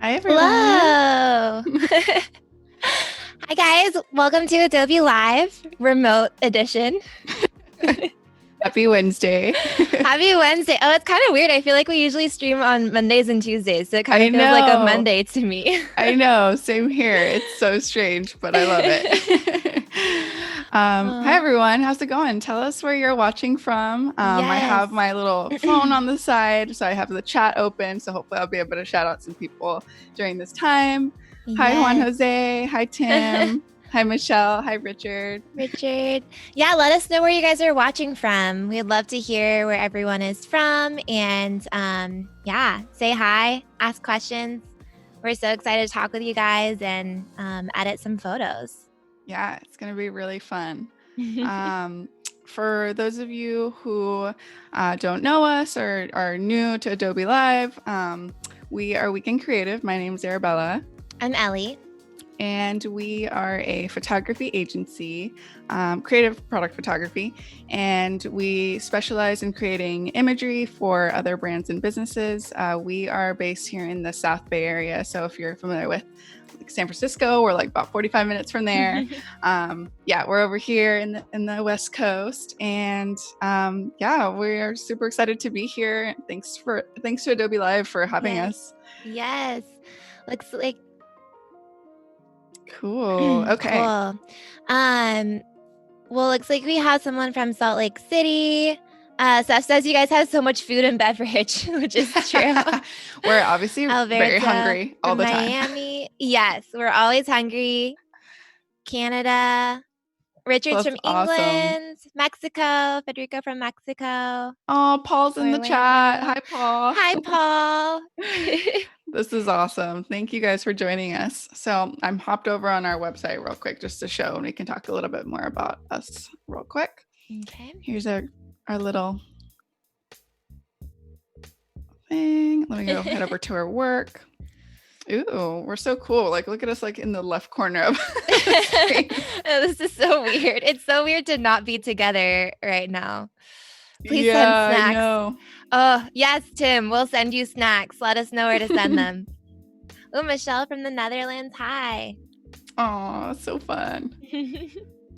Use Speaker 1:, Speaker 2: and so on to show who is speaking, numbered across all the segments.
Speaker 1: Hi, everyone.
Speaker 2: Hello. Hi, guys. Welcome to Adobe Live Remote Edition.
Speaker 1: Happy Wednesday.
Speaker 2: Happy Wednesday. Oh, it's kind of weird. I feel like we usually stream on Mondays and Tuesdays, so it kind
Speaker 1: I
Speaker 2: of feels like a
Speaker 1: know.
Speaker 2: Monday to me.
Speaker 1: I know. Same here. It's so strange, but I love it. Hi,
Speaker 2: Oh,
Speaker 1: everyone. How's it going? Tell us where you're watching from. I
Speaker 2: yes.
Speaker 1: have my little phone on the side, so I have the chat open. So hopefully I'll be able to shout out some people during this time. Hi, Juan
Speaker 2: Yes.
Speaker 1: Jose. Hi, Tim. Hi, Michelle. Hi, Richard.
Speaker 2: Richard. Yeah, let us know where you guys are watching from. We'd love to hear where everyone is from. And yeah, say hi, ask questions. We're so excited to talk with you guys and edit some photos.
Speaker 1: Yeah, it's going to be really fun. For those of you who don't know us or are new to Adobe Live, we are Weekend Creative. My name is Arabela.
Speaker 2: I'm Elle.
Speaker 1: And we are a photography agency, creative product photography, and we specialize in creating imagery for other brands and businesses. We are based here in the South Bay area, so if you're familiar with San Francisco, we're like about 45 minutes from there. Yeah, we're over here in the West Coast, and yeah, we are super excited to be here. Thanks to Adobe Live for having us.
Speaker 2: Yes, looks like
Speaker 1: cool. Okay.
Speaker 2: Cool. Well, looks like we have someone from Salt Lake City. Steph says you guys have so much food and beverage, which is true.
Speaker 1: We're obviously very hungry all the time.
Speaker 2: Miami. Yes, we're always hungry. Canada. Richard's from England. Awesome. Mexico. Federico from Mexico.
Speaker 1: Oh, Paul's in the chat. Hi, Paul.
Speaker 2: Hi, Paul.
Speaker 1: This is awesome. Thank you guys for joining us. So I'm hopped over on our website real quick just to show, and we can talk a little bit more about us real quick.
Speaker 2: Okay.
Speaker 1: Here's our little thing. Let me go head over to our work. Ooh, we're so cool. Like, look at us like in the left corner of the screen.
Speaker 2: This is so weird. It's so weird to not be together right now. Please send snacks.
Speaker 1: I know.
Speaker 2: Oh, yes, Tim. We'll send you snacks. Let us know where to send them. Oh, Michelle from the Netherlands. Hi.
Speaker 1: Oh, so fun.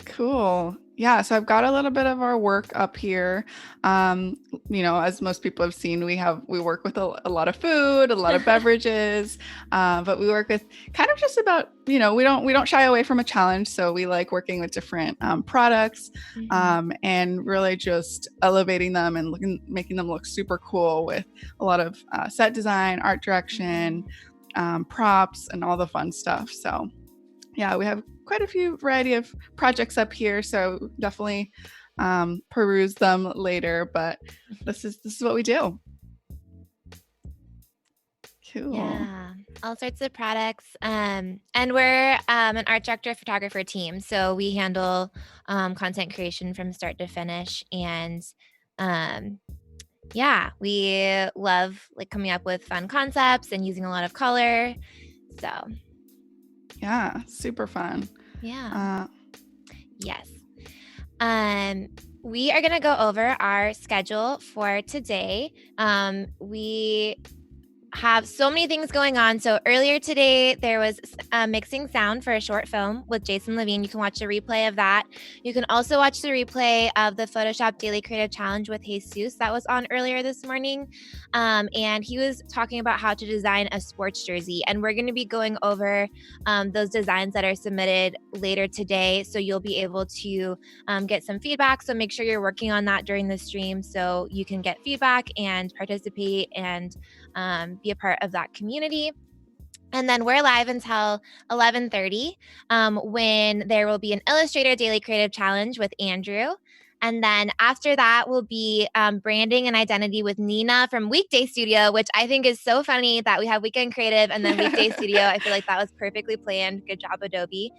Speaker 1: Cool. Yeah, so I've got a little bit of our work up here. As most people have seen, we work with a lot of food, a lot of beverages, but we work with kind of just about, we don't shy away from a challenge. So we like working with different products, and really just elevating them and making them look super cool with a lot of set design, art direction, props, and all the fun stuff. So yeah, we have quite a few variety of projects up here, so definitely peruse them later, but this is what we do. Cool.
Speaker 2: Yeah, all sorts of products. And we're an art director photographer team, so we handle content creation from start to finish. And yeah, we love like coming up with fun concepts and using a lot of color. So
Speaker 1: yeah, super fun.
Speaker 2: Yeah. Yes. We are going to go over our schedule for today. We have so many things going on. So earlier today, there was mixing sound for a short film with Jason Levine. You can watch the replay of that. You can also watch the replay of the Photoshop Daily Creative Challenge with Jesus that was on earlier this morning. And he was talking about how to design a sports jersey. And we're going to be going over those designs that are submitted later today. So you'll be able to get some feedback. So make sure you're working on that during the stream so you can get feedback and participate and be a part of that community. And then we're live until 11:30 when there will be an Illustrator Daily Creative Challenge with Andrew. And then after that will be branding and identity with Nina from Weekday Studio, which I think is so funny that we have Weekend Creative and then Weekday Studio. I feel like that was perfectly planned. Good job, Adobe.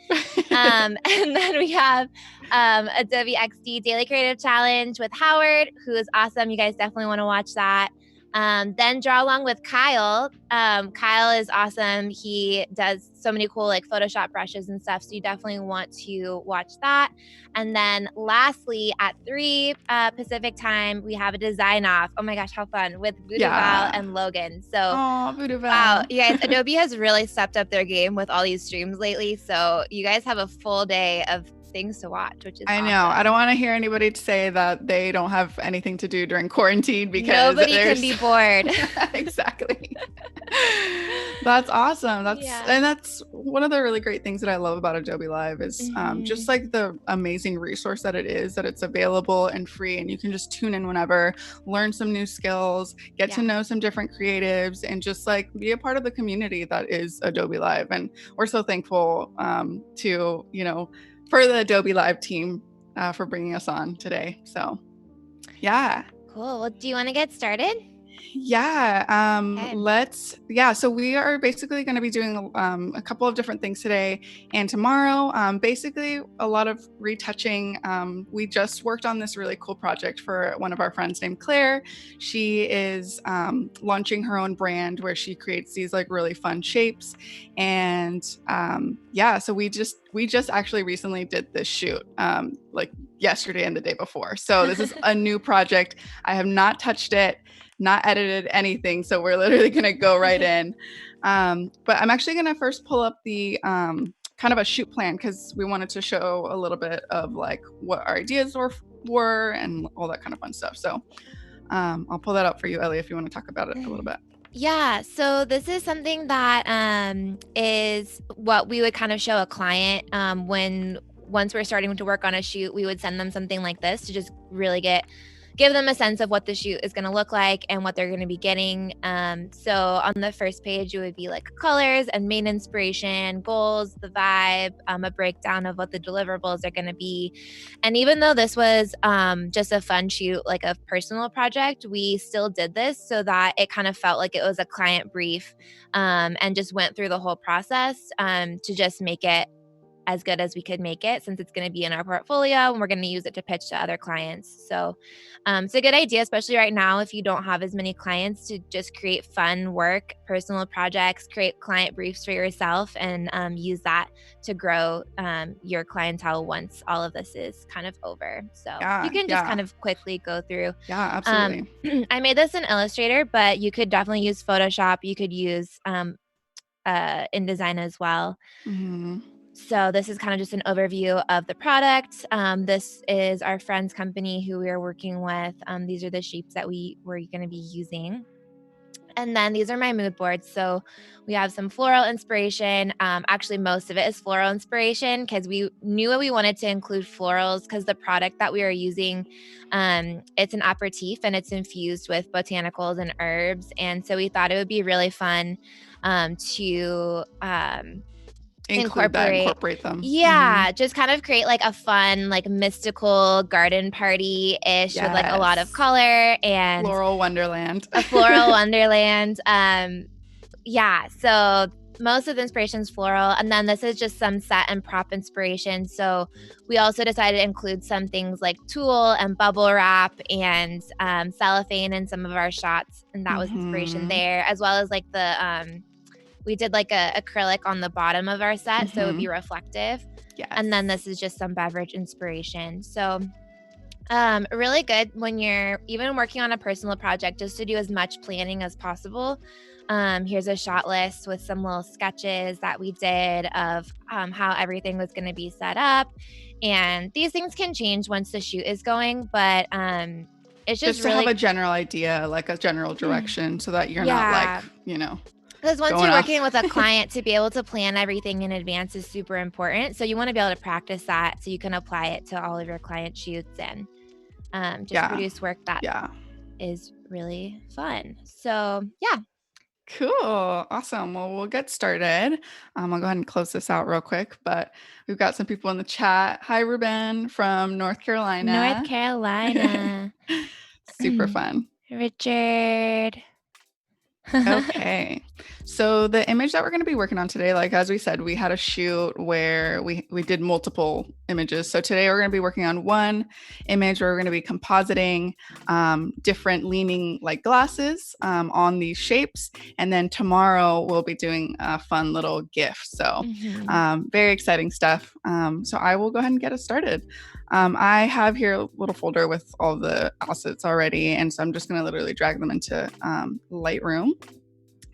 Speaker 2: And then we have Adobe XD Daily Creative Challenge with Howard, who is awesome. You guys definitely want to watch that. Then draw along with Kyle. Kyle is awesome. He does so many cool like Photoshop brushes and stuff. So you definitely want to watch that. And then lastly, at 3 Pacific time, we have a design off. Oh my gosh, how fun with Budaval and Logan. So
Speaker 1: oh, Budaval.
Speaker 2: Wow, you guys, Adobe has really stepped up their game with all these streams lately. So you guys have a full day of things to watch, which is
Speaker 1: I know.
Speaker 2: awesome.
Speaker 1: I don't want to hear anybody say that they don't have anything to do during quarantine because
Speaker 2: nobody can be bored.
Speaker 1: Exactly. That's awesome. And that's one of the really great things that I love about Adobe Live is just like the amazing resource that it is, that it's available and free, and you can just tune in whenever, learn some new skills, get to know some different creatives, and just like be a part of the community that is Adobe Live. And we're so thankful to, for the Adobe Live team for bringing us on today. So, yeah.
Speaker 2: Cool. Well, do you want to get started?
Speaker 1: Yeah. So we are basically going to be doing a couple of different things today and tomorrow. Basically, a lot of retouching. We just worked on this really cool project for one of our friends named Claire. She is launching her own brand where she creates these like really fun shapes. And so we just actually recently did this shoot like yesterday and the day before. So this is a new project. I have not touched it, not edited anything. So we're literally going to go right in. But I'm actually going to first pull up the kind of a shoot plan because we wanted to show a little bit of like what our ideas were and all that kind of fun stuff. So I'll pull that up for you, Ellie, if you want to talk about it a little bit.
Speaker 2: Yeah, so this is something that is what we would kind of show a client once we're starting to work on a shoot. We would send them something like this to just really give them a sense of what the shoot is going to look like and what they're going to be getting. So on the first page, it would be like colors and main inspiration, goals, the vibe, a breakdown of what the deliverables are going to be. And even though this was just a fun shoot, like a personal project, we still did this so that it kind of felt like it was a client brief and just went through the whole process to just make it as good as we could make it, since it's going to be in our portfolio and we're going to use it to pitch to other clients. So it's a good idea, especially right now, if you don't have as many clients, to just create fun work, personal projects, create client briefs for yourself, and use that to grow your clientele once all of this is kind of over. So you can just kind of quickly go through.
Speaker 1: Yeah, absolutely.
Speaker 2: I made this in Illustrator, but you could definitely use Photoshop. You could use InDesign as well.
Speaker 1: Mm-hmm.
Speaker 2: So this is kind of just an overview of the product. This is our friend's company who we are working with. These are the shapes that we're going to be using. And then these are my mood boards. So we have some floral inspiration. Actually, most of it is floral inspiration because we knew we wanted to include florals because the product that we are using, it's an aperitif and it's infused with botanicals and herbs. And so we thought it would be really fun to incorporate them. Yeah, just kind of create like a fun, like mystical garden party-ish with like a lot of color and
Speaker 1: floral wonderland.
Speaker 2: A floral wonderland. So most of the inspiration is floral, and then this is just some set and prop inspiration. So we also decided to include some things like tulle and bubble wrap and cellophane in some of our shots, and that was inspiration there, as well as like the we did like a acrylic on the bottom of our set, so it would be reflective.
Speaker 1: Yes.
Speaker 2: And then this is just some beverage inspiration. So really good when you're even working on a personal project, just to do as much planning as possible. Here's a shot list with some little sketches that we did of how everything was going to be set up. And these things can change once the shoot is going, but it's just
Speaker 1: to have a general idea, like a general direction, so that you're not like,
Speaker 2: because once you're working with a client, to be able to plan everything in advance is super important. So you want to be able to practice that so you can apply it to all of your client shoots and produce work that is really fun. So, yeah.
Speaker 1: Cool. Awesome. Well, we'll get started. I'll go ahead and close this out real quick, but we've got some people in the chat. Hi, Ruben from North Carolina.
Speaker 2: North Carolina.
Speaker 1: Super fun.
Speaker 2: Richard.
Speaker 1: Okay. So the image that we're going to be working on today, like as we said, we had a shoot where we did multiple images. So today we're going to be working on one image where we're going to be compositing different leaning like glasses on these shapes. And then tomorrow we'll be doing a fun little GIF. So very exciting stuff. So I will go ahead and get us started. I have here a little folder with all the assets already. And so I'm just going to literally drag them into Lightroom.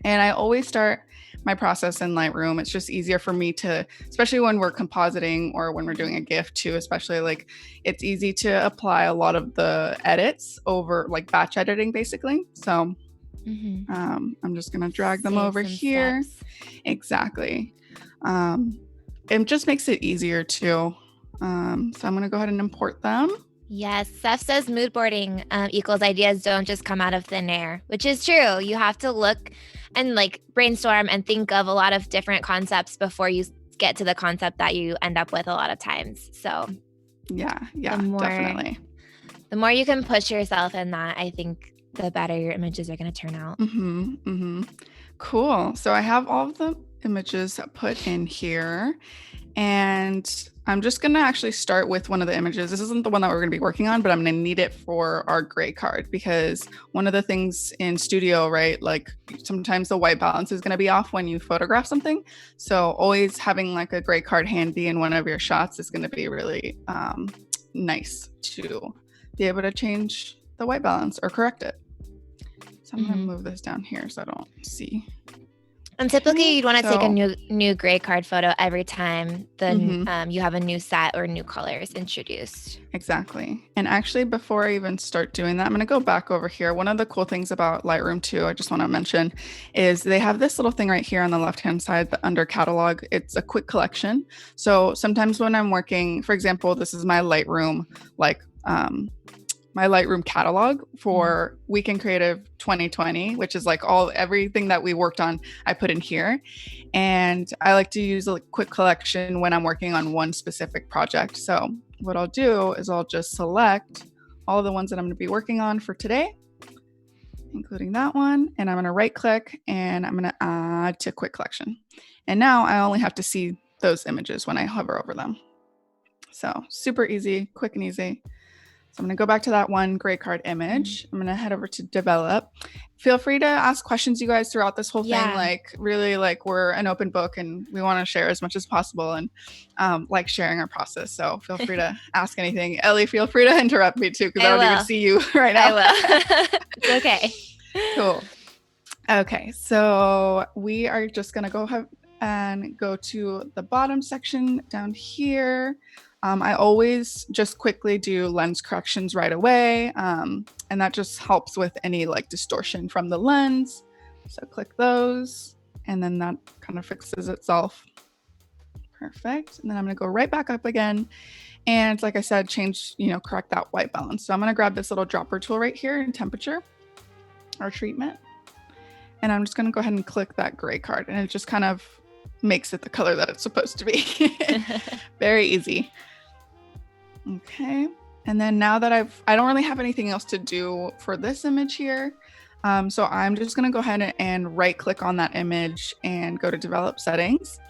Speaker 1: And I always start my process in Lightroom. It's just easier for me to, especially when we're compositing or when we're doing a GIF too, especially like it's easy to apply a lot of the edits over like batch editing basically. So I'm just going to drag them over here. Steps. Exactly. It just makes it easier too. So I'm going to go ahead and import them.
Speaker 2: Yes, Seth says mood boarding equals ideas don't just come out of thin air, which is true. You have to look and like brainstorm and think of a lot of different concepts before you get to the concept that you end up with a lot of times. So
Speaker 1: yeah, definitely.
Speaker 2: The more you can push yourself in that, I think the better your images are going to turn out.
Speaker 1: Cool. So I have all of the images put in here. And I'm just going to actually start with one of the images. This isn't the one that we're going to be working on, but I'm going to need it for our gray card because one of the things in studio, right, like sometimes the white balance is going to be off when you photograph something. So always having like a gray card handy in one of your shots is going to be really nice to be able to change the white balance or correct it. So I'm going to move this down here so I don't see.
Speaker 2: And typically you'd want to take a new gray card photo every time you have a new set or new colors introduced.
Speaker 1: Exactly. And actually, before I even start doing that, I'm going to go back over here. One of the cool things about Lightroom too, I just want to mention, is they have this little thing right here on the left-hand side under catalog. It's a quick collection. So sometimes when I'm working, for example, this is my Lightroom, my Lightroom catalog for Weekend Creative 2020, which is like everything that we worked on, I put in here. And I like to use a quick collection when I'm working on one specific project. So what I'll do is I'll just select all the ones that I'm going to be working on for today, including that one. And I'm going to right click and I'm going to add to quick collection. And now I only have to see those images when I hover over them. So super easy, quick and easy. So I'm going to go back to that one gray card image. I'm going to head over to develop. Feel free to ask questions, you guys, throughout this whole thing. Like really, like we're an open book and we want to share as much as possible and like sharing our process. So feel free to ask anything. Elle, feel free to interrupt me too because I don't even see you right now.
Speaker 2: I will. It's okay.
Speaker 1: Cool. Okay, so we are just going to go ahead and go to the bottom section down here. I always just quickly do lens corrections right away. And that just helps with any like distortion from the lens. So click those and then that kind of fixes itself. Perfect. And then I'm going to go right back up again. And like I said, correct that white balance. So I'm going to grab this little dropper tool right here in temperature or treatment. And I'm just going to go ahead and click that gray card and it just kind of makes it the color that it's supposed to be. Very easy. Okay. And then now that I don't really have anything else to do for this image here. So I'm just going to go ahead and right click on that image and go to develop settings.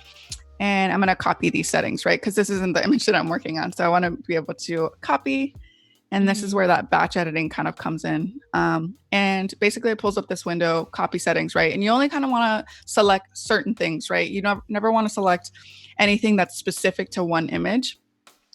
Speaker 1: And I'm going to copy these settings, right? Because this isn't the image that I'm working on. So I want to be able to copy. And this is where that batch editing kind of comes in. And basically it pulls up this window, copy settings, right? And you only kind of want to select certain things, right? You never want to select anything that's specific to one image.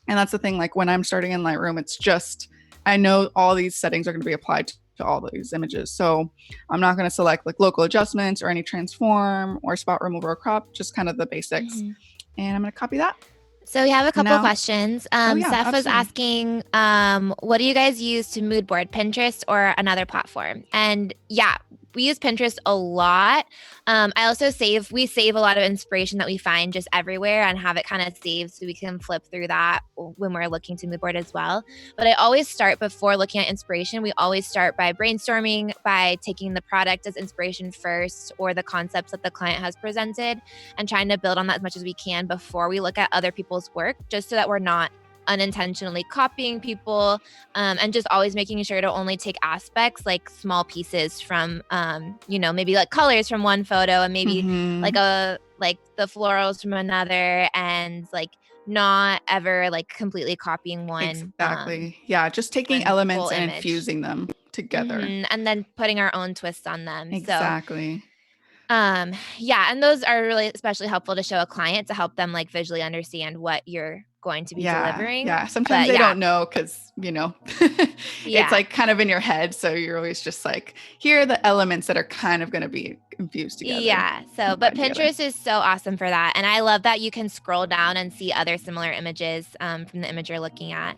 Speaker 1: And that's the thing, like when I'm starting in Lightroom, it's just, I know all these settings are going to be applied to all these images. So I'm not going to select like local adjustments or any transform or spot removal or crop, just kind of the basics. And I'm going to copy that.
Speaker 2: So we have a couple questions. Seth was asking, what do you guys use to mood board, Pinterest or another platform? And yeah, we use Pinterest a lot. We save a lot of inspiration that we find just everywhere and have it kind of saved so we can flip through that when we're looking to mood board as well. But I always start before looking at inspiration. We always start by brainstorming, by taking the product as inspiration first or the concepts that the client has presented and trying to build on that as much as we can before we look at other people's work, just so that we're not unintentionally copying people, and just always making sure to only take aspects like small pieces from maybe like colors from one photo and maybe like a like the florals from another and like not ever like completely copying one.
Speaker 1: Exactly. Yeah. Just taking
Speaker 2: one
Speaker 1: elements
Speaker 2: full
Speaker 1: and
Speaker 2: image.
Speaker 1: infusing them together.
Speaker 2: And then putting our own twist on them.
Speaker 1: Exactly.
Speaker 2: So, yeah, and those are really especially helpful to show a client to help them like visually understand what you're going to be delivering.
Speaker 1: Yeah. Sometimes they don't know because, it's like kind of in your head. So you're always just like, here are the elements that are kind of going to be infused together.
Speaker 2: Yeah. So, but Pinterest is so awesome for that. And I love that you can scroll down and see other similar images from the image you're looking at.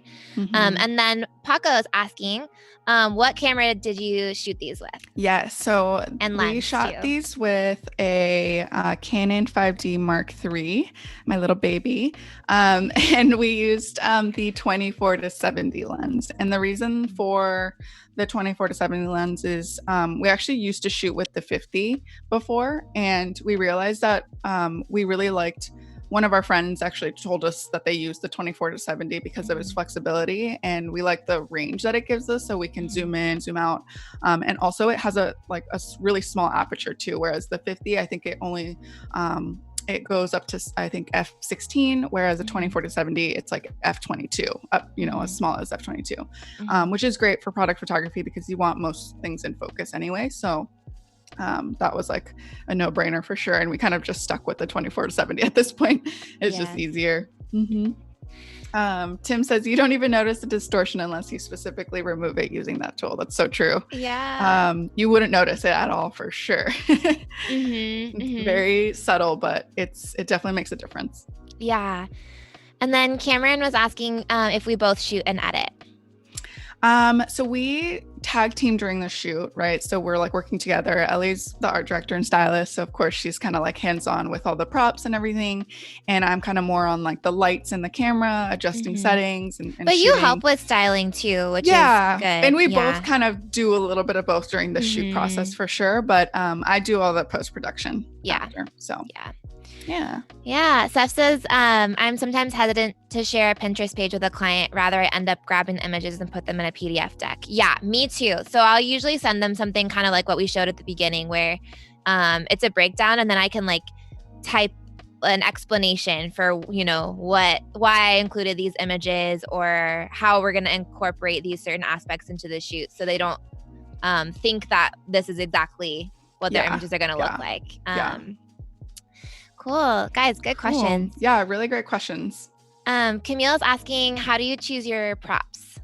Speaker 2: And then Paco is asking, what camera did you shoot these with?
Speaker 1: Yeah, so we shot these with a Canon 5D Mark III, my little baby, and we used the 24-70 lens. And the reason for the 24-70 lens is we actually used to shoot with the 50 before, and we realized that we really liked. One of our friends actually told us that they use the 24-70 because of its flexibility, and we like the range that it gives us, so we can zoom in, zoom out, and also it has a really small aperture too. Whereas the 50, I think it only it goes up to I think f16, whereas the 24-70 it's like f22, up as small as f22, which is great for product photography because you want most things in focus anyway. So that was like a no-brainer for sure, and we kind of just stuck with the 24-70 at this point. It's just easier. Tim says you don't even notice the distortion unless you specifically remove it using that tool. That's so true. You wouldn't notice it at all for sure. Very subtle, but it definitely makes a difference.
Speaker 2: And then Cameron was asking if we both shoot and edit.
Speaker 1: So we tag team during the shoot, right? So we're like working together. Ellie's the art director and stylist. So of course she's kind of like hands-on with all the props and everything. And I'm kind of more on like the lights and the camera, adjusting settings and
Speaker 2: But you help with styling too, which is good.
Speaker 1: And we both kind of do a little bit of both during the shoot process for sure. But I do all the post-production after. So
Speaker 2: Seth says, I'm sometimes hesitant to share a Pinterest page with a client. Rather, I end up grabbing images and put them in a PDF deck. Yeah, me too. So I'll usually send them something kind of like what we showed at the beginning where it's a breakdown, and then I can like type an explanation for, why I included these images or how we're going to incorporate these certain aspects into the shoot so they don't think that this is exactly what their images are going to look like. Cool. Guys, good questions.
Speaker 1: Yeah, really great questions.
Speaker 2: Camille's asking, how do you choose your props?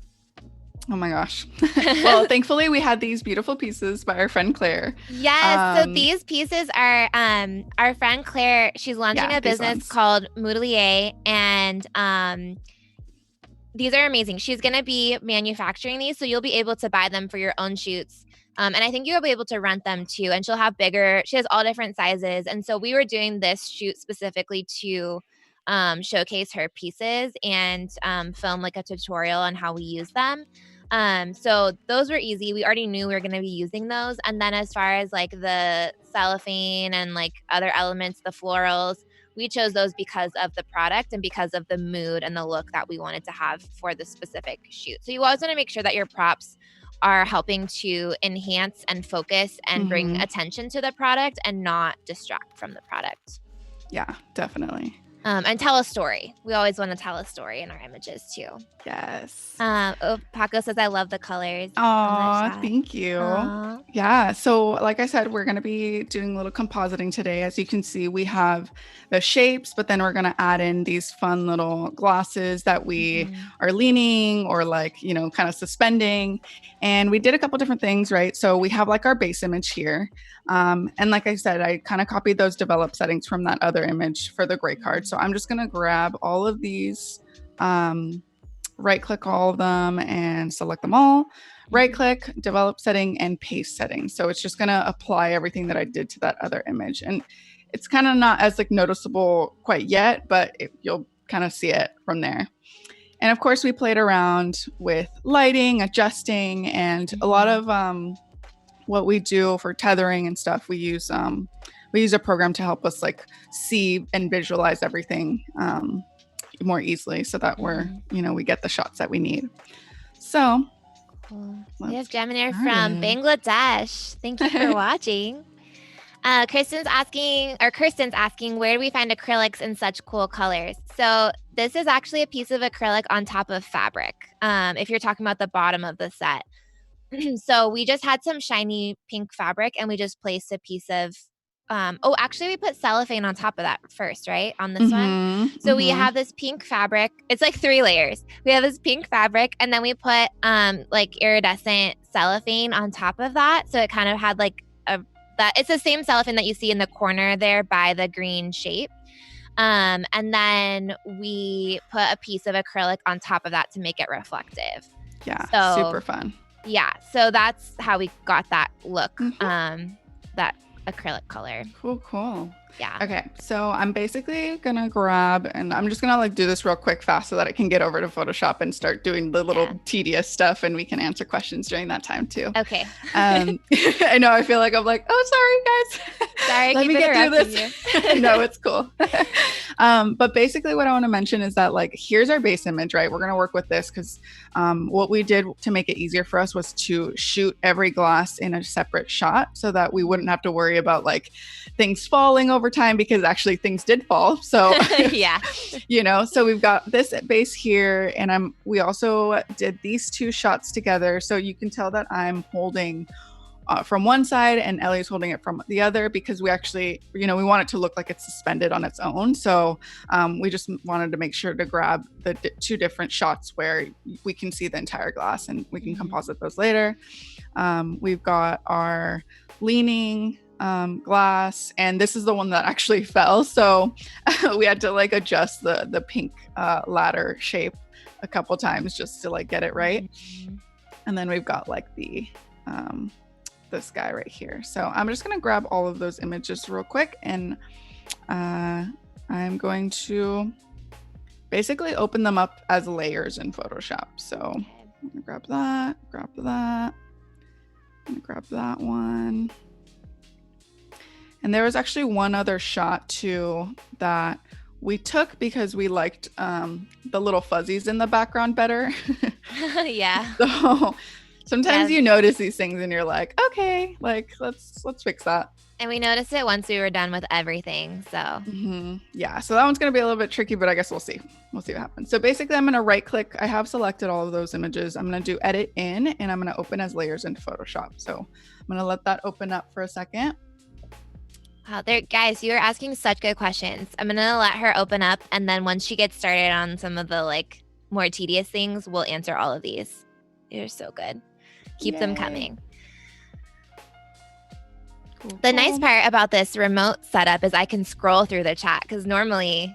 Speaker 1: Oh my gosh. Well, thankfully we had these beautiful pieces by our friend Claire.
Speaker 2: Yes. So these pieces are our friend Claire. She's launching a business called Moodelier, and these are amazing. She's going to be manufacturing these, so you'll be able to buy them for your own shoots. And I think you'll be able to rent them too. And she has all different sizes. And so we were doing this shoot specifically to showcase her pieces and film like a tutorial on how we use them. So those were easy. We already knew we were going to be using those. And then as far as like the cellophane and like other elements, the florals, we chose those because of the product and because of the mood and the look that we wanted to have for the specific shoot. So you always want to make sure that your props are helping to enhance and focus and bring attention to the product and not distract from the product.
Speaker 1: Yeah, definitely.
Speaker 2: And tell a story. We always want to tell a story in our images too.
Speaker 1: Yes.
Speaker 2: Paco says, I love the colors.
Speaker 1: Oh, thank you. Aww. Yeah. So like I said, we're going to be doing a little compositing today. As you can see, we have the shapes, but then we're going to add in these fun little glosses that we are leaning or like, kind of suspending. And we did a couple different things, right? So we have like our base image here. And like I said, I kind of copied those develop settings from that other image for the gray card. So I'm just going to grab all of these, right click all of them and select them all, right click, develop setting and paste settings. So it's just going to apply everything that I did to that other image. And it's kind of not as like noticeable quite yet, but you'll kind of see it from there. And of course we played around with lighting, adjusting, and a lot of, what we do for tethering and stuff, we use a program to help us like see and visualize everything more easily so that we get the shots that we need. So
Speaker 2: cool. We have Gemini from Bangladesh. Thank you for watching. Kirsten's asking, where do we find acrylics in such cool colors? So this is actually a piece of acrylic on top of fabric. If you're talking about the bottom of the set. So we just had some shiny pink fabric and we just placed a piece of, actually we put cellophane on top of that first, right? On this one. So we have this pink fabric. It's like 3 layers. We have this pink fabric and then we put like iridescent cellophane on top of that. So it kind of had like it's the same cellophane that you see in the corner there by the green shape. And then we put a piece of acrylic on top of that to make it reflective.
Speaker 1: Yeah, so, super fun.
Speaker 2: Yeah, so that's how we got that look, that acrylic color.
Speaker 1: Cool.
Speaker 2: Yeah.
Speaker 1: Okay, so I'm basically gonna grab, and I'm just gonna like do this real quick fast so that I can get over to Photoshop and start doing the little tedious stuff, and we can answer questions during that time too.
Speaker 2: Okay.
Speaker 1: I know, I feel like I'm like, oh, sorry guys.
Speaker 2: Sorry,
Speaker 1: let me get through this. No, it's cool. But basically what I want to mention is that like, here's our base image, right? We're going to work with this because what we did to make it easier for us was to shoot every glass in a separate shot so that we wouldn't have to worry about like things falling over time, because actually things did fall. So
Speaker 2: yeah,
Speaker 1: so we've got this base here, and we also did these 2 shots together. So you can tell that I'm holding from one side and Ellie's holding it from the other, because we actually, we want it to look like it's suspended on its own. So we just wanted to make sure to grab the 2 different shots where we can see the entire glass, and we can composite those later. We've got our leaning glass, and this is the one that actually fell. So we had to like adjust the pink ladder shape a couple times just to like get it right. And then we've got like the this guy right here. So I'm just going to grab all of those images real quick, and I'm going to basically open them up as layers in Photoshop. So I'm going to grab that, I'm going to grab that one. And there was actually one other shot too that we took because we liked the little fuzzies in the background better.
Speaker 2: Yeah.
Speaker 1: So sometimes you notice these things and you're like, okay, like let's fix that.
Speaker 2: And we noticed it once we were done with everything. So
Speaker 1: yeah, so that one's going to be a little bit tricky, but I guess we'll see what happens. So basically I'm going to right click. I have selected all of those images. I'm going to do edit in, and I'm going to open as layers into Photoshop. So I'm going to let that open up for a second.
Speaker 2: Wow, guys, you're asking such good questions. I'm going to let her open up, and then once she gets started on some of the like more tedious things, we'll answer all of these. You're so good. Keep them coming. Cool. The nice part about this remote setup is I can scroll through the chat, because normally,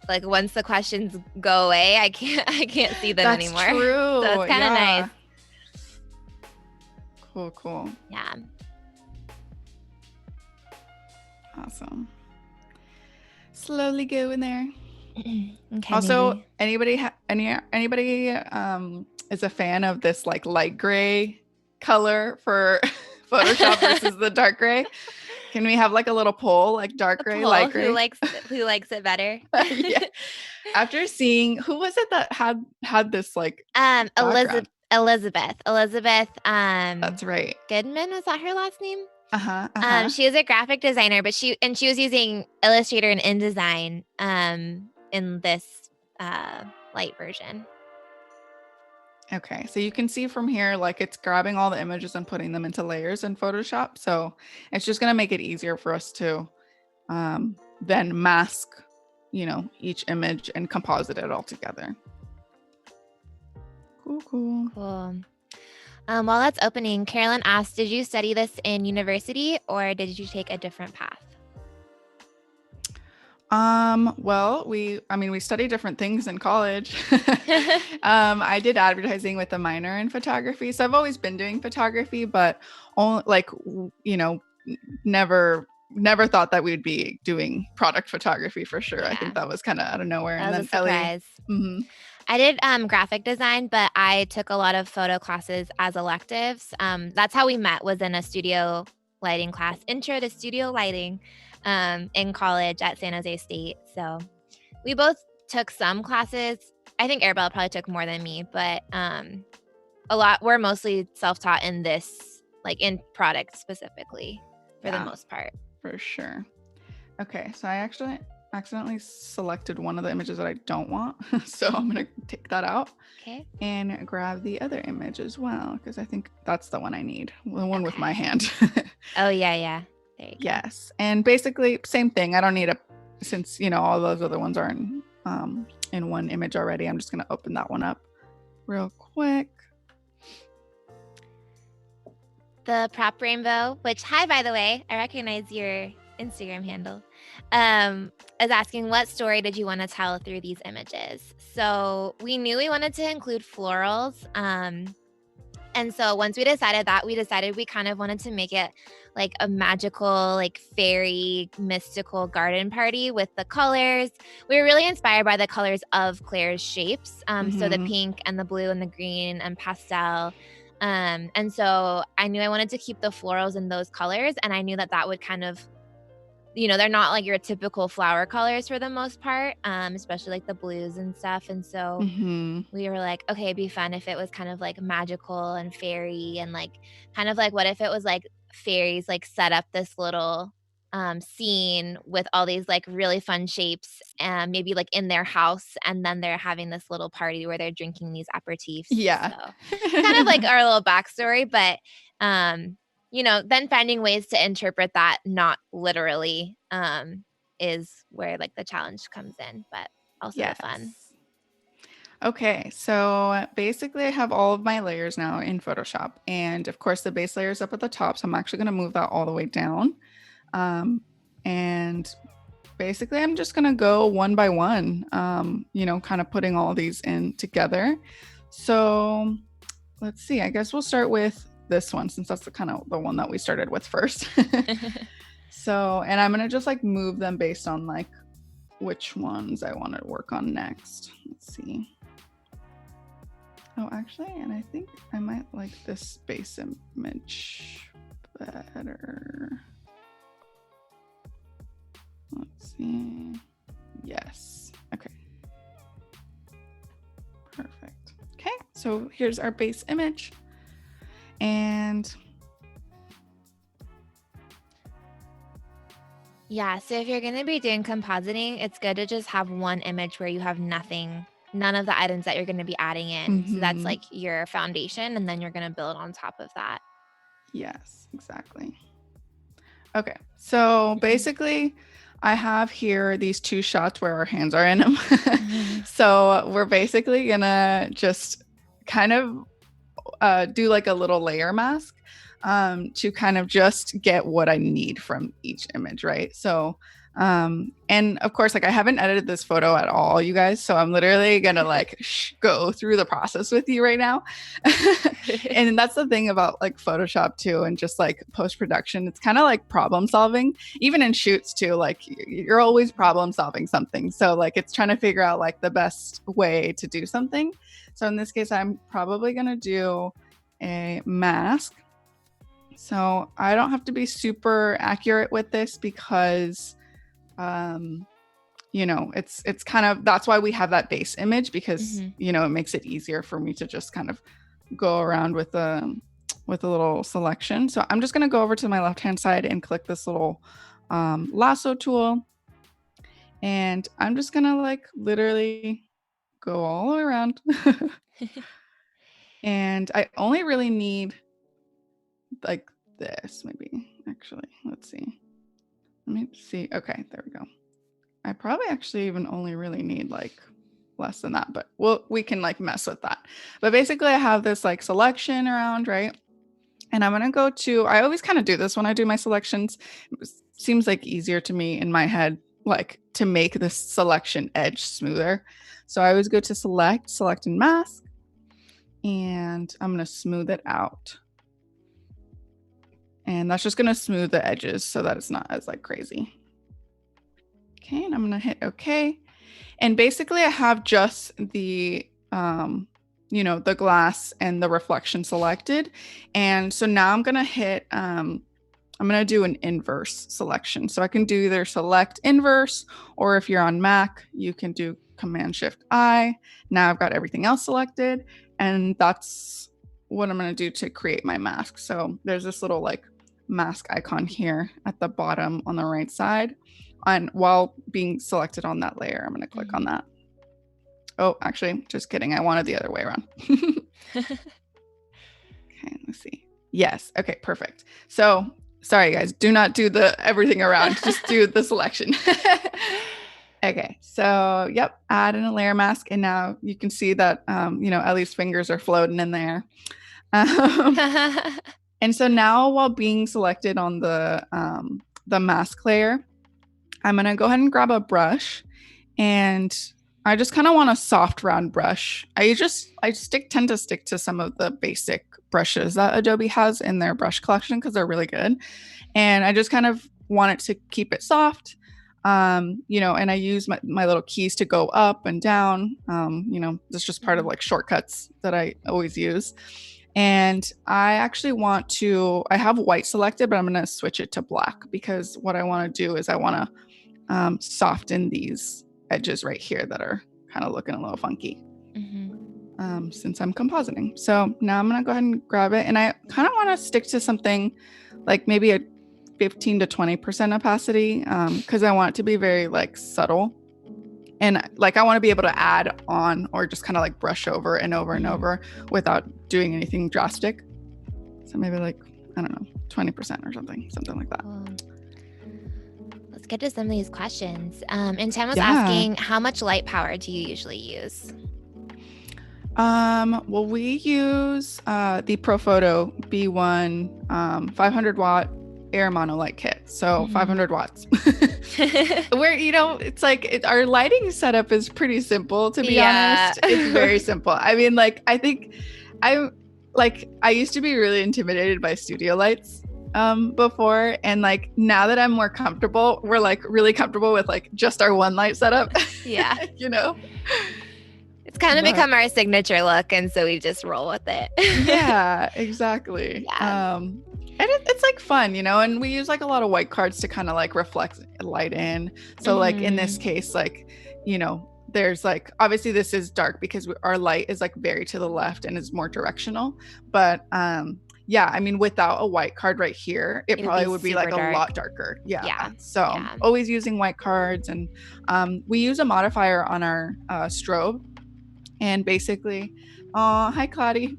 Speaker 2: like once the questions go away, I can't see them anymore.
Speaker 1: That's true.
Speaker 2: So it's kind of nice.
Speaker 1: Cool.
Speaker 2: Yeah.
Speaker 1: Awesome. Slowly go in there.
Speaker 2: Okay.
Speaker 1: Also, anybody is a fan of this like light gray color for Photoshop versus the dark gray? Can we have like a little poll, like dark gray, light gray?
Speaker 2: Who likes it better?
Speaker 1: Yeah. After seeing, who was it that had this like
Speaker 2: Elizabeth.
Speaker 1: That's right.
Speaker 2: Goodman, was that her last name?
Speaker 1: She
Speaker 2: is a graphic designer, but she was using Illustrator and InDesign in this light version.
Speaker 1: Okay, so you can see from here, like it's grabbing all the images and putting them into layers in Photoshop. So it's just going to make it easier for us to then mask, each image and composite it all together. Cool.
Speaker 2: While that's opening, Carolyn asked, did you study this in university or did you take a different path?
Speaker 1: Well, we study different things in college. I did advertising with a minor in photography. So I've always been doing photography, but only never thought that we'd be doing product photography for sure. Yeah. I think that was kind of out of nowhere.
Speaker 2: That was a surprise. I did graphic design, but I took a lot of photo classes as electives. That's how we met, was in a studio lighting class, intro to studio lighting, in college at San Jose State. So we both took some classes. I think Arabela probably took more than me, but a lot. We're mostly self-taught in this, like in product specifically, for the most part.
Speaker 1: For sure. Okay, so I actually accidentally selected one of the images that I don't want. So I'm going to take that out.
Speaker 2: Okay.
Speaker 1: And grab the other image as well, because I think that's the one I need. The one with my
Speaker 2: Okay.
Speaker 1: hand.
Speaker 2: Oh, yeah. There you go.
Speaker 1: Yes. And basically, same thing. I don't need since, all those other ones are in one image already. I'm just going to open that one up real quick.
Speaker 2: The prop rainbow, which, hi, by the way, I recognize your Instagram handle, is asking, what story did you want to tell through these images? So we knew we wanted to include florals. And so once we decided we kind of wanted to make it like a magical, like fairy, mystical garden party with the colors. We were really inspired by the colors of Claire's shapes. So the pink and the blue and the green and pastel. And so I knew I wanted to keep the florals in those colors. And I knew that would kind of, they're not like your typical flower colors for the most part, especially like the blues and stuff. And so we were like, okay, it'd be fun if it was kind of like magical and fairy, and like kind of like, what if it was like fairies like set up this little scene with all these like really fun shapes, and maybe like in their house, and then they're having this little party where they're drinking these aperitifs.
Speaker 1: Yeah.
Speaker 2: So kind of like our little backstory, but then finding ways to interpret that not literally is where like the challenge comes in, but also the fun.
Speaker 1: Okay, so basically I have all of my layers now in Photoshop, and of course the base layer is up at the top, so I'm actually going to move that all the way down. And basically I'm just going to go one by one, kind of putting all these in together. So let's see, I guess we'll start with this one, since that's the one that we started with first. So, and I'm going to just like move them based on like which ones I want to work on next. Let's see. Oh, actually, and I think I might like this base image better. Let's see. Yes. Okay. Perfect. Okay, so here's our base image. And
Speaker 2: yeah, so if you're going to be doing compositing, it's good to just have one image where you have none of the items that you're going to be adding in. So that's like your foundation, and then you're going to build on top of that.
Speaker 1: Yes, exactly. Okay, so basically I have here these two shots where our hands are in them. So we're basically gonna just kind of do like a little layer mask to kind of just get what I need from each image, right? So and of course, like I haven't edited this photo at all, you guys, so I'm literally gonna like go through the process with you right now. And that's the thing about like Photoshop too, and just like post-production, it's kind of like problem solving, even in shoots too. Like you're always problem solving something, so like it's trying to figure out like the best way to do something. So in this case, I'm probably gonna do a mask. So I don't have to be super accurate with this, because it's kind of, that's why we have that base image, because it makes it easier for me to just kind of go around with a little selection. So I'm just going to go over to my left hand side and click this little lasso tool, and I'm just going to like literally go all the way around. And I only really need like this, maybe. Actually, let's see. Let me see. Okay, there we go. I probably actually even only really need like less than that, but we can like mess with that. But basically I have this like selection around, right? And I'm going to go to, I always kind of do this when I do my selections. It seems like easier to me in my head, like to make this selection edge smoother. So I always go to select and mask, and I'm going to smooth it out. And that's just going to smooth the edges so that it's not as like crazy. Okay, and I'm going to hit OK. And basically I have just the, the glass and the reflection selected. And so now I'm going to hit, I'm going to do an inverse selection. So I can do either select inverse, or if you're on Mac, you can do Command-Shift-I. Now I've got everything else selected, and that's what I'm going to do to create my mask. So there's this little like mask icon here at the bottom on the right side. And while being selected on that layer, I'm going to click on that. Oh, actually, just kidding. I wanted the other way around. Okay, let's see. Yes. Okay, perfect. So sorry, guys. Do not do the everything around. Just do the selection. Okay, so yep, add in a layer mask. And now you can see that, Ellie's fingers are floating in there. And so now while being selected on the mask layer, I'm going to go ahead and grab a brush, and I just kind of want a soft round brush. I tend to stick to some of the basic brushes that Adobe has in their brush collection because they're really good. And I just kind of want it to keep it soft. And I use my little keys to go up and down. That's just part of like shortcuts that I always use. And I actually I have white selected, but I'm going to switch it to black because what I want to do is I want to soften these edges right here that are kind of looking a little funky since I'm compositing. So now I'm going to go ahead and grab it. And I kind of want to stick to something like maybe a 15 to 20% opacity because I want it to be very like subtle. And like I want to be able to add on or just kind of like brush over and over and over without doing anything drastic. So maybe like, I don't know, 20% or something like that.
Speaker 2: Cool. Let's get to some of these questions. And Tim was asking, how much light power do you usually use?
Speaker 1: Well, we use the ProPhoto B1 500 watt air monolight kit. So 500 watts. Where, it's like our lighting setup is pretty simple, to be honest. It's very simple. I mean, like, I think I used to be really intimidated by studio lights before. And like, now that I'm more comfortable, we're like really comfortable with like just our one light setup.
Speaker 2: Yeah.
Speaker 1: It's
Speaker 2: kind of become our signature look. And so we just roll with it.
Speaker 1: Yeah, exactly.
Speaker 2: Yeah.
Speaker 1: And it's like fun, and we use like a lot of white cards to kind of like reflect light in. So like in this case, like, there's like, obviously this is dark because our light is like very to the left and is more directional. But yeah, I mean, without a white card right here, it probably would be like dark. A lot darker. Yeah. So always using white cards. And we use a modifier on our strobe. And basically, hi, Claudia.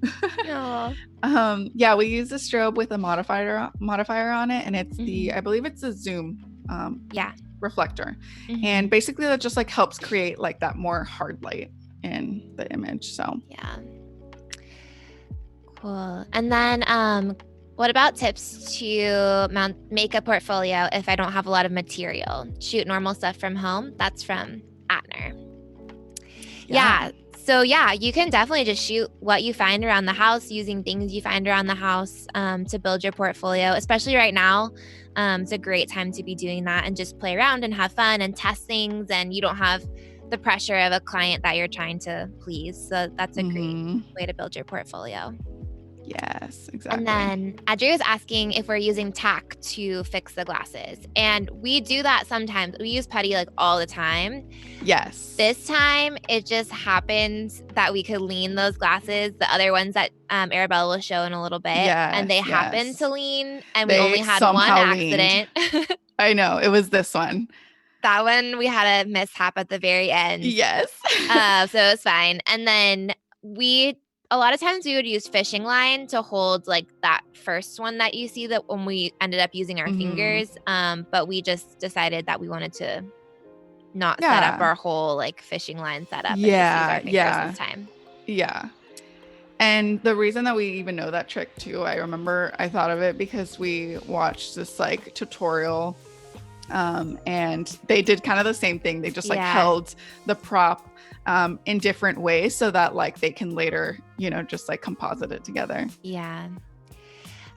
Speaker 1: Yeah, we use the strobe with a modifier on it, and it's I believe it's a zoom reflector. And basically that just like helps create like that more hard light in the image. So
Speaker 2: yeah. Cool. And then what about tips to make a portfolio if I don't have a lot of material? Shoot normal stuff from home. That's from Atner. Yeah. So yeah, you can definitely just shoot what you find around the house using things you find around the house to build your portfolio, especially right now. It's a great time to be doing that and just play around and have fun and test things, and you don't have the pressure of a client that you're trying to please. So that's a great way to build your portfolio.
Speaker 1: Yes, exactly.
Speaker 2: And then Adri was asking if we're using tack to fix the glasses. And we do that sometimes. We use putty like all the time.
Speaker 1: Yes.
Speaker 2: This time, it just happened that we could lean those glasses, the other ones that Arabela will show in a little bit. And they happened to lean, and we only had one accident.
Speaker 1: I know. It was this one.
Speaker 2: That one, we had a mishap at the very end.
Speaker 1: Yes.
Speaker 2: So it was fine. And then a lot of times we would use fishing line to hold like that first one that you see that when we ended up using our fingers. But we just decided that we wanted to not set up our whole like fishing line setup. And just use our fingers this time.
Speaker 1: Yeah. And the reason that we even know that trick too, I remember I thought of it because we watched this like tutorial and they did kind of the same thing. They just like held the prop in different ways so that like they can later, just like composite it together.
Speaker 2: Yeah.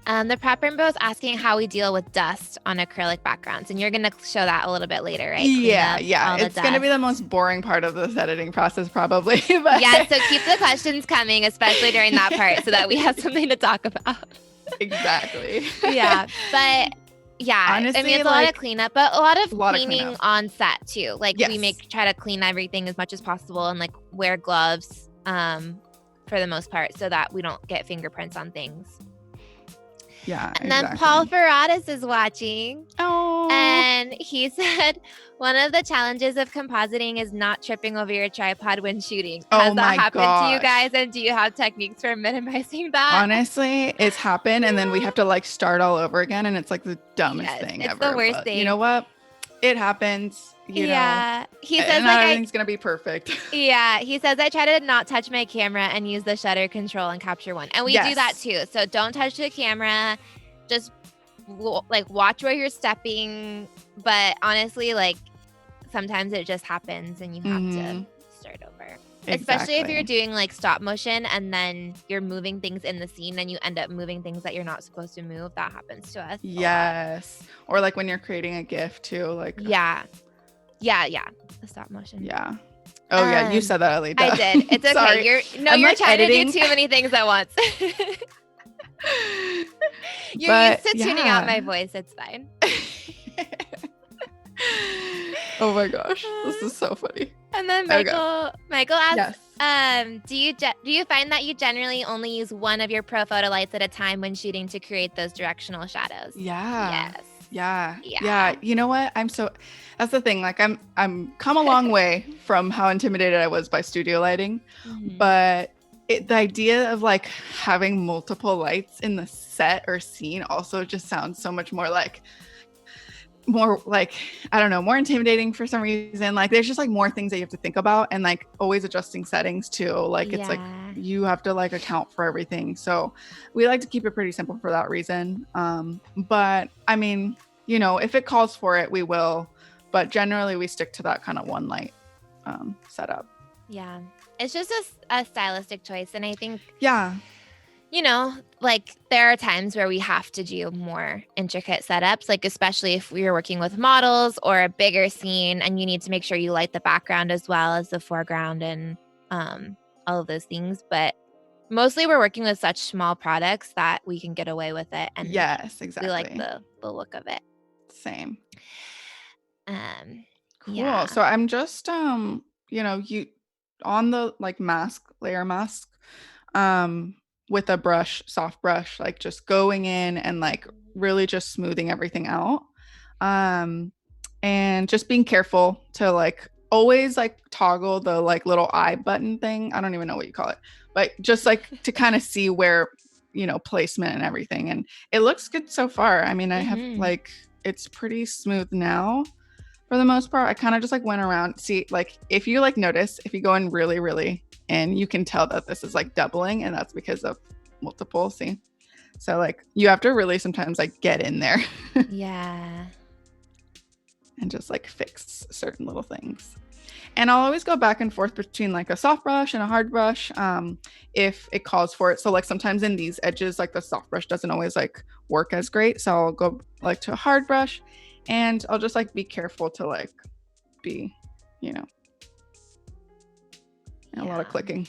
Speaker 2: The prop rainbow is asking how we deal with dust on acrylic backgrounds, and you're going to show that a little bit later, right?
Speaker 1: Yeah. It's going to be the most boring part of this editing process probably. But
Speaker 2: yeah, so keep the questions coming, especially during that part, so that we have something to talk about.
Speaker 1: Exactly.
Speaker 2: Yeah, but yeah, honestly, I mean, it's a lot of cleanup, but a lot of cleaning on set too. Like we try to clean everything as much as possible and like wear gloves for the most part so that we don't get fingerprints on things.
Speaker 1: Yeah,
Speaker 2: And then Paul
Speaker 1: exactly.
Speaker 2: Ferraris is watching.
Speaker 1: Oh,
Speaker 2: And he said, one of the challenges of compositing is not tripping over your tripod when shooting. Has
Speaker 1: oh
Speaker 2: that
Speaker 1: my
Speaker 2: happened to you
Speaker 1: gosh.
Speaker 2: guys? And do you have techniques for minimizing that?
Speaker 1: Honestly, it's happened and then we have to like start all over again and it's like the dumbest
Speaker 2: Yes,
Speaker 1: thing
Speaker 2: it's the
Speaker 1: ever.
Speaker 2: worst
Speaker 1: But you know
Speaker 2: thing.
Speaker 1: what? It happens,
Speaker 2: Yeah. He says
Speaker 1: and
Speaker 2: like
Speaker 1: not everything's going to be perfect.
Speaker 2: yeah, he says I try to not touch my camera and use the shutter control and capture one. And we do that
Speaker 1: Yes.
Speaker 2: too. So don't touch the camera. Just like watch where you're stepping. But honestly, like sometimes it just happens and you have to start over. Especially if you're doing like stop motion and then you're moving things in the scene and you end up moving things that you're not supposed to move. That happens to us.
Speaker 1: Yes. Or like when you're creating a GIF too, like
Speaker 2: Yeah. The stop motion.
Speaker 1: Yeah. Oh yeah, you said that, Ellie.
Speaker 2: I did. It's okay.
Speaker 1: Sorry.
Speaker 2: You're
Speaker 1: I'm,
Speaker 2: you're
Speaker 1: like,
Speaker 2: trying
Speaker 1: editing.
Speaker 2: to do too many things at once. You're
Speaker 1: But,
Speaker 2: used to tuning out my voice. It's fine.
Speaker 1: Oh my gosh, this is so funny.
Speaker 2: And then Michael asks,
Speaker 1: Yes.
Speaker 2: do you find that you generally only use one of your pro photo lights at a time when shooting to create those directional shadows?
Speaker 1: Yeah.
Speaker 2: Yes.
Speaker 1: Yeah. You know what? That's the thing. Like I'm come a long way from how intimidated I was by studio lighting, but the idea of like having multiple lights in the set or scene also just sounds so much more like I don't know, more intimidating for some reason. Like there's just like more things that you have to think about and like always adjusting settings too. Like it's like you have to like account for everything. So we like to keep it pretty simple for that reason. But I mean, you know, if it calls for it, we will. But generally we stick to that kind of one light setup.
Speaker 2: Yeah. It's just a stylistic choice. And I think you know, like there are times where we have to do more intricate setups, like especially if we are working with models or a bigger scene and you need to make sure you light the background as well as the foreground and all of those things. But mostly we're working with such small products that we can get away with it. And
Speaker 1: yes, exactly.
Speaker 2: We like the look of it.
Speaker 1: Same. Cool.
Speaker 2: Yeah.
Speaker 1: So I'm just you know, you on the like layer mask, with a brush, soft brush, like just going in and like really just smoothing everything out. And just being careful to like always like toggle the like little eye button thing. I don't even know what you call it, but just like to kind of see where, you know, placement and everything. And it looks good so far. I mean, I have like, it's pretty smooth now for the most part. I kind of just like went around. See, like if you like notice, if you go in really, really in, you can tell that this is like doubling and that's because of multiple. See? So like you have to really sometimes like get in there.
Speaker 2: Yeah.
Speaker 1: And just like fix certain little things. And I'll always go back and forth between like a soft brush and a hard brush if it calls for it. So like sometimes in these edges, like the soft brush doesn't always like work as great. So I'll go like to a hard brush and I'll just like be careful to like be, you know, a lot of clicking.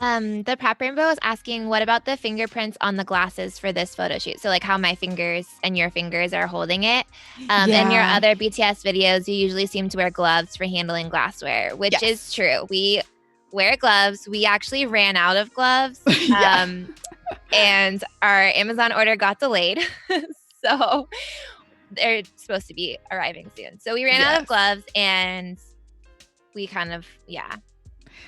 Speaker 2: The Prep Rainbow is asking, what about the fingerprints on the glasses for this photo shoot? So like how my fingers and your fingers are holding it. In your other BTS videos, you usually seem to wear gloves for handling glassware, which is true. We wear gloves. We actually ran out of gloves and our Amazon order got delayed. So they're supposed to be arriving soon. So we ran out of gloves and we kind of,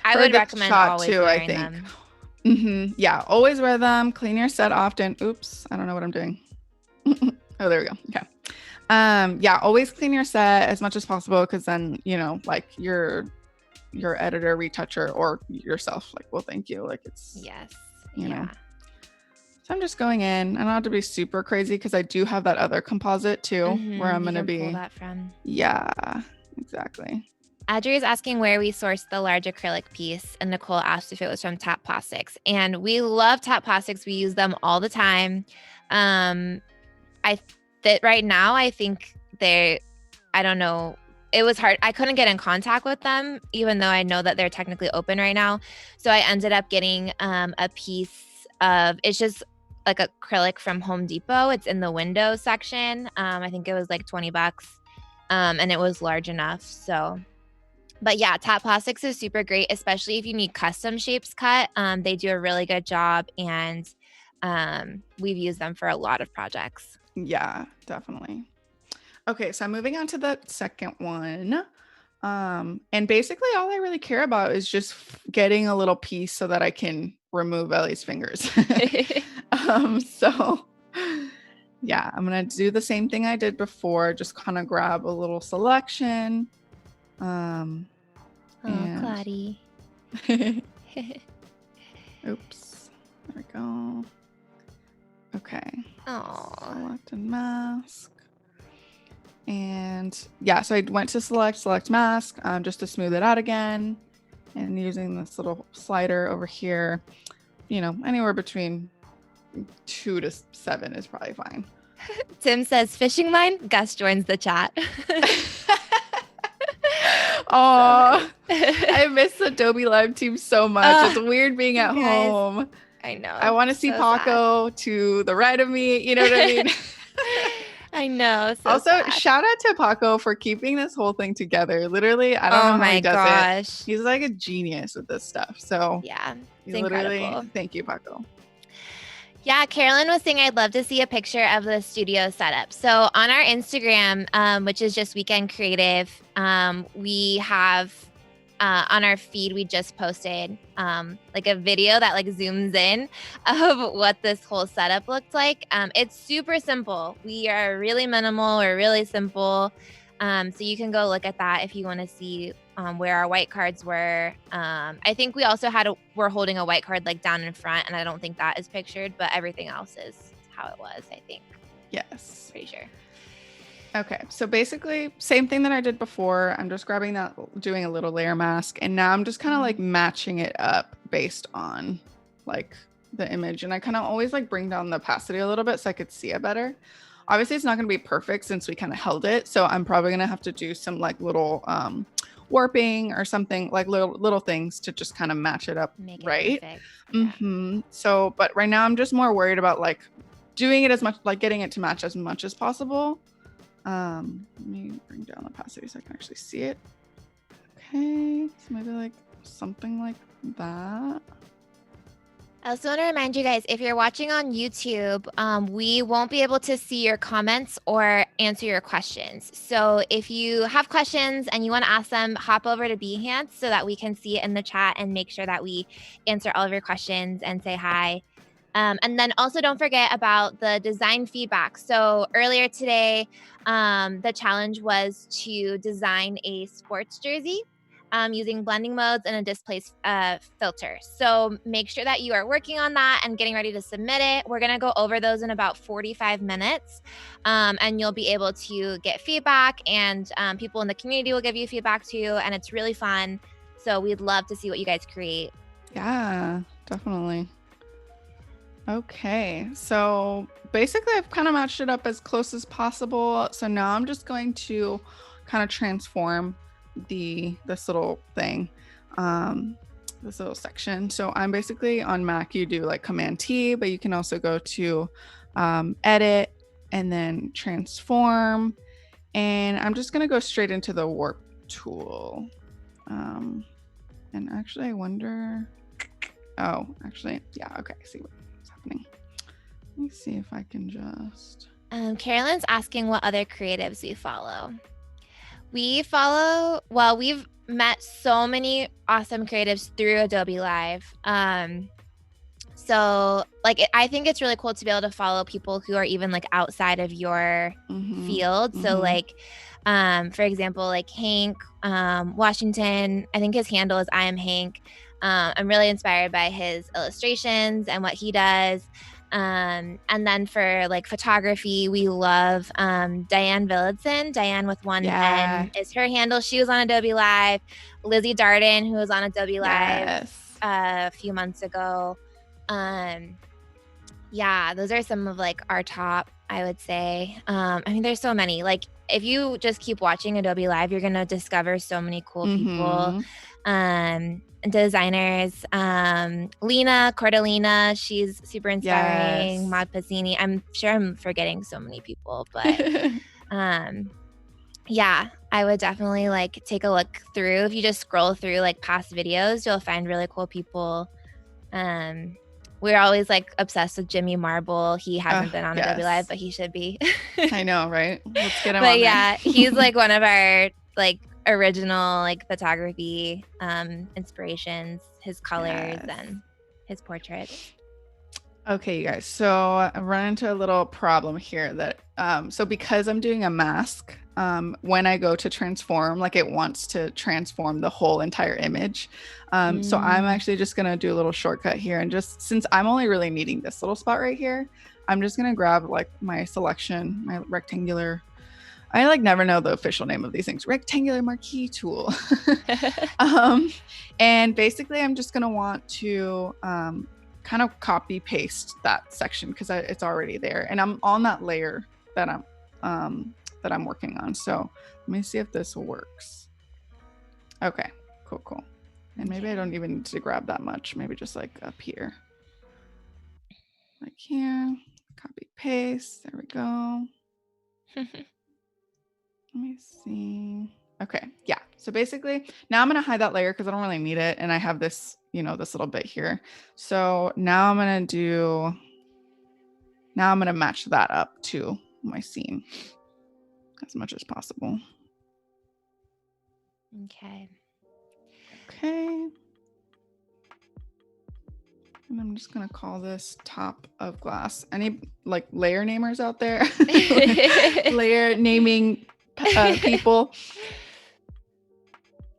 Speaker 2: I would recommend always wearing them.
Speaker 1: Yeah, always wear them. Clean your set often. Oops, I don't know what I'm doing. Oh, there we go. Okay. Yeah, always clean your set as much as possible because then, you know, like your editor, retoucher, or yourself, like, well, thank you. Like it's, you know. So I'm just going in. I don't have to be super crazy because I do have that other composite too, where I'm going to be.
Speaker 2: Pull that from.
Speaker 1: Yeah, exactly.
Speaker 2: Adri is asking where we sourced the large acrylic piece, and Nicole asked if it was from Tap Plastics. And we love Tap Plastics. We use them all the time. Right now, I think I don't know. It was hard. I couldn't get in contact with them, even though I know that they're technically open right now. So I ended up getting a piece of, it's just like acrylic from Home Depot. It's in the window section. I think it was like $20. And it was large enough. So... But yeah, Tap Plastics is super great, especially if you need custom shapes cut. They do a really good job. And we've used them for a lot of projects.
Speaker 1: Yeah, definitely. Okay, so I'm moving on to the second one. And basically all I really care about is just getting a little piece so that I can remove Ellie's fingers. So yeah, I'm gonna do the same thing I did before, just kind of grab a little selection. And
Speaker 2: Claudie.
Speaker 1: Oops, there we go. Okay.
Speaker 2: Oh.
Speaker 1: Select and mask. And yeah, so I went to select mask, just to smooth it out again. And using this little slider over here, anywhere between 2 to 7 is probably fine.
Speaker 2: Tim says fishing line. Gus joins the chat.
Speaker 1: Oh, I miss the Adobe Live team so much. It's weird being at home.
Speaker 2: I know.
Speaker 1: I want to see Paco to the right of me. You know what I mean?
Speaker 2: I know. So
Speaker 1: also,
Speaker 2: sad.
Speaker 1: Shout out to Paco for keeping this whole thing together. Literally, I don't know how he does it. He's like a genius with this stuff. So
Speaker 2: yeah, it's
Speaker 1: literally
Speaker 2: incredible.
Speaker 1: Thank you, Paco.
Speaker 2: Yeah, Carolyn was saying I'd love to see a picture of the studio setup. So on our Instagram, which is just Weekend Creative, we have on our feed, we just posted like a video that like zooms in of what this whole setup looked like. It's super simple. We are really minimal or really simple. So you can go look at that if you want to see where our white cards were. I think we also we're holding a white card like down in front, and I don't think that is pictured, but everything else is how it was, I think.
Speaker 1: Yes.
Speaker 2: Pretty sure.
Speaker 1: Okay, so basically same thing that I did before. I'm just grabbing that, doing a little layer mask, and now I'm just kind of like matching it up based on like the image. And I kind of always like bring down the opacity a little bit so I could see it better. Obviously it's not going to be perfect since we kind of held it. So I'm probably going to have to do some like little warping or something, like little things to just kind of match it up.
Speaker 2: Make it
Speaker 1: right.
Speaker 2: perfect. Yeah.
Speaker 1: So, but right now I'm just more worried about like doing it as much, like getting it to match as much as possible. Let me bring down the opacity so I can actually see it. Okay, so maybe like something like that.
Speaker 2: I also want to remind you guys, if you're watching on YouTube, we won't be able to see your comments or answer your questions. So if you have questions and you want to ask them, hop over to Behance so that we can see it in the chat and make sure that we answer all of your questions and say hi. And then also don't forget about the design feedback. So earlier today, the challenge was to design a sports jersey using blending modes and a displace filter. So make sure that you are working on that and getting ready to submit it. We're going to go over those in about 45 minutes, and you'll be able to get feedback, and people in the community will give you feedback too, and it's really fun. So we'd love to see what you guys create.
Speaker 1: Yeah, definitely. Okay, so basically I've kind of matched it up as close as possible. So now I'm just going to kind of transform this little thing, this little section. So I'm basically on Mac, you do like Command T, but you can also go to edit and then transform. And I'm just gonna go straight into the warp tool. And actually I wonder, oh, actually, yeah, okay, see what's happening. Let me see if I can just.
Speaker 2: Carolyn's asking what other creatives we follow. We've met so many awesome creatives through Adobe Live. So like, I think it's really cool to be able to follow people who are even like outside of your field. So like, for example, like Hank Washington, I think his handle is I am Hank. I'm really inspired by his illustrations and what he does. And then for like photography, we love Diane Villadsen. Diane with one N is her handle. She was on Adobe Live. Lizzie Darden, who was on Adobe Live a few months ago. Yeah, those are some of like our top, I would say. I mean, there's so many. Like, if you just keep watching Adobe Live, you're gonna discover so many cool people. Designers, Lena Cordalina, she's super inspiring. Maud Pizzini, I'm sure I'm forgetting so many people, but yeah, I would definitely like take a look through. If you just scroll through like past videos, you'll find really cool people we're always like obsessed with Jimmy Marble. He hasn't been on Adobe Live,
Speaker 1: Yes.
Speaker 2: but he should be.
Speaker 1: I know, right? Let's get him
Speaker 2: But
Speaker 1: on
Speaker 2: yeah,
Speaker 1: there.
Speaker 2: he's like one of our like original like photography inspirations, his colors
Speaker 1: Yes.
Speaker 2: and his portraits.
Speaker 1: Okay, you guys. So I run into a little problem here that so because I'm doing a mask, when I go to transform, like it wants to transform the whole entire image. So I'm actually just gonna do a little shortcut here, and just since I'm only really needing this little spot right here, I'm just gonna grab like my selection, my rectangular. I like never know the official name of these things. Rectangular marquee tool. And basically, I'm just gonna want to kind of copy paste that section because it's already there, and I'm on that layer that I'm working on. So let me see if this works. Okay, cool. And maybe I don't even need to grab that much. Maybe just like up here, like here. Copy paste. There we go. Let me see. Okay, yeah. So basically, now I'm gonna hide that layer because I don't really need it, and I have this, this little bit here. So now I'm gonna match that up to my scene as much as possible.
Speaker 2: Okay.
Speaker 1: And I'm just gonna call this top of glass. Any like layer namers out there? Layer naming people.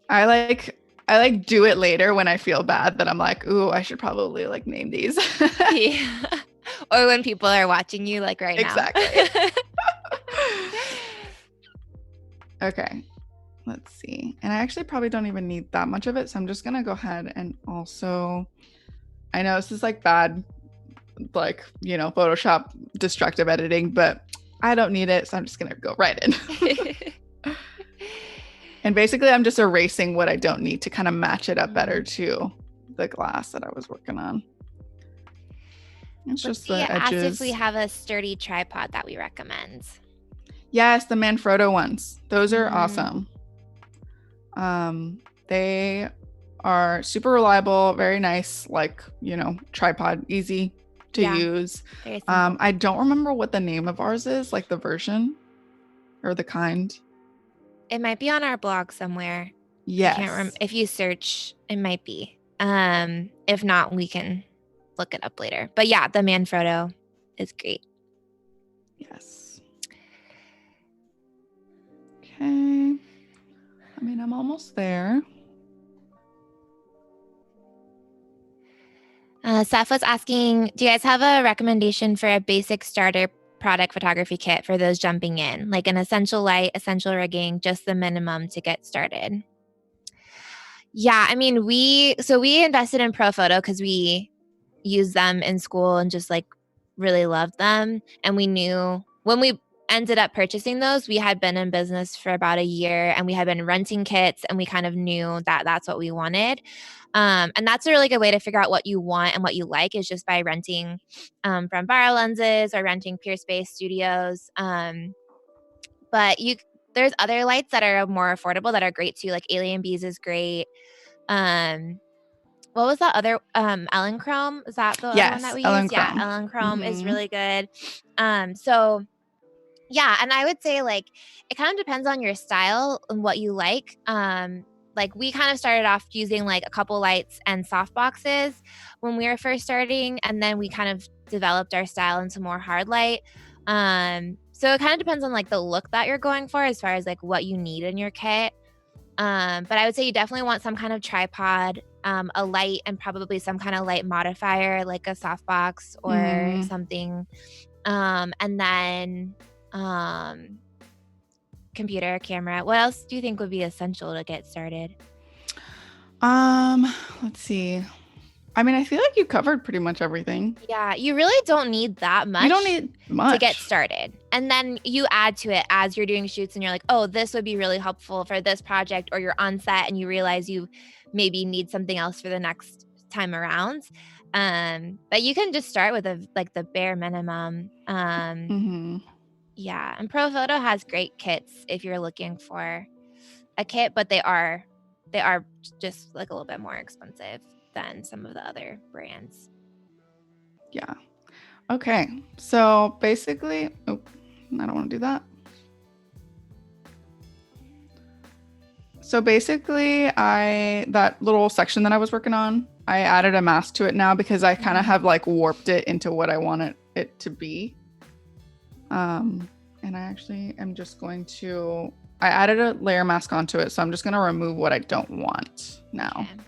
Speaker 1: I like do it later when I feel bad that I'm like, ooh, I should probably like name these.
Speaker 2: Yeah. Or when people are watching you like right now.
Speaker 1: Exactly. Okay. Let's see. And I actually probably don't even need that much of it. So I'm just going to go ahead and also, I know this is like bad, like, Photoshop destructive editing, but I don't need it. So I'm just going to go right in. And basically I'm just erasing what I don't need to kind of match it up better to the glass that I was working on. It's just the edges.
Speaker 2: Asked if we have a sturdy tripod that we recommend.
Speaker 1: Yes, the Manfrotto ones. Those are awesome. They are super reliable, very nice, like, tripod, easy to use. I don't remember what the name of ours is, like the version or the kind.
Speaker 2: It might be on our blog somewhere.
Speaker 1: Yes.
Speaker 2: I can't remember. If you search, it might be. If not, we can look it up later. But yeah, the Manfrotto is great.
Speaker 1: Yes. Okay. I mean, I'm almost there.
Speaker 2: Seth was asking, do you guys have a recommendation for a basic starter product photography kit for those jumping in, like an essential light, essential rigging, just the minimum to get started? Yeah, I mean, we invested in ProPhoto because we used them in school and just like really loved them. And we knew when we ended up purchasing those, we had been in business for about a year and we had been renting kits, and we kind of knew that that's what we wanted. And that's a really good way to figure out what you want and what you like, is just by renting from Viral Lenses or renting Pure Space Studios. But there's other lights that are more affordable that are great too. Like Alien Bees is great. What was that other Ellen Chrome? Is that the other one that we used? Yeah, Ellen Chrome is really good. So yeah, and I would say like it kind of depends on your style and what you like. Like we kind of started off using like a couple lights and soft boxes when we were first starting, and then we kind of developed our style into more hard light. So it kind of depends on like the look that you're going for as far as like what you need in your kit. But I would say you definitely want some kind of tripod, a light, and probably some kind of light modifier like a softbox or something. And then computer, camera. What else do you think would be essential to get started?
Speaker 1: Let's see. I mean, I feel like you covered pretty much everything.
Speaker 2: Yeah, you really don't need that much.
Speaker 1: You don't need much
Speaker 2: to get started. And then you add to it as you're doing shoots and you're like, oh, this would be really helpful for this project, or you're on set and you realize you maybe need something else for the next time around. But you can just start with the bare minimum. Yeah, and ProPhoto has great kits if you're looking for a kit, but they are just like a little bit more expensive than some of the other brands.
Speaker 1: Yeah. Okay. So basically, oh, I don't want to do that. So basically, that little section that I was working on, I added a mask to it now because I kind of have like warped it into what I want it to be. And I actually am just going to, I added a layer mask onto it. So I'm just going to remove what I don't want now. Okay.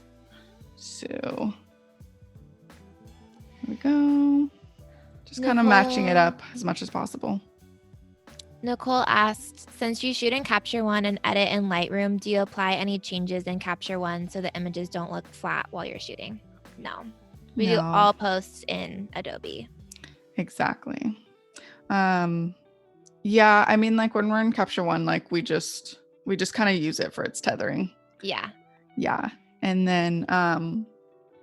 Speaker 1: So there we go. Just kind of matching it up as much as possible.
Speaker 2: Nicole asked, since you shoot in Capture One and edit in Lightroom, do you apply any changes in Capture One so the images don't look flat while you're shooting? No. We do all posts in Adobe.
Speaker 1: Exactly. Yeah, I mean, like when we're in Capture One, like we just kind of use it for its tethering.
Speaker 2: Yeah.
Speaker 1: Yeah. And then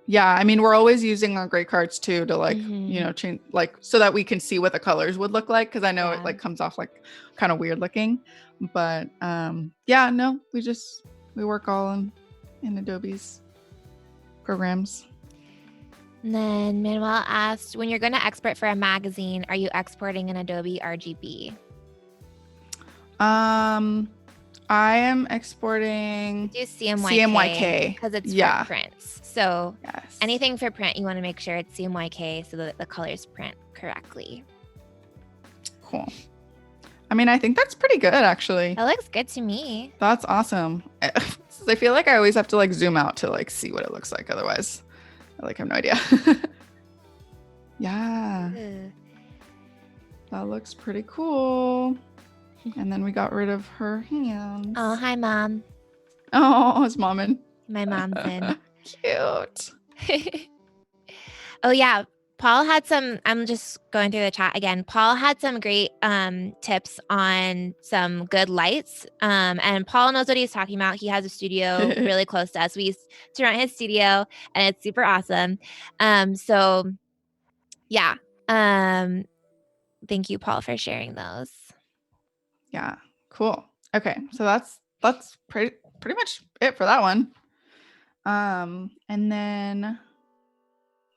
Speaker 1: yeah, I mean, we're always using our gray cards too to like, you know, change like so that we can see what the colors would look like. Cause I know it like comes off like kind of weird looking, but yeah, no, we work all in Adobe's programs.
Speaker 2: And then Manuel asked, when you're going to export for a magazine, are you exporting in Adobe RGB?
Speaker 1: I am exporting
Speaker 2: do CMYK because it's for prints. So anything for print, you want to make sure it's CMYK so that the colors print correctly.
Speaker 1: Cool. I mean, I think that's pretty good, actually.
Speaker 2: That looks good to me.
Speaker 1: That's awesome. I feel like I always have to like zoom out to like see what it looks like. Otherwise, I like have no idea. Yeah. That looks pretty cool. And then we got rid of her hands.
Speaker 2: Oh, hi, Mom.
Speaker 1: Oh, it's Mom in.
Speaker 2: My mom's in.
Speaker 1: Cute.
Speaker 2: Oh, yeah. Paul had some, I'm just going through the chat again. Paul had some great tips on some good lights. And Paul knows what he's talking about. He has a studio really close to us. We used to rent his studio and it's super awesome. So yeah. Thank you, Paul, for sharing those.
Speaker 1: Yeah, cool. Okay, so that's pretty much it for that one. And then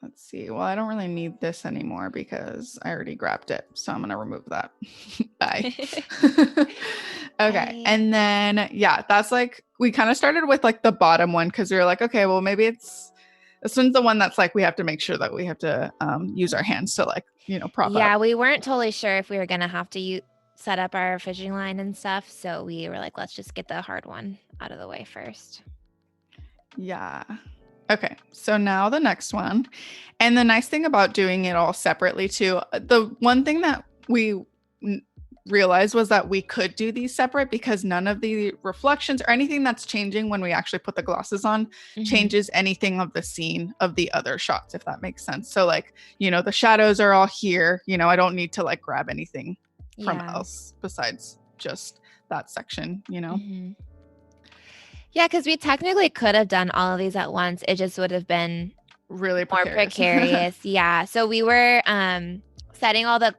Speaker 1: let's see. Well, I don't really need this anymore because I already grabbed it, so I'm gonna remove that. Bye. Okay, and then yeah, that's like we kind of started with like the bottom one because we were like, okay, well maybe this one's the one that's like we have to make sure that we have to use our hands to like prop up.
Speaker 2: Yeah, we weren't totally sure if we were gonna have to set up our fishing line and stuff, so we were like, let's just get the hard one out of the way first.
Speaker 1: Yeah. Okay, so now the next one. And the nice thing about doing it all separately too, the one thing that we realized was that we could do these separate because none of the reflections or anything that's changing when we actually put the glasses on changes anything of the scene of the other shots, if that makes sense. So like, the shadows are all here, I don't need to like grab anything from else besides just that section,
Speaker 2: Yeah, because we technically could have done all of these at once. It just would have been
Speaker 1: really
Speaker 2: more precarious. Yeah. So we were setting all the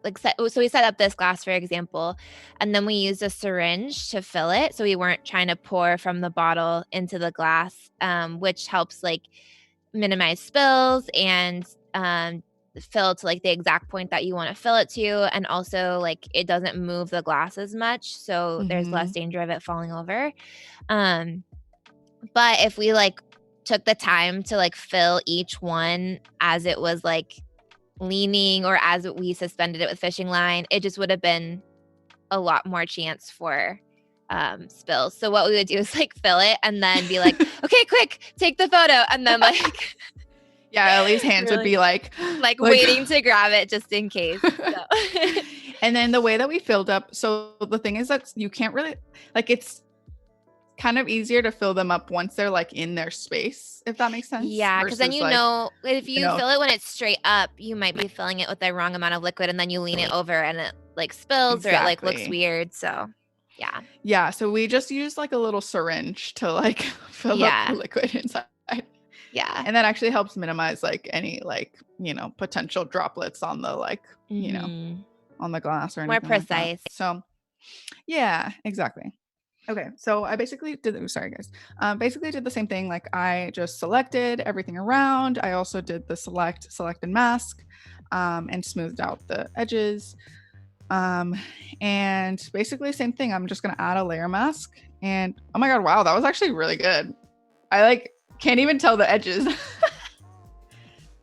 Speaker 2: so we set up this glass, for example, and then we used a syringe to fill it. So we weren't trying to pour from the bottle into the glass, which helps like minimize spills and fill to like the exact point that you want to fill it to. And also like it doesn't move the glass as much. So there's less danger of it falling over. But if we like took the time to like fill each one as it was like leaning or as we suspended it with fishing line, it just would have been a lot more chance for spills. So what we would do is like fill it and then be like, okay, quick, take the photo. And then like,
Speaker 1: yeah, Ellie's hands would be like
Speaker 2: waiting to grab it just in case. So.
Speaker 1: And then the way that we filled up. So the thing is that you can't really like, it's kind of easier to fill them up once they're like in their space, if that makes sense.
Speaker 2: Yeah, because then if you fill it when it's straight up, you might be filling it with the wrong amount of liquid and then you lean it over and it like spills or it like looks weird. So yeah, so we just use like a little syringe to like fill up the liquid inside. Yeah,
Speaker 1: and that actually helps minimize like any like potential droplets on the like on the glass or anything.
Speaker 2: More precise.
Speaker 1: Like that. So yeah, exactly. Okay, so I basically did, sorry guys, basically did the same thing. Like I just selected everything around. I also did the select and mask. and smoothed out the edges. And basically same thing. I'm just going to add a layer mask, and oh my God, wow, that was actually really good. I like can't even tell the edges.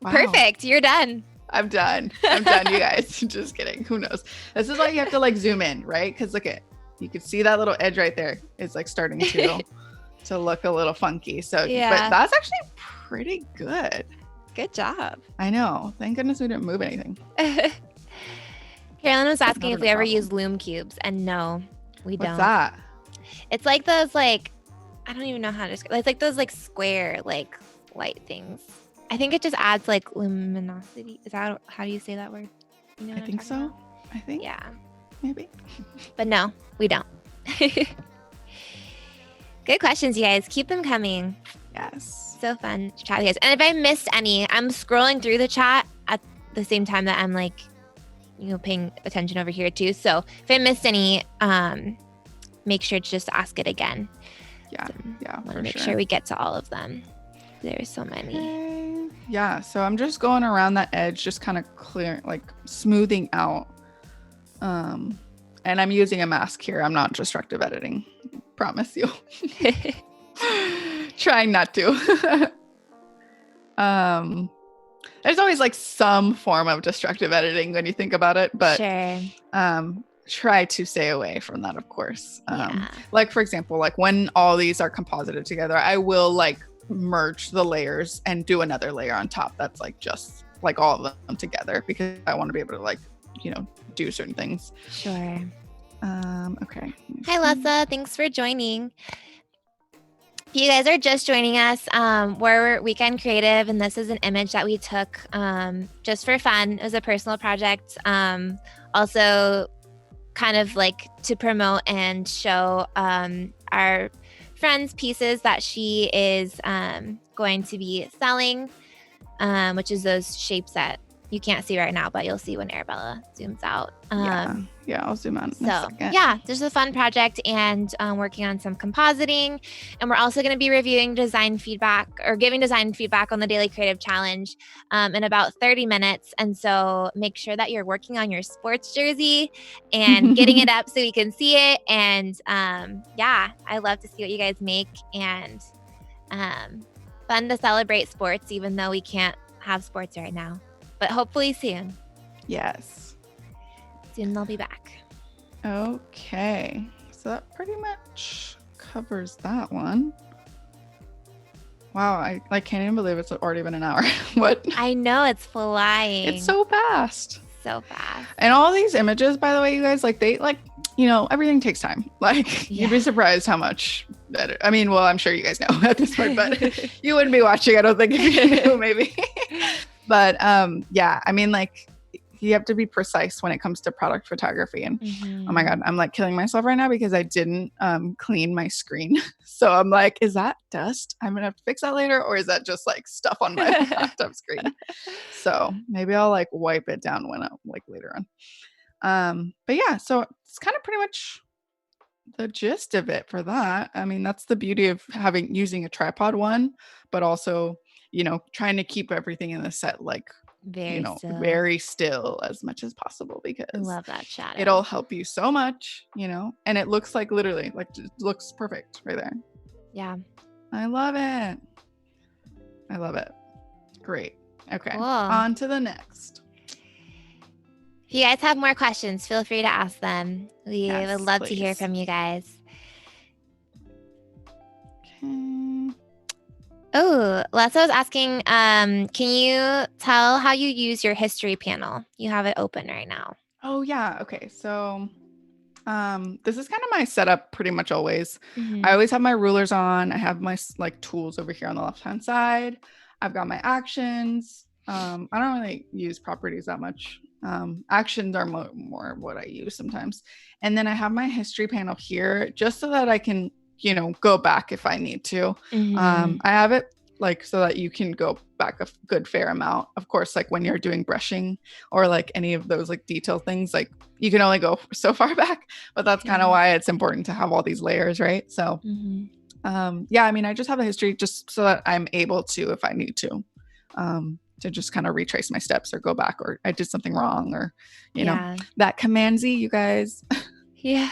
Speaker 1: Wow.
Speaker 2: Perfect. You're done.
Speaker 1: I'm done, you guys. Just kidding. Who knows? This is why you have to like zoom in, right? Because look at, you can see that little edge right there is like starting to look a little funky. So,
Speaker 2: Yeah.
Speaker 1: But that's actually pretty good.
Speaker 2: Good job.
Speaker 1: I know. Thank goodness we didn't move anything.
Speaker 2: Carolyn was asking
Speaker 1: Not
Speaker 2: if we
Speaker 1: a
Speaker 2: ever
Speaker 1: problem.
Speaker 2: use loom cubes, and no, we don't.
Speaker 1: What's that?
Speaker 2: It's like those like, I don't even know how to describe. It's like those like square like light things. I think it just adds like luminosity. Is that how do you say that word? You know
Speaker 1: I
Speaker 2: what I'm
Speaker 1: think
Speaker 2: talking
Speaker 1: so.
Speaker 2: about?
Speaker 1: I think.
Speaker 2: Yeah.
Speaker 1: Maybe.
Speaker 2: But no, we don't. Good questions, you guys. Keep them coming.
Speaker 1: Yes.
Speaker 2: So fun to chat with you guys. And if I missed any, I'm scrolling through the chat at the same time that I'm like, paying attention over here too. So if I missed any, make sure to just ask it again.
Speaker 1: Yeah. Yeah.
Speaker 2: I want to make sure we get to all of them. There's so many.
Speaker 1: Okay. Yeah. So I'm just going around that edge, just kind of clear, like smoothing out. And I'm using a mask here. I'm not destructive editing. Promise you. Trying not to. There's always like some form of destructive editing when you think about it, but
Speaker 2: sure.
Speaker 1: Try to stay away from that, of course.
Speaker 2: Yeah.
Speaker 1: Like for example, like when all these are composited together, I will like merge the layers and do another layer on top that's like just like all of them together, because I want to be able to like, do certain things.
Speaker 2: Sure.
Speaker 1: Okay.
Speaker 2: Hi, Lessa. Thanks for joining. If you guys are just joining us, we're Weekend Creative, and this is an image that we took just for fun. It was a personal project. Also, kind of like to promote and show our friend's pieces that she is going to be selling, which is those shapes that you can't see right now, but you'll see when Arabela zooms out.
Speaker 1: Yeah, I'll zoom out.
Speaker 2: So yeah, this is a fun project, and working on some compositing. And we're also going to be reviewing design feedback, or giving design feedback on the Daily Creative Challenge in about 30 minutes. And so make sure that you're working on your sports jersey and getting it up so we can see it. And yeah, I love to see what you guys make, and fun to celebrate sports, even though we can't have sports right now. But hopefully soon.
Speaker 1: Yes.
Speaker 2: Soon they'll be back.
Speaker 1: Okay. So that pretty much covers that one. Wow, I can't even believe it's already been an hour. What?
Speaker 2: I know, it's flying.
Speaker 1: It's so fast.
Speaker 2: So fast.
Speaker 1: And all these images, by the way, you guys, like they like, everything takes time. Like you'd be surprised how much better. I mean, well, I'm sure you guys know at this point, but you wouldn't be watching, I don't think, if you knew, maybe. But yeah, I mean, like you have to be precise when it comes to product photography. And oh my God, I'm like killing myself right now because I didn't clean my screen. So I'm like, is that dust? I'm gonna have to fix that later, or is that just like stuff on my laptop screen? So maybe I'll like wipe it down when I like later on. But yeah, so it's kind of pretty much the gist of it for that. I mean, that's the beauty of using a tripod one, but also trying to keep everything in the set like very still as much as possible, because
Speaker 2: I love that shadow.
Speaker 1: It'll help you so much, and it looks like literally like it looks perfect right there.
Speaker 2: Yeah.
Speaker 1: I love it. Great. Okay.
Speaker 2: Cool.
Speaker 1: On to the next.
Speaker 2: If you guys have more questions, feel free to ask them. We
Speaker 1: Yes,
Speaker 2: would love
Speaker 1: please.
Speaker 2: to hear from you guys.
Speaker 1: Okay.
Speaker 2: Oh, Lessa was asking, can you tell how you use your history panel? You have it open right now.
Speaker 1: Oh yeah. Okay. So this is kind of my setup pretty much always. I always have my rulers on. I have my like tools over here on the left-hand side. I've got my actions. I don't really use properties that much. Actions are more what I use sometimes. And then I have my history panel here just so that I can, go back if I need to. I have it like so that you can go back a good fair amount. Of course, like when you're doing brushing or like any of those like detail things, like you can only go so far back, but that's kind of why it's important to have all these layers, right? So yeah, I mean, I just have a history just so that I'm able to, if I need to, to just kind of retrace my steps or go back, or I did something wrong, or, you know,
Speaker 2: Yeah.
Speaker 1: that Command Z, you guys.
Speaker 2: Yeah.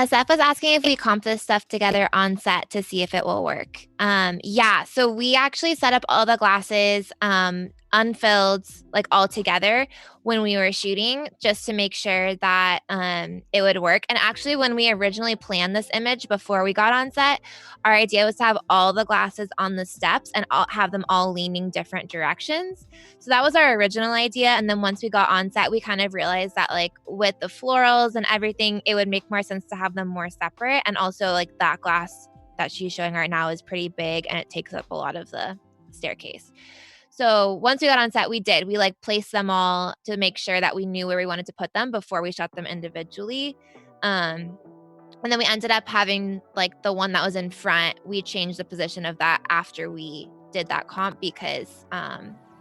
Speaker 2: Seth was asking if we comp this stuff together on set to see if it will work. Yeah, so we actually set up all the glasses unfilled, like all together when we were shooting, just to make sure that it would work. And actually, when we originally planned this image before we got on set, our idea was to have all the glasses on the steps and have them all leaning different directions. So that was our original idea. And then once we got on set, we kind of realized that like with the florals and everything, it would make more sense to have them more separate. And also like that glass that she's showing right now is pretty big and it takes up a lot of the staircase. So once we got on set, we like placed them all to make sure that we knew where we wanted to put them before we shot them individually. And then we ended up having like the one that was in front. We changed the position of that after we did that comp because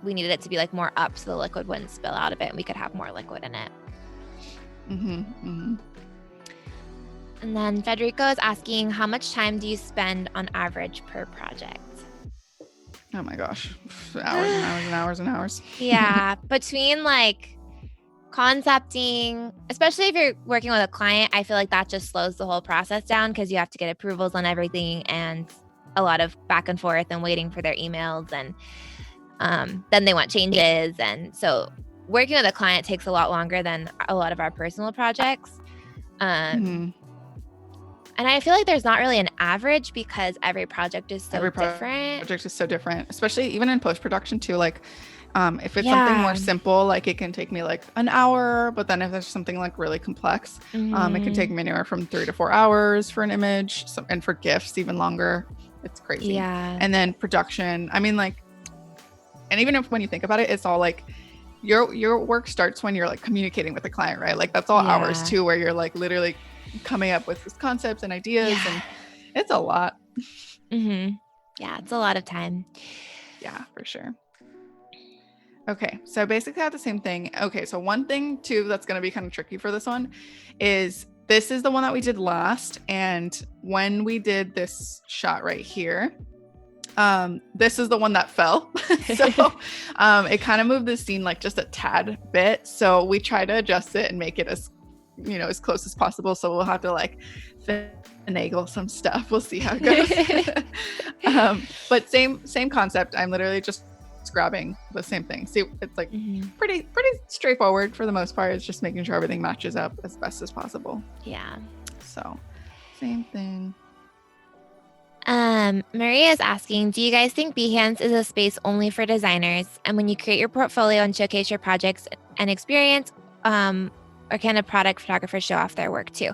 Speaker 2: we needed it to be like more up so the liquid wouldn't spill out of it and we could have more liquid in it. And then Federico is asking, how much time do you spend on average per project?
Speaker 1: Oh my gosh, hours and hours and hours and hours.
Speaker 2: Yeah, between like concepting, especially if you're working with a client, I feel like that just slows the whole process down because you have to get approvals on everything and a lot of back and forth and waiting for their emails, and then they want changes. And so working with a client takes a lot longer than a lot of our personal projects. And I feel like there's not really an average because every project is so different.
Speaker 1: Project is so different, especially even in post-production too. Like if it's something more simple, like it can take me like an hour, but then if there's something like really complex, it can take me anywhere from 3 to 4 hours for an image, and for GIFs even longer. It's crazy.
Speaker 2: Yeah.
Speaker 1: And then production, I mean, like, and even if when you think about it, it's all like your work starts when you're like communicating with the client, right? Like that's all hours too, where you're like literally coming up with concepts and ideas, and it's a lot.
Speaker 2: Yeah, it's a lot of time.
Speaker 1: Yeah, for sure. Okay, so basically I have the same thing. Okay, so one thing too that's going to be kind of tricky for this one is this is the one that we did last, and when we did this shot right here, this is the one that fell. So it kind of moved the scene like just a tad bit, so we try to adjust it and make it as, you know, as close as possible. So we'll have to like finagle some stuff. We'll see how it goes. But same concept. I'm literally just grabbing the same thing. See, it's like pretty straightforward for the most part. It's just making sure everything matches up as best as possible.
Speaker 2: Yeah.
Speaker 1: So same thing.
Speaker 2: Maria is asking, do you guys think Behance is a space only for designers? And when you create your portfolio and showcase your projects and experience, or can a product photographer show off their work too?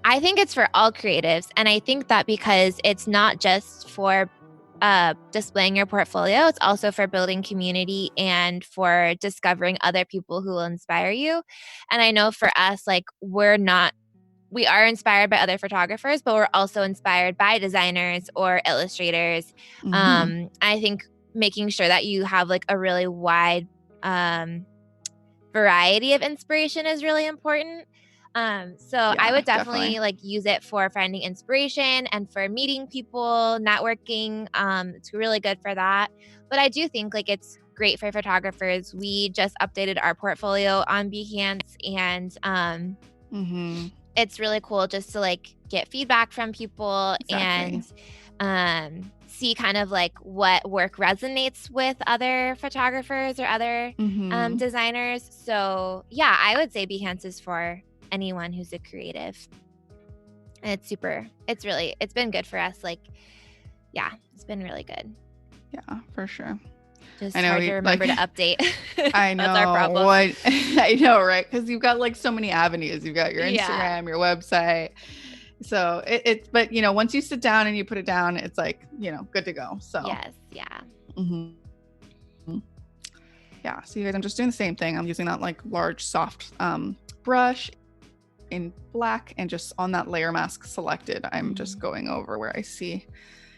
Speaker 2: I think it's for all creatives. And I think that because it's not just for displaying your portfolio, it's also for building community and for discovering other people who will inspire you. And I know for us, like we are inspired by other photographers, but we're also inspired by designers or illustrators. I think making sure that you have like a really wide variety of inspiration is really important. I would definitely like use it for finding inspiration and for meeting people, networking. It's really good for that. But I do think like it's great for photographers. We just updated our portfolio on Behance, and it's really cool just to like get feedback from people and see kind of like what work resonates with other photographers or other designers. So yeah, I would say Behance is for anyone who's a creative. And it's been good for us. Like, yeah, it's been really good.
Speaker 1: Yeah, for sure.
Speaker 2: Just hard to remember to update.
Speaker 1: I know.
Speaker 2: That's our problem.
Speaker 1: I know, right? Because you've got like so many avenues. You've got your Instagram, your website. So but you know, once you sit down and you put it down, it's like, you know, good to go. So
Speaker 2: yes, yeah.
Speaker 1: Yeah. So you guys, I'm just doing the same thing. I'm using that like large soft brush in black, and just on that layer mask selected, I'm just going over where I see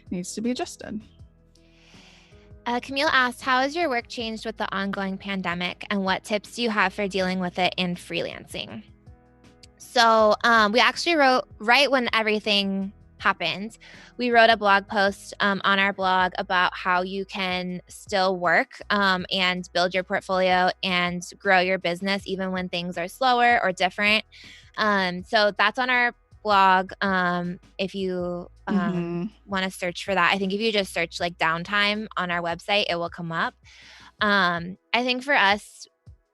Speaker 1: needs to be adjusted.
Speaker 2: Camille asked, how has your work changed with the ongoing pandemic, and what tips do you have for dealing with it in freelancing? So we actually wrote right when everything happened, we wrote a blog post on our blog about how you can still work and build your portfolio and grow your business even when things are slower or different. So that's on our blog. If you want to search for that, I think if you just search like downtime on our website, it will come up. I think for us,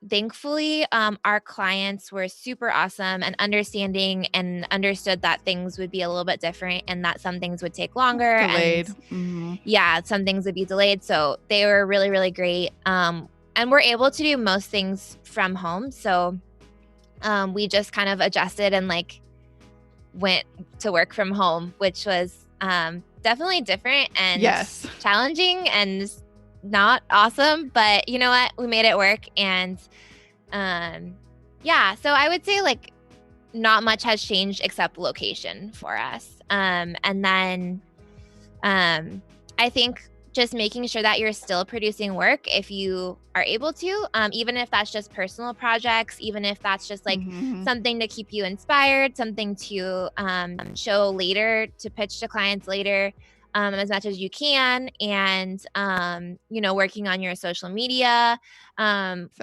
Speaker 2: thankfully, our clients were super awesome and understanding and understood that things would be a little bit different and that some things would take longer.
Speaker 1: Delayed.
Speaker 2: And yeah, some things would be delayed. So they were really, really great. And we're able to do most things from home. So we just kind of adjusted and like went to work from home, which was definitely different and challenging and not awesome, but you know what? We made it work. And yeah, so I would say like not much has changed except location for us. And then I think just making sure that you're still producing work if you are able to, even if that's just personal projects, even if that's just like something to keep you inspired, something to show later, to pitch to clients later. As much as you can, and working on your social media,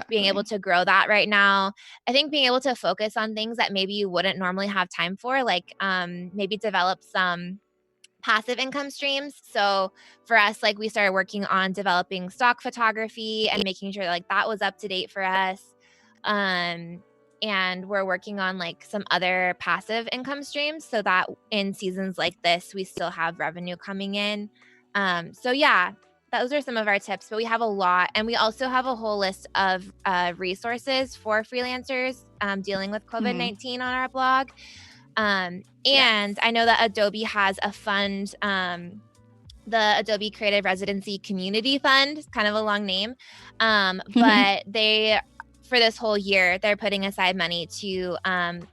Speaker 2: being able to grow that right now. I think being able to focus on things that maybe you wouldn't normally have time for, like maybe develop some passive income streams. So for us, like we started working on developing stock photography and making sure like that was up to date for us. And we're working on like some other passive income streams so that in seasons like this, we still have revenue coming in. So yeah, those are some of our tips, but we have a lot. And we also have a whole list of resources for freelancers dealing with COVID-19 on our blog. And I know that Adobe has a fund, the Adobe Creative Residency Community Fund, kind of a long name. But they, for this whole year, they're putting aside money to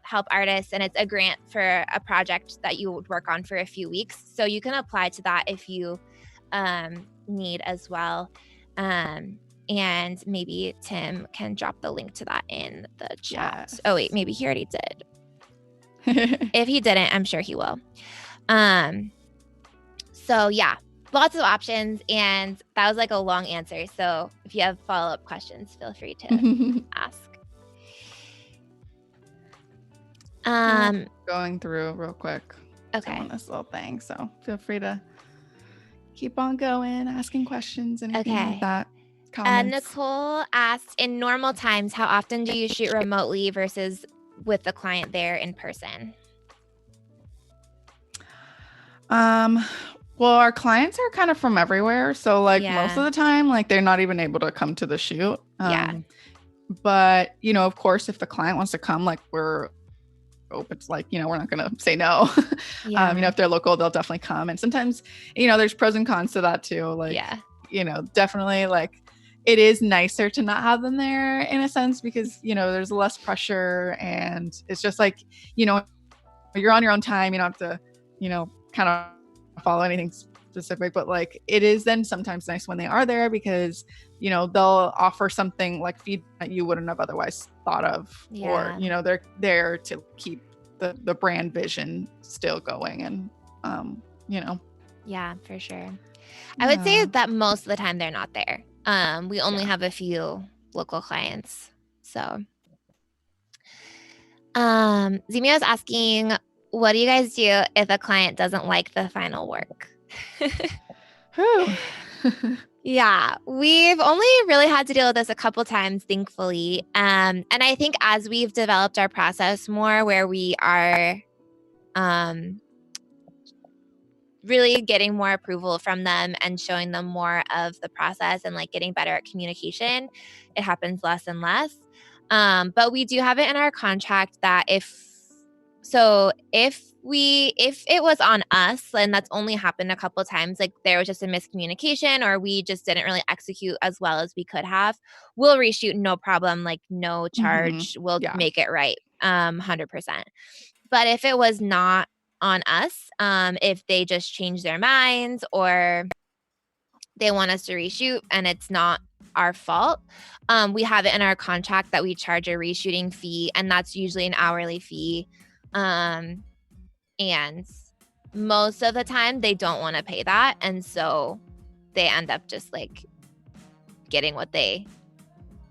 Speaker 2: help artists. And it's a grant for a project that you would work on for a few weeks. So you can apply to that if you need as well. And maybe Tim can drop the link to that in the chat. Yes. Oh, wait, maybe he already did. If he didn't, I'm sure he will. So yeah, lots of options, and that was like a long answer. So if you have follow-up questions, feel free to ask.
Speaker 1: Going through real quick.
Speaker 2: Okay.
Speaker 1: On this little thing, so feel free to keep on going, asking questions and anything like that. Comments.
Speaker 2: Nicole asked, in normal times, how often do you shoot remotely versus with the client there in person?
Speaker 1: Well, our clients are kind of from everywhere. So like most of the time, like they're not even able to come to the shoot. But of course, if the client wants to come, like we're open to like, we're not going to say no. If they're local, they'll definitely come. And sometimes, there's pros and cons to that too. Like, definitely like it is nicer to not have them there in a sense because, there's less pressure and it's just like, you're on your own time. You don't have to, kind of follow anything specific, but like it is then sometimes nice when they are there because, they'll offer something like feedback that you wouldn't have otherwise thought of, or, they're there to keep the brand vision still going. And,
Speaker 2: Yeah, for sure. I would say that most of the time they're not there. We only have a few local clients. So, Zemia is asking, what do you guys do if a client doesn't like the final work? Yeah, we've only really had to deal with this a couple times, thankfully. And I think as we've developed our process more where we are really getting more approval from them and showing them more of the process and like getting better at communication, it happens less and less. But we do have it in our contract that if it was on us, and that's only happened a couple of times, like there was just a miscommunication or we just didn't really execute as well as we could have, we'll reshoot, no problem, like no charge, we'll make it right, 100%. But if it was not on us, if they just change their minds or they want us to reshoot and it's not our fault, we have it in our contract that we charge a reshooting fee, and that's usually an hourly fee. And most of the time they don't want to pay that. And so they end up just like getting what they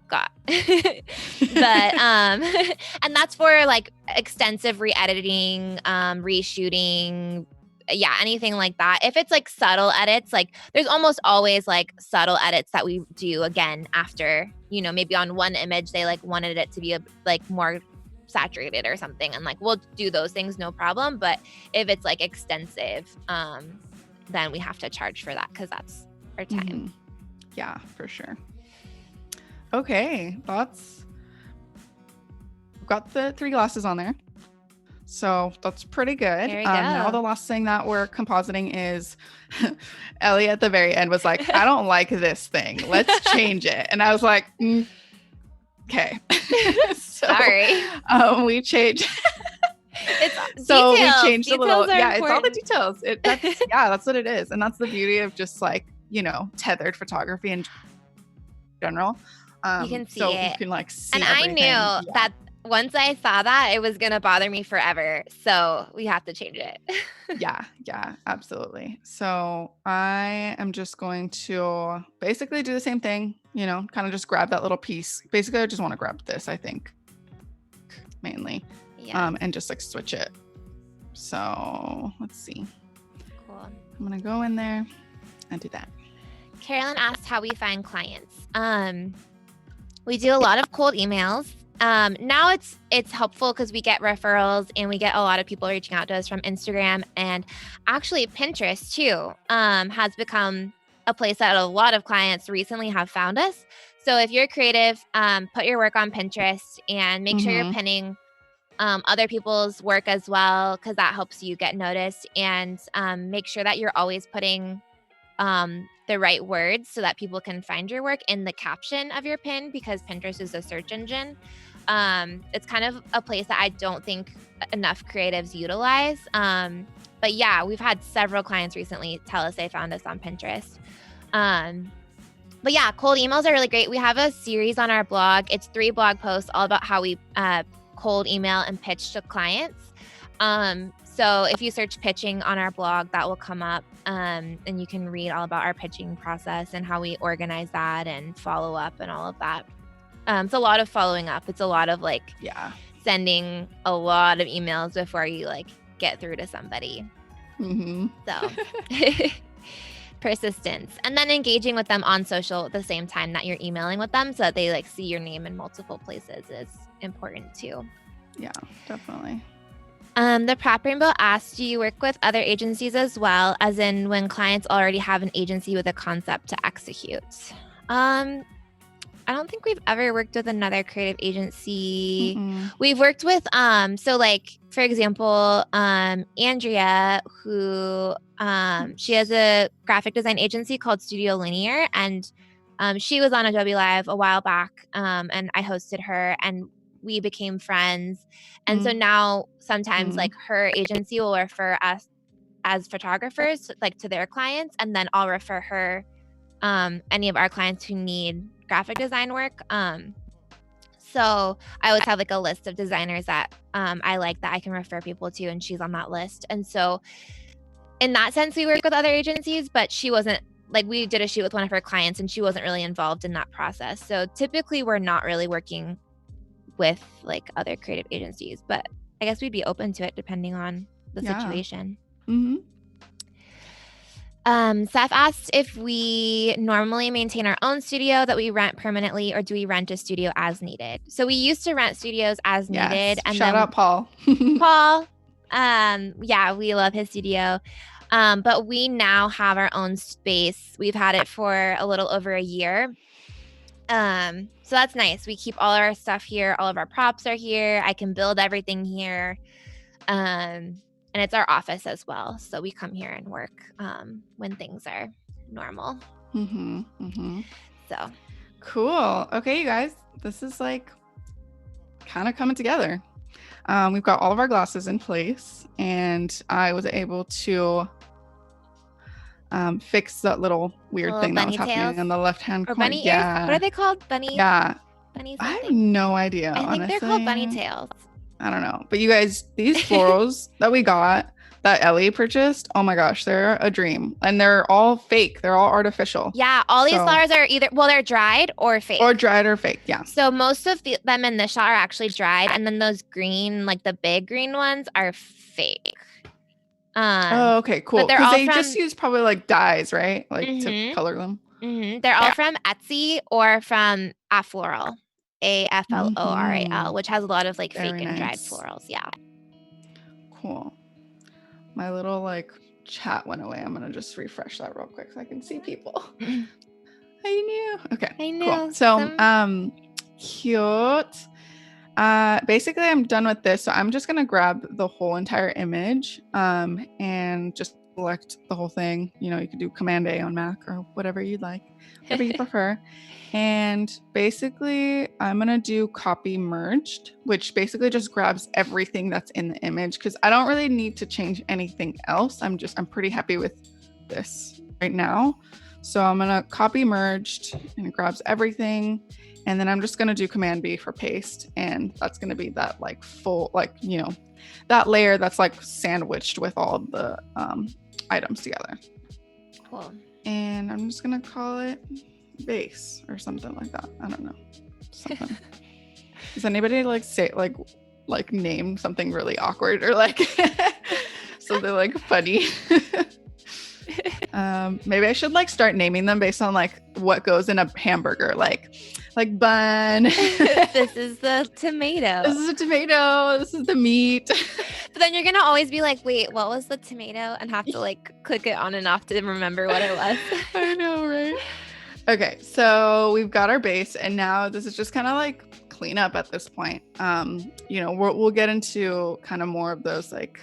Speaker 2: got. But and that's for like extensive re-editing, reshooting, anything like that. If it's like subtle edits, like there's almost always like subtle edits that we do again after, maybe on one image they like wanted it to be like more saturated or something, and like we'll do those things, no problem. But if it's like extensive, then we have to charge for that because that's our time.
Speaker 1: Mm-hmm. Yeah, for sure. Okay, we've got the 3 glasses on there. So that's pretty good.
Speaker 2: There we go.
Speaker 1: Now the last thing that we're compositing is Ellie at the very end was like, I don't like this thing. Let's change it. And I was like, okay.
Speaker 2: Sorry.
Speaker 1: We changed.
Speaker 2: It's
Speaker 1: so
Speaker 2: details.
Speaker 1: We changed
Speaker 2: Details
Speaker 1: a little.
Speaker 2: are
Speaker 1: It's all the details. That's what it is. And that's the beauty of just like, tethered photography in general.
Speaker 2: You can see
Speaker 1: so
Speaker 2: it.
Speaker 1: You can like see
Speaker 2: and
Speaker 1: everything.
Speaker 2: I knew that once I saw that, it was going to bother me forever. So we have to change it.
Speaker 1: Yeah, absolutely. So I am just going to basically do the same thing, kind of just grab that little piece. Basically, I just want to grab this, I think, mainly, and just like switch it. So let's see.
Speaker 2: Cool.
Speaker 1: I'm going to go in there and do that.
Speaker 2: Carolyn asked how we find clients. We do a lot of cold emails. Now it's helpful because we get referrals and we get a lot of people reaching out to us from Instagram, and actually Pinterest too has become a place that a lot of clients recently have found us. So if you're creative, put your work on Pinterest and make sure you're pinning other people's work as well, because that helps you get noticed, and make sure that you're always putting the right words so that people can find your work in the caption of your pin, because Pinterest is a search engine. It's kind of a place that I don't think enough creatives utilize. But yeah, we've had several clients recently tell us they found us on Pinterest. But yeah, cold emails are really great. We have a series on our blog. It's 3 blog posts all about how we cold email and pitch to clients. So if you search pitching on our blog, that will come up, and you can read all about our pitching process and how we organize that and follow up and all of that. It's a lot of following up. It's a lot of like sending a lot of emails before you like get through to somebody. So persistence, and then engaging with them on social at the same time that you're emailing with them, so that they like see your name in multiple places is important too.
Speaker 1: Yeah, definitely.
Speaker 2: The Prop Rainbow asked, do you work with other agencies as well, as in when clients already have an agency with a concept to execute? I don't think we've ever worked with another creative agency. We've worked with, so like, for example, Andrea, who, she has a graphic design agency called Studio Linear, and she was on Adobe Live a while back, and I hosted her, and we became friends. And so now sometimes like her agency will refer us as photographers like to their clients, and then I'll refer her any of our clients who need graphic design work. So I always have like a list of designers that I like that I can refer people to, and she's on that list. And so in that sense, we work with other agencies, but she wasn't, like, we did a shoot with one of her clients and she wasn't really involved in that process. So typically we're not really working with like other creative agencies, but I guess we'd be open to it depending on the situation. Seth asked if we normally maintain our own studio that we rent permanently, or do we rent a studio as needed? So we used to rent studios as needed. And
Speaker 1: shout out Paul.
Speaker 2: Paul, yeah, we love his studio. But we now have our own space. We've had it for a little over a year. So that's nice. We keep all our stuff here. All of our props are here. I can build everything here. And it's our office as well. So we come here and work when things are normal. So
Speaker 1: cool. Okay, you guys, this is like kind of coming together. We've got all of our glasses in place, and I was able to fix that little weird thing that was happening on the left-hand corner.
Speaker 2: Bunny ears? What are they called? Bunny?
Speaker 1: Yeah.
Speaker 2: Bunny
Speaker 1: I have no idea.
Speaker 2: I think they're called bunny tails.
Speaker 1: I don't know. But you guys, these florals that we got, that Elle purchased, oh my gosh, they're a dream. And they're all fake. They're all artificial.
Speaker 2: Yeah, all these flowers are either, well, they're dried or fake.
Speaker 1: Or dried or fake, yeah.
Speaker 2: So most of them in the shot are actually dried, and then those green, like the big green ones, are fake.
Speaker 1: Oh, okay, cool. Because they just use probably like dyes, right? Like to color them.
Speaker 2: They're all from Etsy or from Afloral, AFLORAL, which has a lot of like fake and dried florals. Yeah.
Speaker 1: Cool. My little like chat went away. I'm gonna just refresh that real quick so I can see people. I knew. Okay.
Speaker 2: I knew.
Speaker 1: Cool. So cute. Basically I'm done with this. So I'm just gonna grab the whole entire image and just select the whole thing. You know, you could do Command A on Mac or whatever you'd like, whatever you prefer. And basically I'm gonna do copy merged, which basically just grabs everything that's in the image, because I don't really need to change anything else. I'm pretty happy with this right now. So I'm gonna copy merged and it grabs everything. And then I'm just going to do Command B for paste. And that's going to be that like full, like, you know, that layer that's like sandwiched with all of the items together.
Speaker 2: Cool.
Speaker 1: And I'm just going to call it base or something like that. I don't know. Something. Does anybody like say like name something really awkward or like something like funny? Maybe I should like start naming them based on like what goes in a hamburger, like bun.
Speaker 2: This is the tomato.
Speaker 1: This is a tomato. This is the meat.
Speaker 2: But then you're gonna always be like, wait, what was the tomato? And have to like click it on and off to remember what it was.
Speaker 1: I know, right? Okay, so we've got our base, and now this is just kind of like cleanup at this point. You know, we'll get into kind of more of those like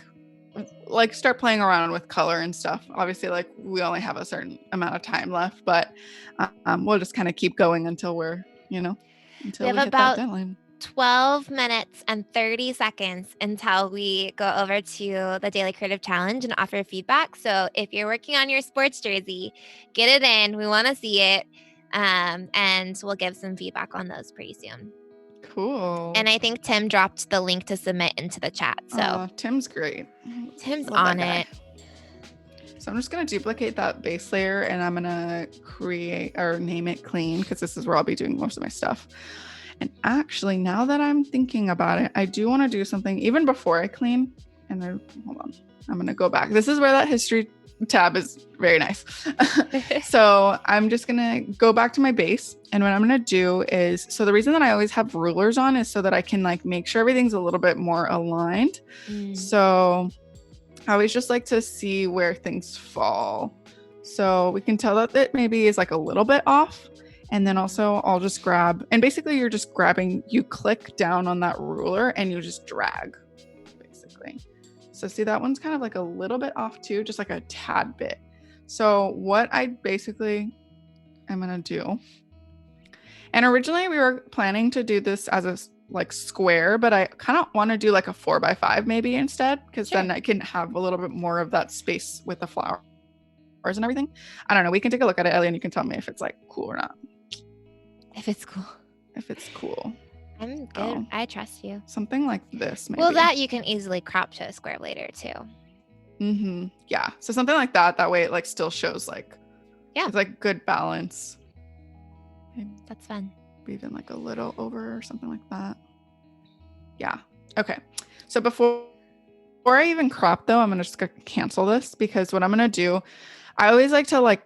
Speaker 1: start playing around with color and stuff. Obviously, like we only have a certain amount of time left, but we'll just kind of keep going until we're, you know, until we hit that deadline.
Speaker 2: 12 minutes and 30 seconds until we go over to the Daily Creative Challenge and offer feedback. So if you're working on your sports jersey, get it in. We want to see it. And we'll give some feedback on those pretty soon.
Speaker 1: Cool.
Speaker 2: And I think Tim dropped the link to submit into the chat. So
Speaker 1: Tim's great.
Speaker 2: Tim's on it.
Speaker 1: So I'm just going to duplicate that base layer, and I'm going to create or name it clean, because this is where I'll be doing most of my stuff. And actually, now that I'm thinking about it, I do want to do something even before I clean. And then, hold on, I'm going to go back. This is where that history tab is very nice. So I'm just going to go back to my base. And what I'm going to do is, so the reason that I always have rulers on is so that I can like make sure everything's a little bit more aligned. So I always just like to see where things fall. So we can tell that it maybe is like a little bit off. And then also I'll just grab, and basically you're just grabbing, you click down on that ruler and you just drag, basically. So see, that one's kind of like a little bit off too, just like a tad bit. So what I basically am going to do, and originally we were planning to do this as a like square, but I kind of want to do like a 4x5 maybe instead, because then I can have a little bit more of that space with the flowers and everything. I don't know. We can take a look at it, Ellie, and you can tell me if it's like cool or not.
Speaker 2: If it's cool.
Speaker 1: If it's cool.
Speaker 2: I'm good. I trust you.
Speaker 1: Something like this, maybe.
Speaker 2: Well, that you can easily crop to a square later too.
Speaker 1: Yeah. So something like that. That way it like still shows like, it's like good balance.
Speaker 2: That's fun.
Speaker 1: Even like a little over or something like that. Yeah. Okay. So before I even crop though, I'm just gonna cancel this, because what I'm gonna do, I always like to like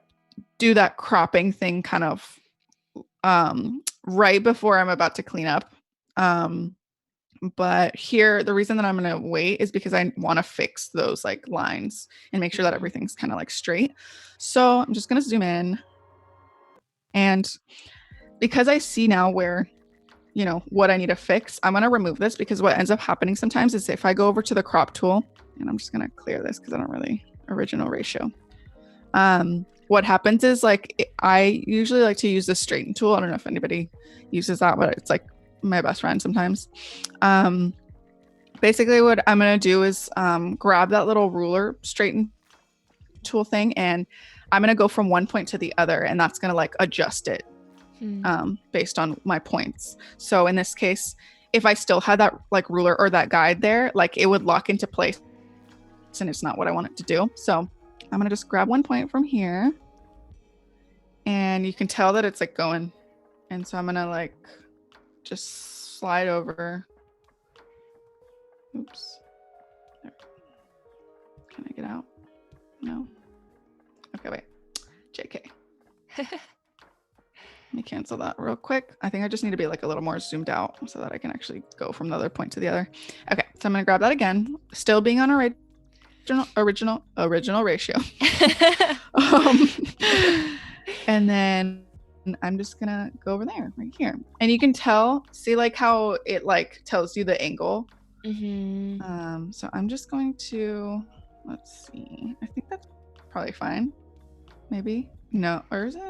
Speaker 1: do that cropping thing kind of right before I'm about to clean up. But here, the reason that I'm going to wait is because I want to fix those like lines and make sure that everything's kind of like straight. So I'm just going to zoom in, and because I see now where, you know, what I need to fix, I'm going to remove this, because what ends up happening sometimes is if I go over to the crop tool, and I'm just going to clear this because I don't really original ratio. What happens is like, I usually like to use the straighten tool. I don't know if anybody uses that, but it's like my best friend sometimes. Basically what I'm going to do is grab that little ruler straighten tool thing, and I'm going to go from one point to the other, and that's going to like adjust it based on my points. So in this case, if I still had that like ruler or that guide there, like it would lock into place and it's not what I want it to do. So I'm going to just grab one point from here, and you can tell that it's like going. And so I'm going to like just slide over. Oops. There. Can I get out? No. Okay, wait. JK. Let me cancel that real quick. I think I just need to be like a little more zoomed out so that I can actually go from the other point to the other. Okay, so I'm going to grab that again, still being on a original ratio. And then I'm just going to go over there right here. And you can see like how it like tells you the angle.
Speaker 2: Mm-hmm.
Speaker 1: So I'm just going to, let's see. I think that's probably fine. Maybe. No, or is it?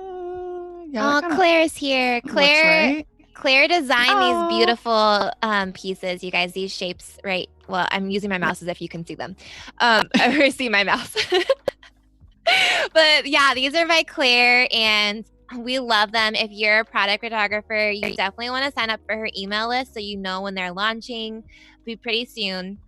Speaker 1: Yeah.
Speaker 2: Oh, Claire's here.
Speaker 1: Right.
Speaker 2: Claire designed these beautiful pieces, you guys, these shapes, right? Well, I'm using my mouse as if you can see them. Or see my mouse. But yeah, these are by Claire, and we love them. If you're a product photographer, you definitely want to sign up for her email list so you know when they're launching. It'll be pretty soon.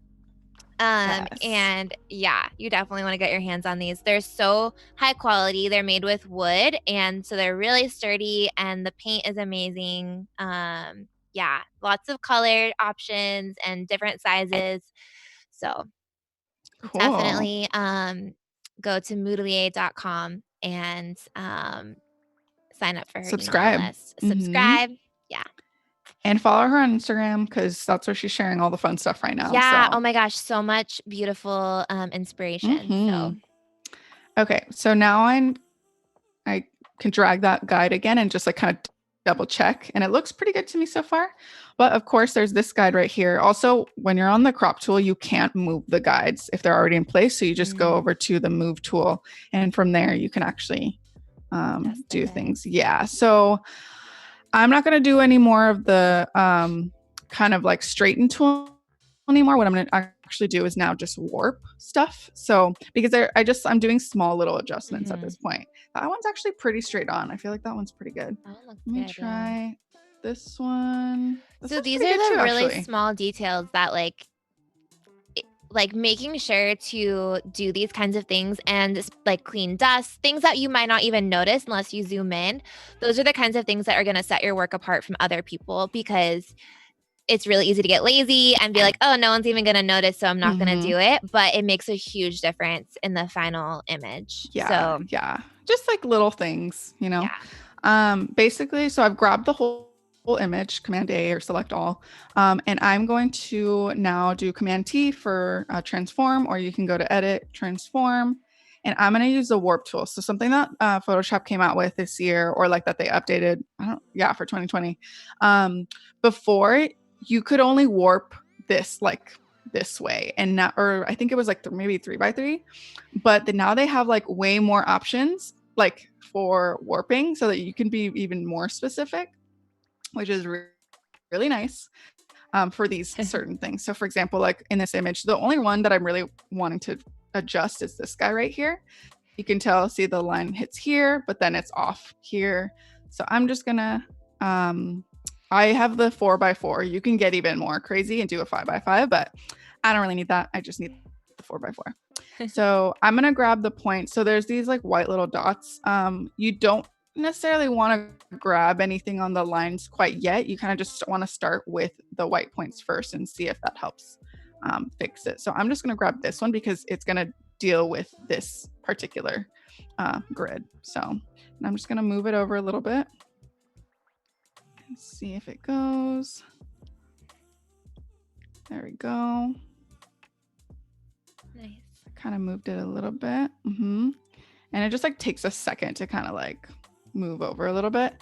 Speaker 1: Yes.
Speaker 2: And yeah, you definitely want to get your hands on these. They're so high quality. They're made with wood, and so they're really sturdy, and the paint is amazing. Yeah, lots of color options and different sizes. So
Speaker 1: Cool.
Speaker 2: definitely go to moodlier.com and sign up for her email list. Subscribe. Yeah.
Speaker 1: And follow her on Instagram because that's where she's sharing all the fun stuff right now.
Speaker 2: Yeah.
Speaker 1: So.
Speaker 2: Oh my gosh, so much beautiful inspiration. So
Speaker 1: okay, so now I can drag that guide again and just like kind of double check, and it looks pretty good to me so far. But of course, there's this guide right here. Also, when you're on the crop tool, you can't move the guides if they're already in place. So you just go over to the move tool, and from there you can actually do things. Yeah. So I'm not going to do any more of the kind of like straighten tool anymore. What I'm going to actually do is now just warp stuff. So because I'm doing small little adjustments at this point. That one's actually pretty straight on. I feel like that one's pretty good. Let me try this one.
Speaker 2: So these are the really small details that like making sure to do these kinds of things and like clean dust, things that you might not even notice unless you zoom in. Those are the kinds of things that are going to set your work apart from other people, because it's really easy to get lazy and be like, oh, no one's even going to notice, so I'm not going to do it. But it makes a huge difference in the final image.
Speaker 1: Yeah.
Speaker 2: So,
Speaker 1: yeah. Just like little things, you know?
Speaker 2: Yeah.
Speaker 1: Basically, so I've grabbed the whole image, Command A or select all. And I'm going to now do Command T for transform, or you can go to edit, transform. And I'm going to use the warp tool. So something that Photoshop came out with this year, or like that they updated, for 2020. Before, you could only warp this like this way, and now, or I think it was like maybe 3x3, but now they have like way more options like for warping, so that you can be even more specific, which is really nice for these certain things. So for example, like in this image, the only one that I'm really wanting to adjust is this guy right here. You can see the line hits here, but then it's off here. So I'm just gonna, I have the 4x4. You can get even more crazy and do a 5x5, but I don't really need that. I just need the 4x4. So I'm gonna grab the point. So there's these like white little dots. You don't necessarily want to grab anything on the lines quite yet. You kind of just want to start with the white points first and see if that helps fix it. So I'm just going to grab this one because it's going to deal with this particular grid. So I'm just going to move it over a little bit and see if it goes. There we go.
Speaker 2: Nice.
Speaker 1: I kind of moved it a little bit. And it just like takes a second to kind of like move over a little bit.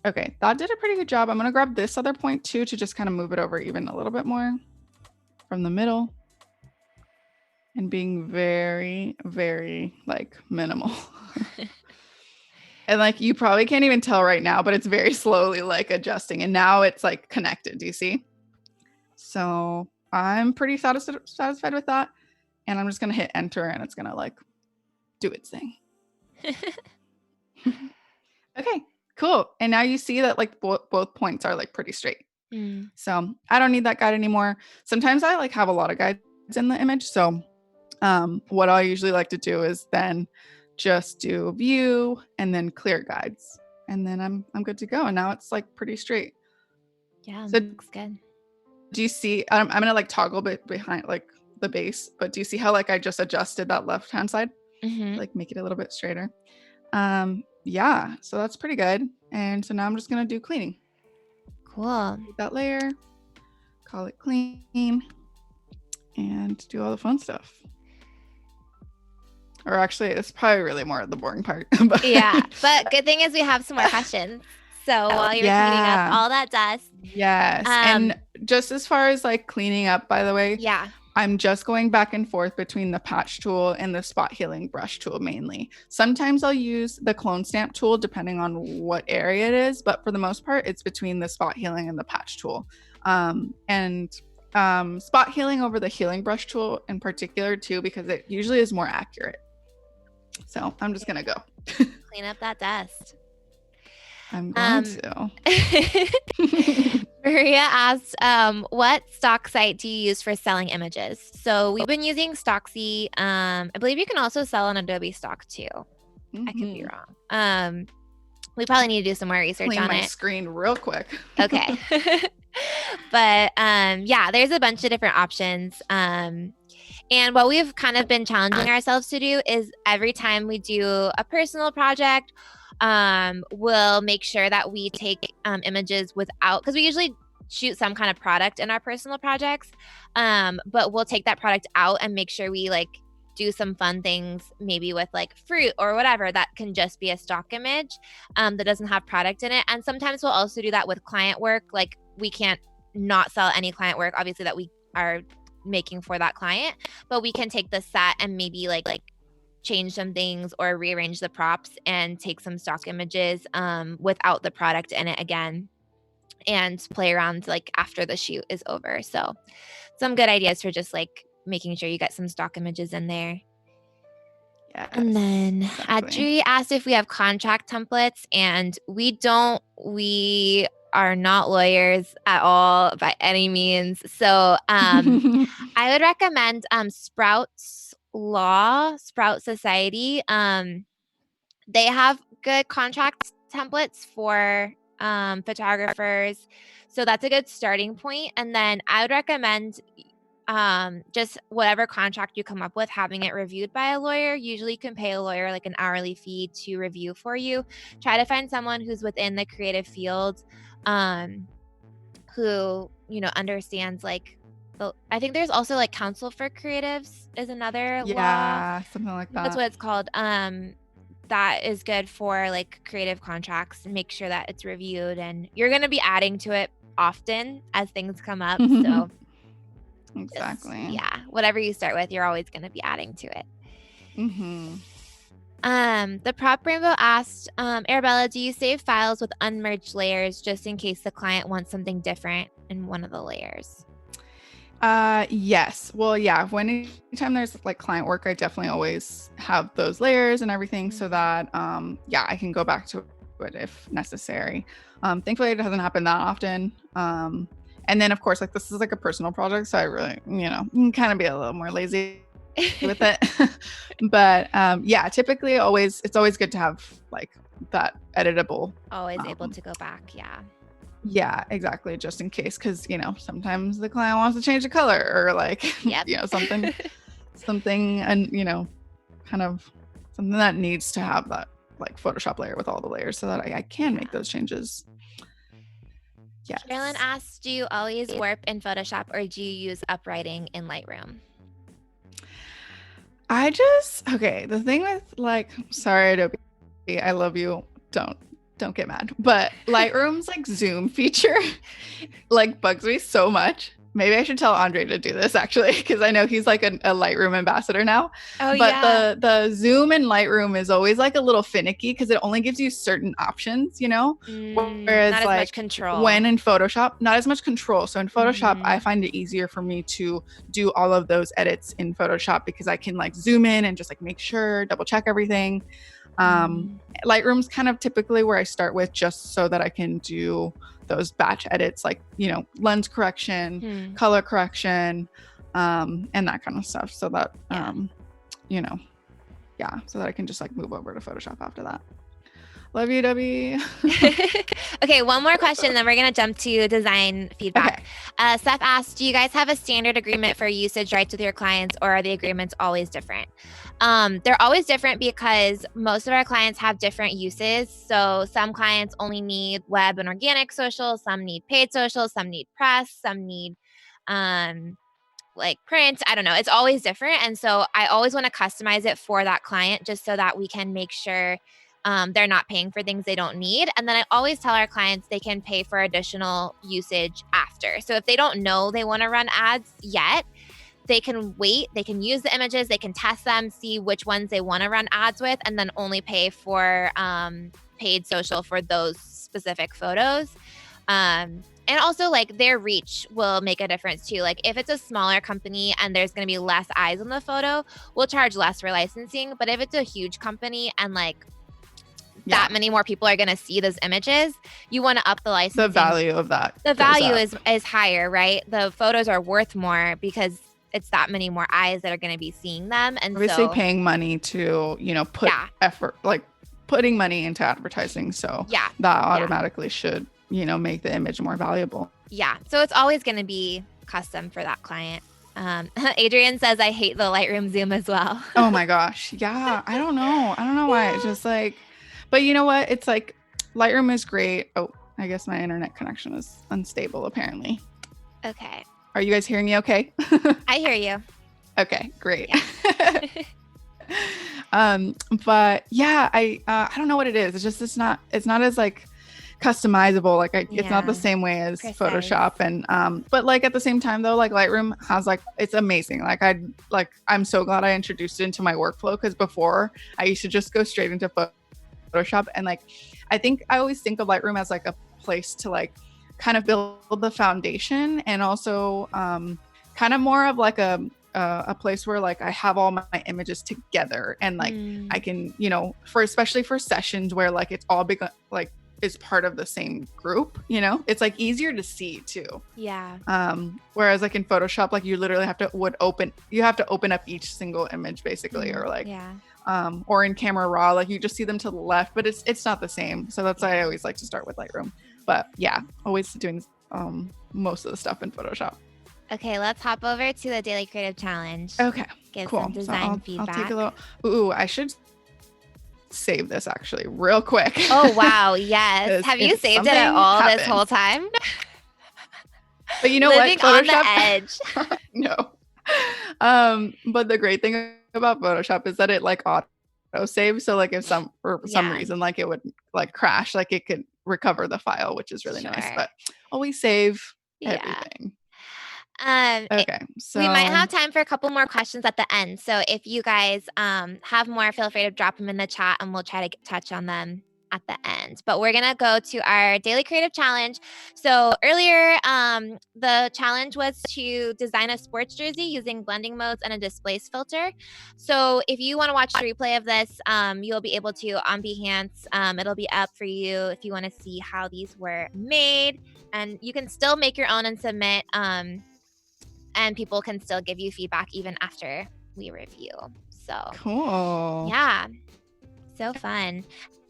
Speaker 1: Okay, that did a pretty good job. I'm going to grab this other point too to just kind of move it over even a little bit more from the middle, and being very, very like minimal. And like you probably can't even tell right now, but it's very slowly like adjusting, and now it's like connected. Do you see? So I'm pretty satisfied with that, and I'm just going to hit enter, and it's going to like do its thing. Okay, cool. And now you see that like both points are like pretty straight. So I don't need that guide anymore. Sometimes I like have a lot of guides in the image. So What I usually like to do is then just do view and then clear guides. And then I'm good to go. And now it's like pretty straight.
Speaker 2: Yeah,
Speaker 1: So
Speaker 2: looks good.
Speaker 1: do you see, I'm going to like toggle bit behind like the base, but do you see how like I just adjusted that left-hand side?
Speaker 2: Mm-hmm.
Speaker 1: Like make it a little bit straighter. Yeah, so that's pretty good. And so now I'm just going to do cleaning.
Speaker 2: Cool.
Speaker 1: Take that layer, call it clean, and do all the fun stuff. Or actually, it's probably really more the boring part. But
Speaker 2: Yeah, but good thing is we have some more questions. So while you're cleaning up all that dust.
Speaker 1: Yes. And just as far as like cleaning up, by the way,
Speaker 2: yeah,
Speaker 1: I'm just going back and forth between the patch tool and the spot healing brush tool mainly. Sometimes I'll use the clone stamp tool depending on what area it is, but for the most part, it's between the spot healing and the patch tool. Spot healing over the healing brush tool in particular too, because it usually is more accurate. So I'm just going to go.
Speaker 2: Clean up that dust.
Speaker 1: I'm going to.
Speaker 2: Maria asked, what stock site do you use for selling images? So we've been using Stocksy. I believe you can also sell on Adobe Stock too. I could be wrong. We probably need to do some more research
Speaker 1: Clean
Speaker 2: on
Speaker 1: my
Speaker 2: it.
Speaker 1: screen real quick.
Speaker 2: Okay. But yeah, there's a bunch of different options. And what we've kind of been challenging ourselves to do is every time we do a personal project, we'll make sure that we take images without, because we usually shoot some kind of product in our personal projects, but we'll take that product out and make sure we like do some fun things, maybe with like fruit or whatever that can just be a stock image that doesn't have product in it. And sometimes we'll also do that with client work. Like we can't not sell any client work, obviously, that we are making for that client, but we can take the set and maybe like change some things or rearrange the props and take some stock images without the product in it again and play around like after the shoot is over. So some good ideas for just like making sure you get some stock images in there.
Speaker 1: Yes,
Speaker 2: and then
Speaker 1: exactly.
Speaker 2: Adri asked if we have contract templates, and we don't. We are not lawyers at all by any means. So I would recommend Sprout Society. They have good contract templates for photographers. So that's a good starting point. And then I would recommend just whatever contract you come up with, having it reviewed by a lawyer. Usually you can pay a lawyer like an hourly fee to review for you. Try to find someone who's within the creative field, who, you know, understands like, I think there's also like counsel for creatives is another law.
Speaker 1: Something like that.
Speaker 2: That's what it's called. That is good for like creative contracts. Make sure that it's reviewed, and you're going to be adding to it often as things come up. So
Speaker 1: exactly.
Speaker 2: Yeah, whatever you start with, you're always going to be adding to it. The Prop Rainbow asked, Arabella, do you save files with unmerged layers just in case the client wants something different in one of the layers?
Speaker 1: Yes. Well, yeah. Anytime there's like client work, I definitely always have those layers and everything so that, yeah, I can go back to it if necessary. Thankfully, it doesn't happen that often. And then, of course, like this is like a personal project, so I really, you know, can kind of be a little more lazy with it. But yeah, typically it's always good to have like that editable.
Speaker 2: Always able to go back. Yeah.
Speaker 1: Yeah, exactly. Just in case, because, you know, sometimes the client wants to change the color or like,
Speaker 2: Yep.
Speaker 1: you know, something, and, you know, kind of something that needs to have that like Photoshop layer with all the layers so that I can make those changes. Yes.
Speaker 2: Carolyn asks, do you always warp in Photoshop or do you use uprighting in Lightroom?
Speaker 1: Okay, the thing with like, sorry, Adobe, I love you. Don't get mad. But Lightroom's like zoom feature like bugs me so much. Maybe I should tell Andre to do this actually, because I know he's like a Lightroom ambassador now.
Speaker 2: Oh,
Speaker 1: but
Speaker 2: yeah.
Speaker 1: the zoom in Lightroom is always like a little finicky because it only gives you certain options, you know? Whereas
Speaker 2: not as
Speaker 1: like
Speaker 2: much control.
Speaker 1: when in Photoshop, not as much control. So in Photoshop, I find it easier for me to do all of those edits in Photoshop because I can like zoom in and just like make sure, double check everything. Lightroom's kind of typically where I start with just so that I can do those batch edits, like, you know, lens correction, color correction, and that kind of stuff. So that,
Speaker 2: Yeah.
Speaker 1: so that I can just like move over to Photoshop after that. Love you, Debbie.
Speaker 2: Okay, one more question, then we're going to jump to design feedback.
Speaker 1: Okay.
Speaker 2: Seth asked, do you guys have a standard agreement for usage rights with your clients, or are the agreements always different? They're always different because most of our clients have different uses. So some clients only need web and organic social, some need paid social, some need press, some need like print. I don't know. It's always different. And so I always want to customize it for that client just so that we can make sure they're not paying for things they don't need. And then I always tell our clients they can pay for additional usage after. So if they don't know they want to run ads yet, they can wait, they can use the images, they can test them, see which ones they want to run ads with, and then only pay for paid social for those specific photos. And also like their reach will make a difference too. Like if it's a smaller company and there's going to be less eyes on the photo, we'll charge less for licensing. But if it's a huge company and like that many more people are going to see those images, you want to up the licensing.
Speaker 1: The value of that.
Speaker 2: The value is higher, right? The photos are worth more because it's that many more eyes that are going to be seeing them. And
Speaker 1: obviously paying money to, put effort, like putting money into advertising. So that automatically should, make the image more valuable. Yeah.
Speaker 2: So it's always going to be custom for that client. Adrian says, I hate the Lightroom Zoom as well.
Speaker 1: Oh my gosh. Yeah. I don't know why. It's just like, but you know what? It's like Lightroom is great. Oh, I guess my internet connection is unstable apparently.
Speaker 2: Okay.
Speaker 1: Are you guys hearing me okay?
Speaker 2: I hear you.
Speaker 1: Okay, great. Yeah. But yeah, I don't know what it is. It's not as like customizable. Like it's not the same way as Photoshop. And but like at the same time though, like Lightroom has like, it's amazing. I'm so glad I introduced it into my workflow, because before I used to just go straight into Photoshop. And like, I think I always think of Lightroom as like a place to like kind of build the foundation, and also kind of more of like a place where like I have all my images together, and like I can, especially for sessions where like it's all big, like is part of the same group, it's like easier to see too.
Speaker 2: Yeah.
Speaker 1: Whereas like in Photoshop, like you literally have to open up each single image basically, or like or in Camera Raw, like you just see them to the left, but it's not the same. So that's why I always like to start with Lightroom. But yeah, always doing most of the stuff in Photoshop.
Speaker 2: Okay, let's hop over to the Daily Creative Challenge.
Speaker 1: Okay,
Speaker 2: Give
Speaker 1: cool.
Speaker 2: some design feedback.
Speaker 1: I'll take a little. Ooh, I should save this actually real quick.
Speaker 2: Oh wow, yes. Have you saved it at all this whole time?
Speaker 1: But you know
Speaker 2: Living
Speaker 1: what?
Speaker 2: Photoshop on the edge.
Speaker 1: No. But the great thing about Photoshop is that it like auto saves. So like if some reason like it would like crash, like it could recover the file, which is really nice. But always save everything. Okay, so
Speaker 2: we might have time for a couple more questions at the end. So if you guys have more, feel free to drop them in the chat and we'll try to touch on them at the end. But we're gonna go to our Daily Creative Challenge. So earlier, the challenge was to design a sports jersey using blending modes and a displace filter. So if you want to watch the replay of this, you'll be able to on Behance. It'll be up for you if you want to see how these were made, and you can still make your own and submit. And people can still give you feedback even after we review. So
Speaker 1: cool.
Speaker 2: Yeah. So fun.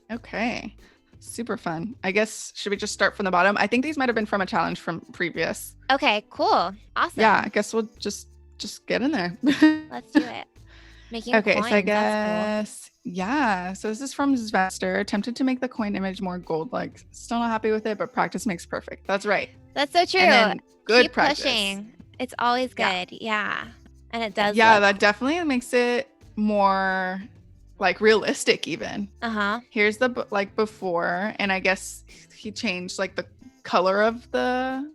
Speaker 1: Okay. Super fun. I guess, should we just start from the bottom? I think these might have been from a challenge from previous.
Speaker 2: Okay, cool. Awesome.
Speaker 1: Yeah, I guess we'll just get in there.
Speaker 2: Let's do it. Making coins.
Speaker 1: So I guess, yeah. So this is from Zvester. Attempted to make the coin image more gold-like. Still not happy with it, but practice makes perfect. That's right.
Speaker 2: That's so true.
Speaker 1: And then good
Speaker 2: Keep
Speaker 1: practice.
Speaker 2: Pushing. It's always good. Yeah. And it does.
Speaker 1: Yeah, that definitely makes it more like realistic even. Here's the like before, and I guess he changed like the color of the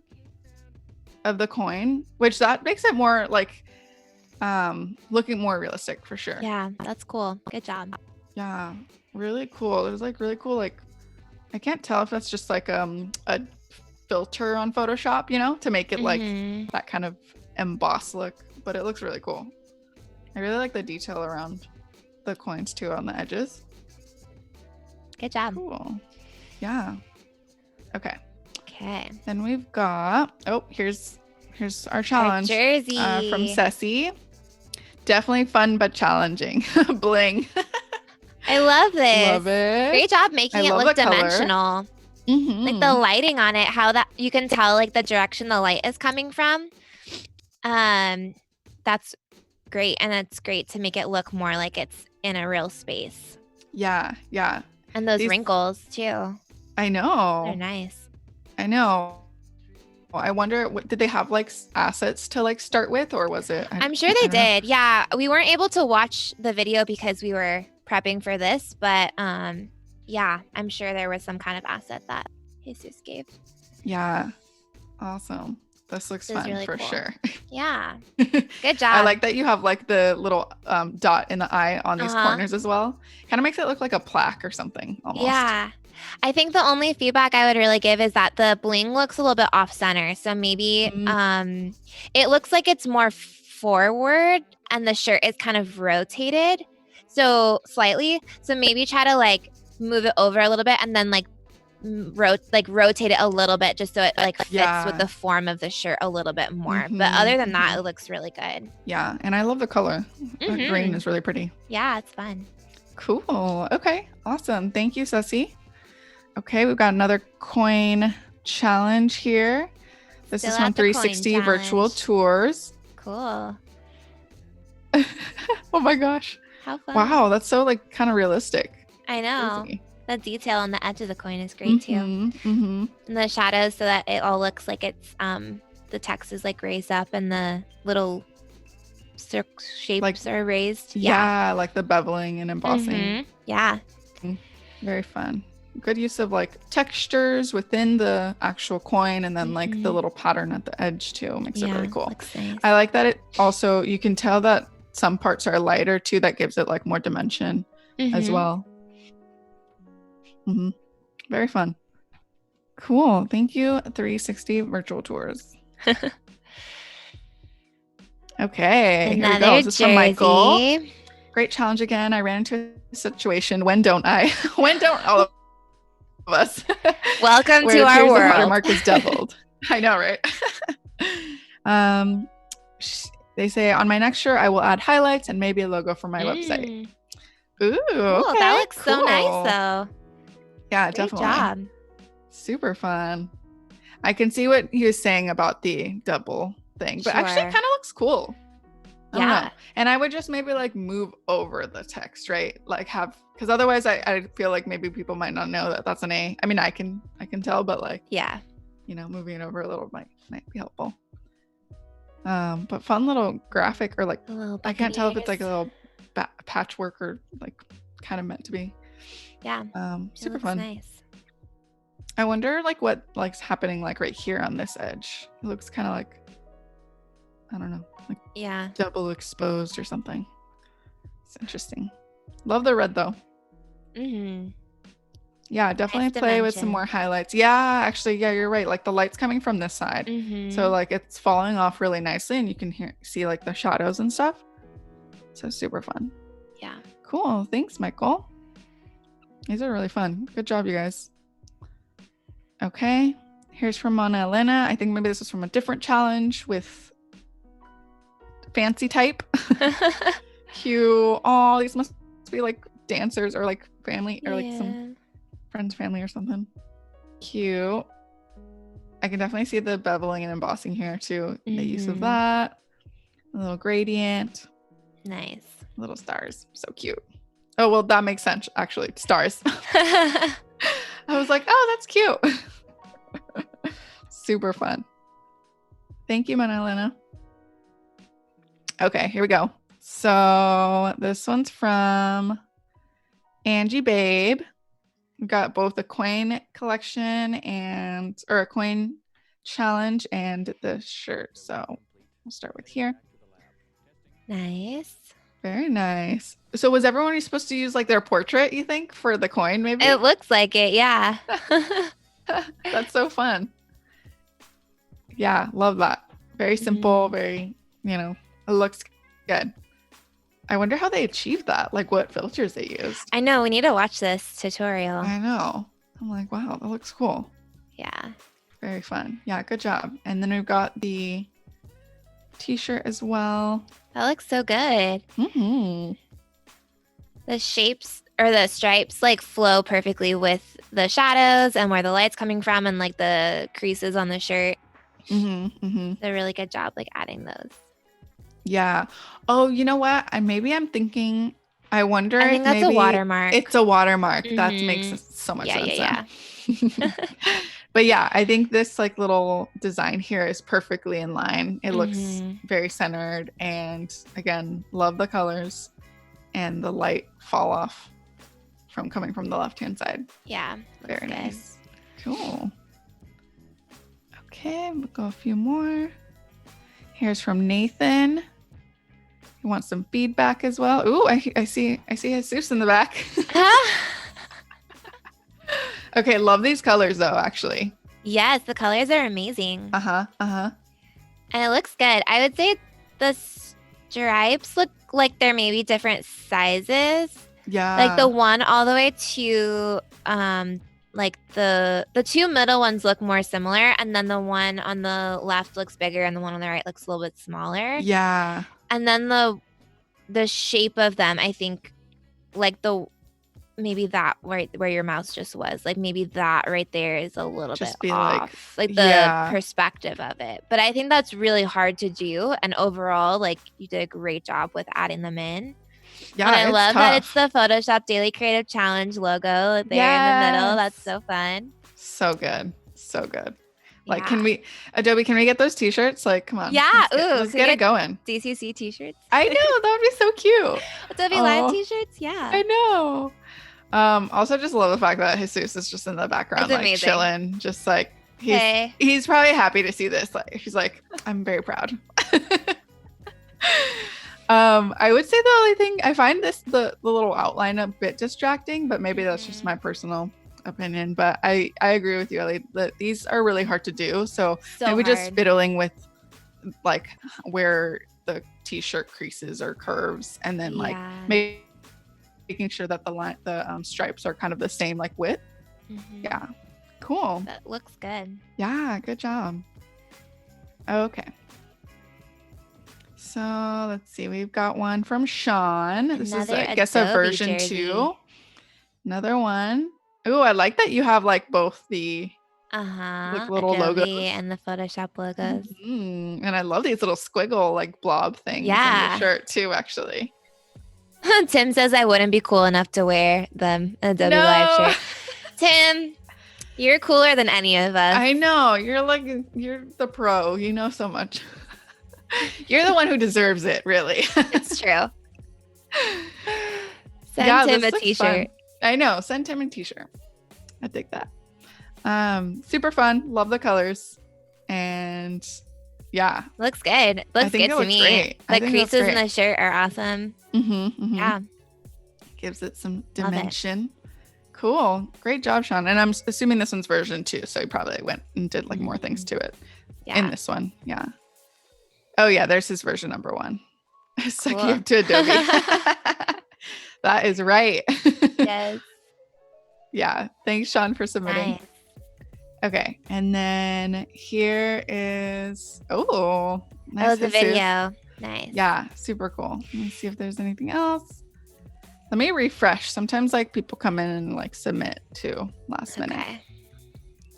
Speaker 1: coin, which that makes it more like looking more realistic for sure.
Speaker 2: Yeah, that's cool. Good job.
Speaker 1: Yeah, really cool. It was like really cool. Like I can't tell if that's just like a filter on Photoshop, to make it like that kind of embossed look, but it looks really cool. I really like the detail around the coins too on the edges.
Speaker 2: Good job.
Speaker 1: Cool. Yeah. Okay.
Speaker 2: Okay.
Speaker 1: Then we've got, here's here's our
Speaker 2: Our
Speaker 1: challenge from
Speaker 2: jersey.
Speaker 1: Ceci. Definitely fun but challenging. Bling.
Speaker 2: I love this.
Speaker 1: Love it.
Speaker 2: Great job
Speaker 1: I
Speaker 2: making it
Speaker 1: love
Speaker 2: look
Speaker 1: the color.
Speaker 2: dimensional. Like the
Speaker 1: Mhm.
Speaker 2: lighting on it, how that you can tell like the direction the light is coming from. That's great. And it's great to make it look more like it's in a real space.
Speaker 1: Yeah, yeah.
Speaker 2: And those
Speaker 1: These-
Speaker 2: wrinkles too.
Speaker 1: I
Speaker 2: They're
Speaker 1: know.
Speaker 2: nice.
Speaker 1: I know. I wonder, did they have like assets to like start with, or was it?
Speaker 2: I'm sure
Speaker 1: I
Speaker 2: they
Speaker 1: don't know.
Speaker 2: did. Yeah. We weren't able to watch the video because we were prepping for this, but yeah, I'm sure there was some kind of asset that Jesus gave.
Speaker 1: Yeah. Awesome. This looks
Speaker 2: This is
Speaker 1: fun
Speaker 2: really
Speaker 1: for
Speaker 2: cool.
Speaker 1: sure.
Speaker 2: Yeah. Good job.
Speaker 1: I like that you have like the little dot in the eye on these
Speaker 2: Uh-huh.
Speaker 1: corners as well. Kind of makes it look like a plaque or something almost.
Speaker 2: Yeah. I think the only feedback I would really give is that the bling looks a little bit off center. So maybe it looks like it's more forward and the shirt is kind of rotated. So slightly. So maybe try to like move it over a little bit and then like rotate it a little bit just so it like fits with the form of the shirt a little bit more. But other than that, it looks really good.
Speaker 1: Yeah. And I love the color. The green is really pretty.
Speaker 2: Yeah, it's fun.
Speaker 1: Cool. Okay. Awesome. Thank you, Ceci. Okay, we've got another coin challenge here. This
Speaker 2: Still
Speaker 1: is from
Speaker 2: at the coin
Speaker 1: 360 Virtual
Speaker 2: challenge.
Speaker 1: Tours.
Speaker 2: Cool.
Speaker 1: Oh my gosh.
Speaker 2: How fun.
Speaker 1: Wow, that's so like kind of realistic.
Speaker 2: I know.
Speaker 1: Crazy.
Speaker 2: The detail on the edge of the coin is great too.
Speaker 1: Mm-hmm.
Speaker 2: And the shadows so that it all looks like it's the text is like raised up and the little shapes
Speaker 1: Like-
Speaker 2: are raised.
Speaker 1: Yeah, like the beveling and embossing.
Speaker 2: Mhm. Yeah.
Speaker 1: Very fun. Good use of like textures within the actual coin, and then like the little pattern at the edge too makes it really cool.
Speaker 2: Looks nice.
Speaker 1: I like that it also, you can tell that some parts are lighter too. That gives it like more dimension as
Speaker 2: Mhm.
Speaker 1: well. Very fun. Cool. Thank you, 360 Virtual Tours. Okay, here we go.
Speaker 2: Another
Speaker 1: This is from Michael.
Speaker 2: jersey.
Speaker 1: Great challenge again. I ran into a situation. When don't I? When don't all of us?
Speaker 2: Welcome
Speaker 1: Where
Speaker 2: to
Speaker 1: it
Speaker 2: our
Speaker 1: appears the
Speaker 2: world.
Speaker 1: watermark is doubled. I know, right? They say on my next shirt, I will add highlights and maybe a logo for my website. Ooh,
Speaker 2: Cool.
Speaker 1: okay,
Speaker 2: That looks so nice
Speaker 1: cool.
Speaker 2: though.
Speaker 1: Yeah,
Speaker 2: Great
Speaker 1: definitely.
Speaker 2: job.
Speaker 1: Super fun. I can see what he was saying about the double thing, but actually, it
Speaker 2: Sure.
Speaker 1: kind of looks cool. I don't know.
Speaker 2: Yeah.
Speaker 1: And I would just maybe like move over the text, right? Like because otherwise I feel like maybe people might not know that that's an A. I mean, I can tell, but like,
Speaker 2: Yeah.
Speaker 1: moving it over a little might be helpful. But fun little graphic, or like,
Speaker 2: A little
Speaker 1: I can't tell if it's like a
Speaker 2: Buccaneers.
Speaker 1: little patchwork or like kind of meant to be.
Speaker 2: Yeah. It
Speaker 1: Super
Speaker 2: looks
Speaker 1: fun.
Speaker 2: nice.
Speaker 1: I wonder like what like's happening like right here on this edge. It looks kind of like, I don't know, like
Speaker 2: Yeah.
Speaker 1: double exposed or something. It's interesting. Love the red though.
Speaker 2: Mm-hmm.
Speaker 1: Yeah, definitely play with some
Speaker 2: dimension.
Speaker 1: more highlights. Yeah, actually, yeah, you're right. Like the light's coming from this side.
Speaker 2: Mm-hmm.
Speaker 1: So like it's falling off really nicely, and you can see like the shadows and stuff. So super fun.
Speaker 2: Yeah.
Speaker 1: Cool. Thanks, Michael. These are really fun. Good job, you guys. Okay. Here's from Mona Elena. I think maybe this is from a different challenge with fancy type. Cute. Oh, these must be like dancers or like family or like some friend's family or something. Cute. I can definitely see the beveling and embossing here too. The use of that. A little gradient.
Speaker 2: Nice.
Speaker 1: Little stars. So cute. Oh, well, that makes sense, actually. Stars. I was like, oh, that's cute. Super fun. Thank you, Manalena. Okay, here we go. So this one's from Angie Babe. We've got both a coin collection or a coin challenge and the shirt. So we'll start with here.
Speaker 2: Nice.
Speaker 1: Very nice. So was everyone supposed to use like their portrait, you think, for the coin maybe?
Speaker 2: It looks like it, yeah.
Speaker 1: That's so fun. Yeah, love that. Very simple, very, it looks good. I wonder how they achieved that, like what filters they used.
Speaker 2: I know, we need to watch this tutorial.
Speaker 1: I know. I'm like, wow, that looks cool.
Speaker 2: Yeah.
Speaker 1: Very fun. Yeah, good job. And then we've got the t-shirt as well.
Speaker 2: That looks so good.
Speaker 1: Mm-hmm.
Speaker 2: The shapes or the stripes like flow perfectly with the shadows and where the light's coming from and like the creases on the shirt.
Speaker 1: Mm-hmm. Mm-hmm.
Speaker 2: It's a really good job like adding those.
Speaker 1: Yeah. Oh, you know what? I'm thinking, I wonder
Speaker 2: I
Speaker 1: if
Speaker 2: think that's a
Speaker 1: maybe
Speaker 2: watermark.
Speaker 1: it's a watermark. That makes
Speaker 2: Mm-hmm.
Speaker 1: so much
Speaker 2: Yeah,
Speaker 1: sense
Speaker 2: yeah,
Speaker 1: then. But yeah, I think this like little design here is perfectly in line. It looks
Speaker 2: Mm-hmm.
Speaker 1: very centered, and again, love the colors and the light fall off from coming from the left-hand side.
Speaker 2: Yeah.
Speaker 1: Very
Speaker 2: Good.
Speaker 1: nice. Cool. Okay, we'll go a few more. Here's from Nathan. He wants some feedback as well. Ooh, I see Jesus in the back. Okay, love these colors though, actually.
Speaker 2: Yes, the colors are amazing.
Speaker 1: Uh-huh. Uh-huh.
Speaker 2: And it looks good. I would say the stripes look like they're maybe different sizes.
Speaker 1: Yeah.
Speaker 2: Like the one all the way to like the two middle ones look more similar, and then the one on the left looks bigger and the one on the right looks a little bit smaller.
Speaker 1: Yeah.
Speaker 2: And then the shape of them, I think like the maybe that right where your mouse just was, like maybe that right there is a little
Speaker 1: Just
Speaker 2: bit
Speaker 1: be
Speaker 2: off, like the
Speaker 1: yeah.
Speaker 2: perspective of it. But I think that's really hard to do, and overall like you did a great job with adding them in.
Speaker 1: Yeah,
Speaker 2: and I
Speaker 1: it's
Speaker 2: love
Speaker 1: tough.
Speaker 2: that it's the Photoshop Daily Creative Challenge logo there in the middle. That's so fun.
Speaker 1: So good. So good. Like,
Speaker 2: Yeah.
Speaker 1: Adobe, can we get those t-shirts? Like, come on.
Speaker 2: Yeah.
Speaker 1: Let's get it going.
Speaker 2: DCC t-shirts.
Speaker 1: I know, that would be so cute.
Speaker 2: Adobe Live t-shirts. Yeah.
Speaker 1: I know. Also just love the fact that Jesus is just in the background, like
Speaker 2: amazing.
Speaker 1: chilling, just like he's probably happy to see this. Like he's like, I'm very proud. I would say the only thing I find the little outline a bit distracting, but maybe that's just my personal opinion. But I agree with you, Ellie, that these are really hard to do. So maybe
Speaker 2: hard.
Speaker 1: just fiddling with like where the t-shirt creases or curves, and then like making sure that the stripes are kind of the same like width. Mm-hmm. Yeah. Cool.
Speaker 2: That looks good.
Speaker 1: Yeah, good job. Okay. So let's see. We've got one from Sean. This is, I guess, a version 2. Another one. Ooh, I like that you have like both the like little
Speaker 2: Adobe
Speaker 1: logos
Speaker 2: and the Photoshop logos.
Speaker 1: Mm-hmm. And I love these little squiggle like blob things on the shirt too, actually.
Speaker 2: Tim says I wouldn't be cool enough to wear them Adobe Live shirt. Tim, you're cooler than any of us.
Speaker 1: I know. You're the pro. You know so much. You're the one who deserves it, really.
Speaker 2: It's true. Send Tim a t-shirt.
Speaker 1: Fun. I know. Send Tim a t-shirt. I dig that. Super fun. Love the colors. And yeah.
Speaker 2: Looks good. Looks good to me.
Speaker 1: Great.
Speaker 2: The creases in the shirt are awesome.
Speaker 1: Mm-hmm, mm-hmm.
Speaker 2: Yeah.
Speaker 1: Gives it some dimension. Cool. Great job, Sean. And I'm assuming this one's version 2, so he probably went and did like more things to it in this one. Yeah. Oh yeah, there's his version number 1. Suck you up to Adobe. That is right.
Speaker 2: Yes.
Speaker 1: Yeah. Thanks, Sean, for submitting.
Speaker 2: Nice.
Speaker 1: Okay. And then here is nice.
Speaker 2: Oh, the video. Nice.
Speaker 1: Yeah, super cool. Let me see if there's anything else. Let me refresh. Sometimes like people come in and like submit too last minute.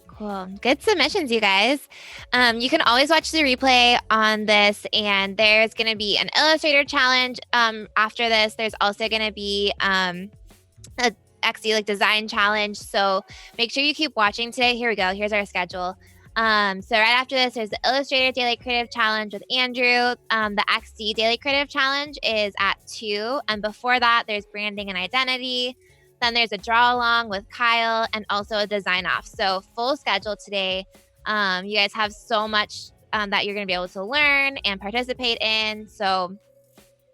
Speaker 2: Cool. Good submissions, you guys. You can always watch the replay on this, and there's going to be an Illustrator challenge after this. There's also going to be a XD like design challenge. So make sure you keep watching today. Here we go. Here's our schedule. So right after this, there's the Illustrator Daily Creative Challenge with Andrew. The XD Daily Creative Challenge is at 2. And before that, there's branding and identity. Then there's a draw along with Kyle and also a design off. So full schedule today. You guys have so much that you're going to be able to learn and participate in. So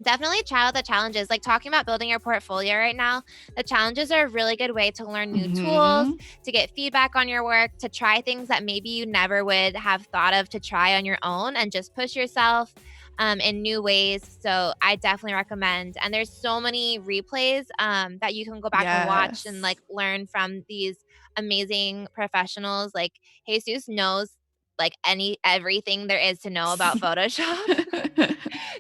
Speaker 2: definitely try out the challenges. Like talking about building your portfolio right now, the challenges are a really good way to learn new tools, to get feedback on your work, to try things that maybe you never would have thought of to try on your own, and just push yourself in new ways. So I definitely recommend. And there's so many replays that you can go back and watch and like learn from these amazing professionals. Like Jesus knows like everything there is to know about Photoshop.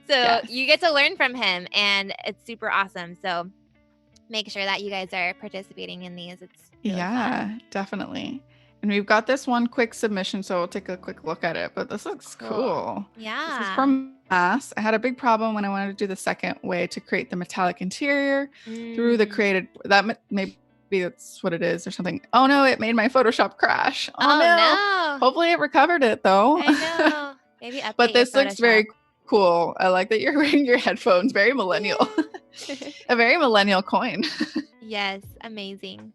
Speaker 2: So
Speaker 1: Yes.
Speaker 2: you get to learn from him, and it's super awesome. So make sure that you guys are participating in these. It's really fun.
Speaker 1: Definitely. And we've got this one quick submission, so we'll take a quick look at it. But this looks cool.
Speaker 2: Yeah.
Speaker 1: This is from Mass. I had a big problem when I wanted to do the second way to create the metallic interior through the created. That maybe that's what it is or something. Oh no, it made my Photoshop crash. Oh no. Hopefully it recovered it though.
Speaker 2: I know. Maybe update
Speaker 1: But this
Speaker 2: your
Speaker 1: looks
Speaker 2: Photoshop.
Speaker 1: very cool. I like that you're wearing your headphones. Very millennial. A very millennial coin.
Speaker 2: Yes, amazing.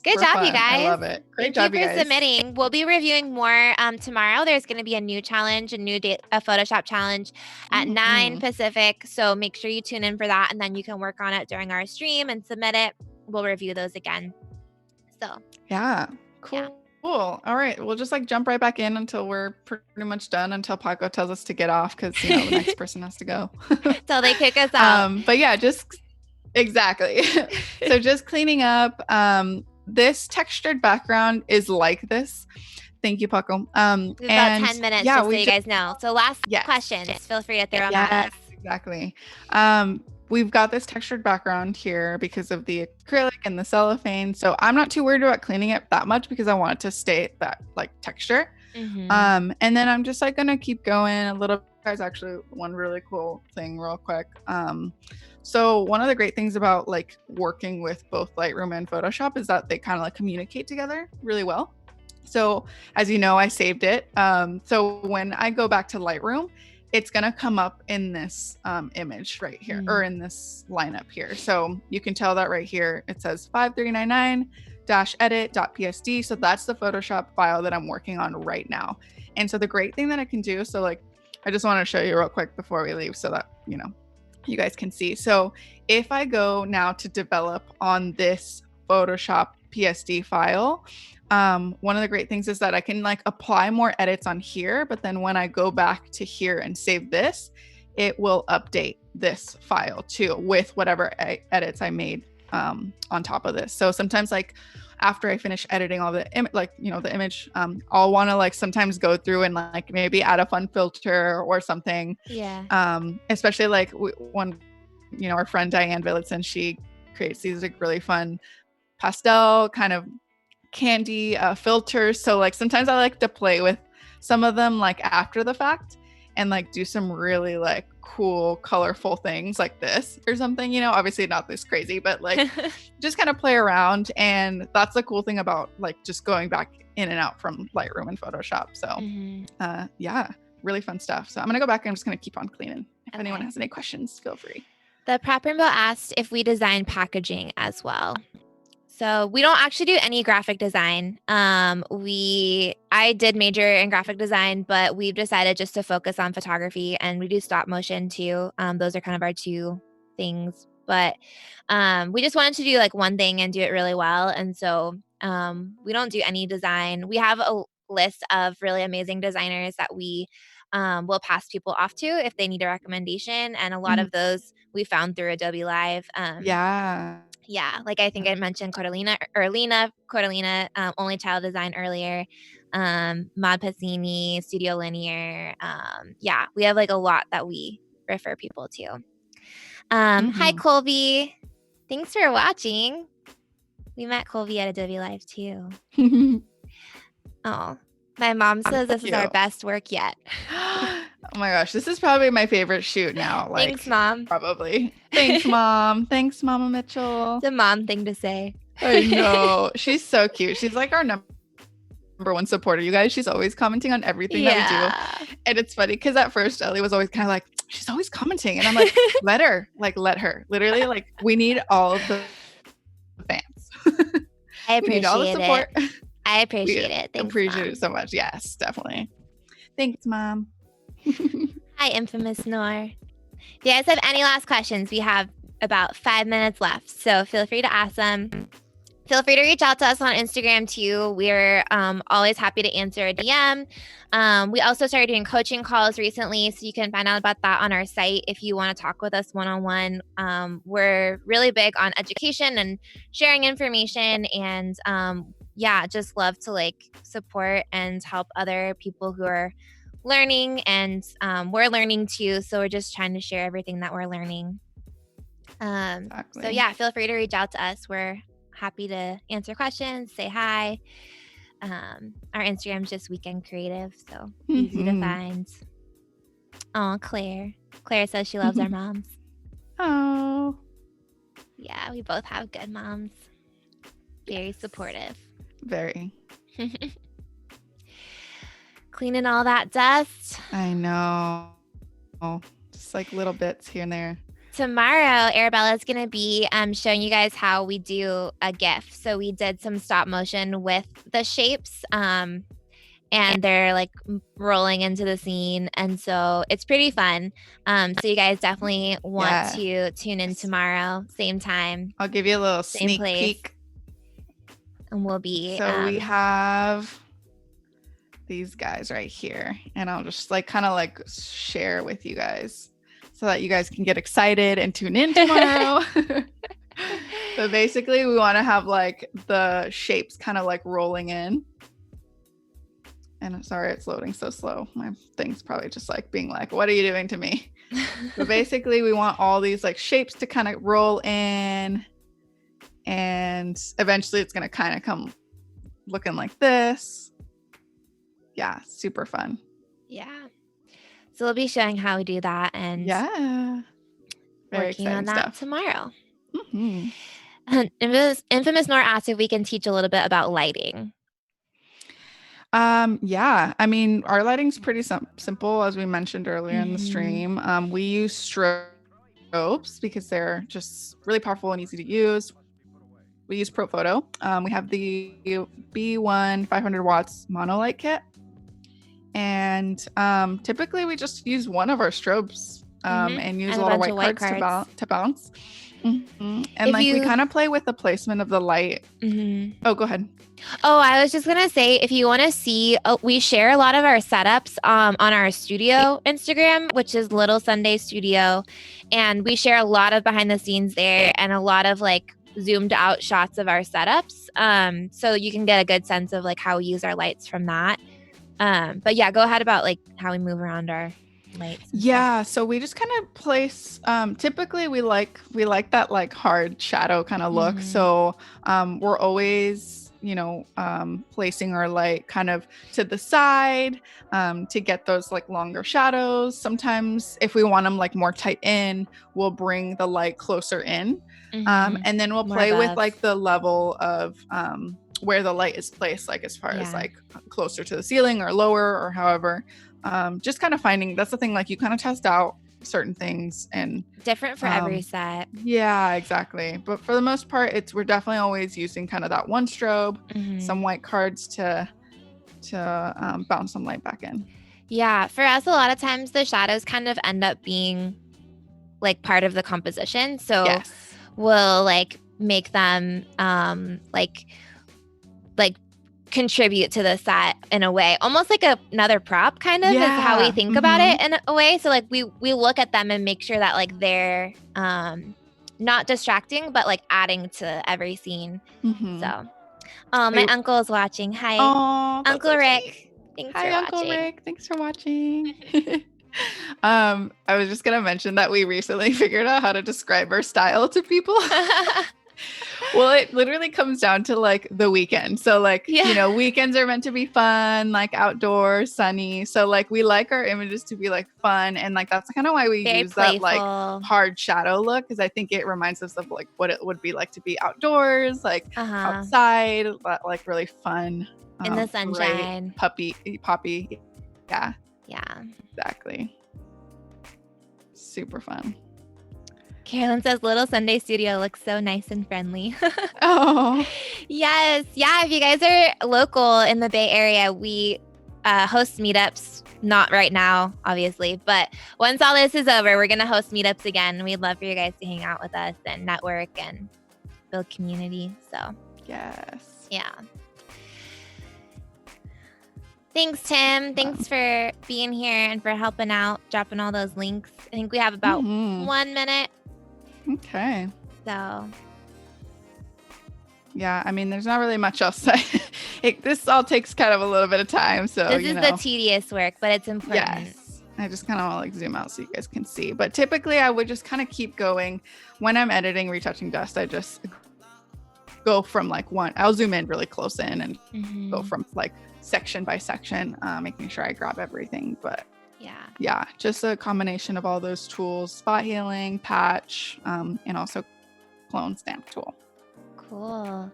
Speaker 2: Good job, you guys.
Speaker 1: I love it. Great job, you guys.
Speaker 2: Thank you for submitting. We'll be reviewing more tomorrow. There's going to be a new challenge, a Photoshop challenge at 9 Pacific. So make sure you tune in for that, and then you can work on it during our stream and submit it. We'll review those again. So
Speaker 1: yeah, cool. Yeah. Cool. All right. We'll just like jump right back in until we're pretty much done, until Paco tells us to get off because the next person has to go.
Speaker 2: Till they kick us out.
Speaker 1: But yeah, exactly. So just cleaning up. This textured background is like this. Thank you, Paco.
Speaker 2: We've about 10 minutes, just so you guys know. So last question. Feel free to throw them at us.
Speaker 1: Exactly. We've got this textured background here because of the acrylic and the cellophane. So I'm not too worried about cleaning it that much because I want it to stay that like texture. And then I'm just like gonna keep going a little. Guys, actually one really cool thing real quick. So one of the great things about like working with both Lightroom and Photoshop is that they kind of like communicate together really well. So as you know, I saved it. So when I go back to Lightroom, it's going to come up in this image right here or in this lineup here. So you can tell that right here, it says 5399-edit.psd. So that's the Photoshop file that I'm working on right now. And so the great thing that I can do, so like, I just want to show you real quick before we leave so that, you know, you guys can see. So if I go now to develop on this Photoshop PSD file, one of the great things is that I can like apply more edits on here, but then when I go back to here and save this, it will update this file too with whatever edits I made on top of this. So sometimes like after I finish editing all the the image, I'll want to like sometimes go through and like maybe add a fun filter or something.
Speaker 2: Yeah.
Speaker 1: Especially like one, our friend Diane Villitson, she creates these like really fun pastel kind of candy filters. So like sometimes I like to play with some of them like after the fact and like do some really like cool colorful things like this or something, obviously not this crazy, but like just kind of play around. And that's the cool thing about like just going back in and out from Lightroom and Photoshop. So really fun stuff. So I'm gonna go back and I'm just gonna keep on cleaning. If anyone has any questions, feel free.
Speaker 2: The Prop Rainbow asked if we design packaging as well. So we don't actually do any graphic design. I did major in graphic design, but we've decided just to focus on photography, and we do stop motion too. Those are kind of our two things, but we just wanted to do like one thing and do it really well. And so we don't do any design. We have a list of really amazing designers that we will pass people off to if they need a recommendation. And a lot of those we found through Adobe Live. Yeah, like I think I mentioned Cordelina, Only Child Design earlier, Maud Passini, Studio Linear. Yeah, we have like a lot that we refer people to. Hi, Colby. Thanks for watching. We met Colby at Adobe Live too. Oh, my mom says this is our best work yet.
Speaker 1: Oh my gosh, this is probably my favorite shoot now. Like,
Speaker 2: thanks, Mom.
Speaker 1: Probably. Thanks, Mom. Thanks, Mama Mitchell.
Speaker 2: It's a mom thing to say.
Speaker 1: I know. She's so cute. She's like our number one supporter, you guys. She's always commenting on everything that we do. And it's funny because at first Ellie was always kind of like, she's always commenting. And I'm like, let her. Literally, like we need all of the fans.
Speaker 2: I appreciate
Speaker 1: all the support.
Speaker 2: It. I appreciate it. Thanks,
Speaker 1: appreciate
Speaker 2: Mom.
Speaker 1: it so much. Yes, definitely. Thanks, Mom.
Speaker 2: Hi, Infamous Nor. If you guys have any last questions, we have about 5 minutes left, so feel free to ask them. Feel free to reach out to us on Instagram too. We're always happy to answer a DM. We also started doing coaching calls recently, so you can find out about that on our site if you want to talk with us one-on-one. We're really big on education and sharing information, and yeah, just love to like support and help other people who are learning, and we're learning too. So we're just trying to share everything that we're learning. So
Speaker 1: Exactly.
Speaker 2: yeah, feel free to reach out to us. We're happy to answer questions, say hi. Our Instagram's just Weekend Creative, so easy to find. Oh, Claire says she loves our moms.
Speaker 1: Oh,
Speaker 2: Yeah, we both have good moms. Very supportive.
Speaker 1: very.
Speaker 2: Cleaning all that dust.
Speaker 1: I know. Just like little bits here and there.
Speaker 2: Tomorrow, Arabella is going to be showing you guys how we do a GIF. So we did some stop motion with the shapes, and they're like rolling into the scene. And so it's pretty fun. So you guys definitely want to tune in tomorrow, same time.
Speaker 1: I'll give you a little
Speaker 2: same
Speaker 1: sneak
Speaker 2: place.
Speaker 1: peek.
Speaker 2: And we'll be.
Speaker 1: So we have these guys right here, and I'll just like kind of like share with you guys so that you guys can get excited and tune in tomorrow. So basically we want to have like the shapes kind of like rolling in. And I'm sorry it's loading so slow. My thing's probably just like being like, what are you doing to me? But basically we want all these like shapes to kind of roll in, and eventually it's going to kind of come looking like this. Yeah, super fun.
Speaker 2: Yeah. So we'll be showing how we do that, and
Speaker 1: very
Speaker 2: working on that
Speaker 1: stuff
Speaker 2: tomorrow.
Speaker 1: Mm-hmm.
Speaker 2: Infamous Nor asked if we can teach a little bit about lighting.
Speaker 1: Yeah, I mean, our lighting's pretty simple, as we mentioned earlier in the stream. We use strobes because they're just really powerful and easy to use. We use Pro Photo. We have the B1 500 watts monolight kit. And typically we just use one of our strobes and use a lot of white cards to bounce. And like we kind of play with the placement of the light. Oh, go ahead.
Speaker 2: Oh, I was just going to say, if you want to see, we share a lot of our setups on our studio Instagram, which is Little Sunday Studio. And we share a lot of behind the scenes there and a lot of like zoomed out shots of our setups. So you can get a good sense of like how we use our lights from that. But yeah, go ahead about like how we move around our lights.
Speaker 1: Yeah, so we just kind of place, typically we like that like hard shadow kind of look. So we're always, placing our light kind of to the side to get those like longer shadows. Sometimes if we want them like more tight in, we'll bring the light closer in. And then we'll play with like the level of where the light is placed, like as far as like closer to the ceiling or lower or however. Just kind of finding, that's the thing, like you kind of test out certain things and
Speaker 2: different for every set.
Speaker 1: Yeah, exactly. But for the most part, we're definitely always using kind of that one strobe, some white cards to bounce some light back in.
Speaker 2: Yeah, for us, a lot of times the shadows kind of end up being like part of the composition. So we'll like make them like contribute to the set in a way, almost like another prop kind of is how we think about it in a way. So like we look at them and make sure that like they're not distracting, but like adding to every scene. So my uncle is watching. Hi, Uncle Rick. Thanks for watching.
Speaker 1: Uncle Rick. Thanks for watching. I was just gonna mention that we recently figured out how to describe our style to people. Well, it literally comes down to like the weekend. So like, weekends are meant to be fun, like outdoors, sunny. So like we like our images to be like fun. And like, that's kind of why we use that like hard shadow look. Cause I think it reminds us of like what it would be like to be outdoors, like outside, like really fun.
Speaker 2: In the sunshine.
Speaker 1: Poppy. Yeah.
Speaker 2: Yeah.
Speaker 1: Exactly. Super fun.
Speaker 2: Carolyn says Little Sunday Studio looks so nice and friendly.
Speaker 1: Oh.
Speaker 2: Yes. Yeah. If you guys are local in the Bay Area, we host meetups. Not right now, obviously, but once all this is over, we're going to host meetups again. We'd love for you guys to hang out with us and network and build community. So
Speaker 1: yes.
Speaker 2: Yeah. Thanks, Tim. Thanks for being here and for helping out, dropping all those links. I think we have about 1 minute.
Speaker 1: Okay.
Speaker 2: So.
Speaker 1: Yeah, I mean, there's not really much else. I This all takes kind of a little bit of time. So,
Speaker 2: This is the tedious work, but it's important.
Speaker 1: Yes. I just kind of want to like zoom out so you guys can see. But typically I would just kind of keep going. When I'm editing retouching dust, I just go from like I'll zoom in really close in and go from like section by section, making sure I grab everything. But yeah, just a combination of all those tools, spot healing, patch, and also clone stamp tool.
Speaker 2: Cool.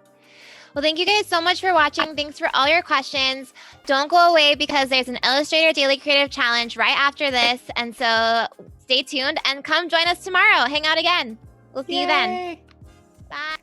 Speaker 2: Well, thank you guys so much for watching. Thanks for all your questions. Don't go away because there's an Illustrator Daily Creative Challenge right after this. And so stay tuned and come join us tomorrow. Hang out again. We'll see you then. Bye.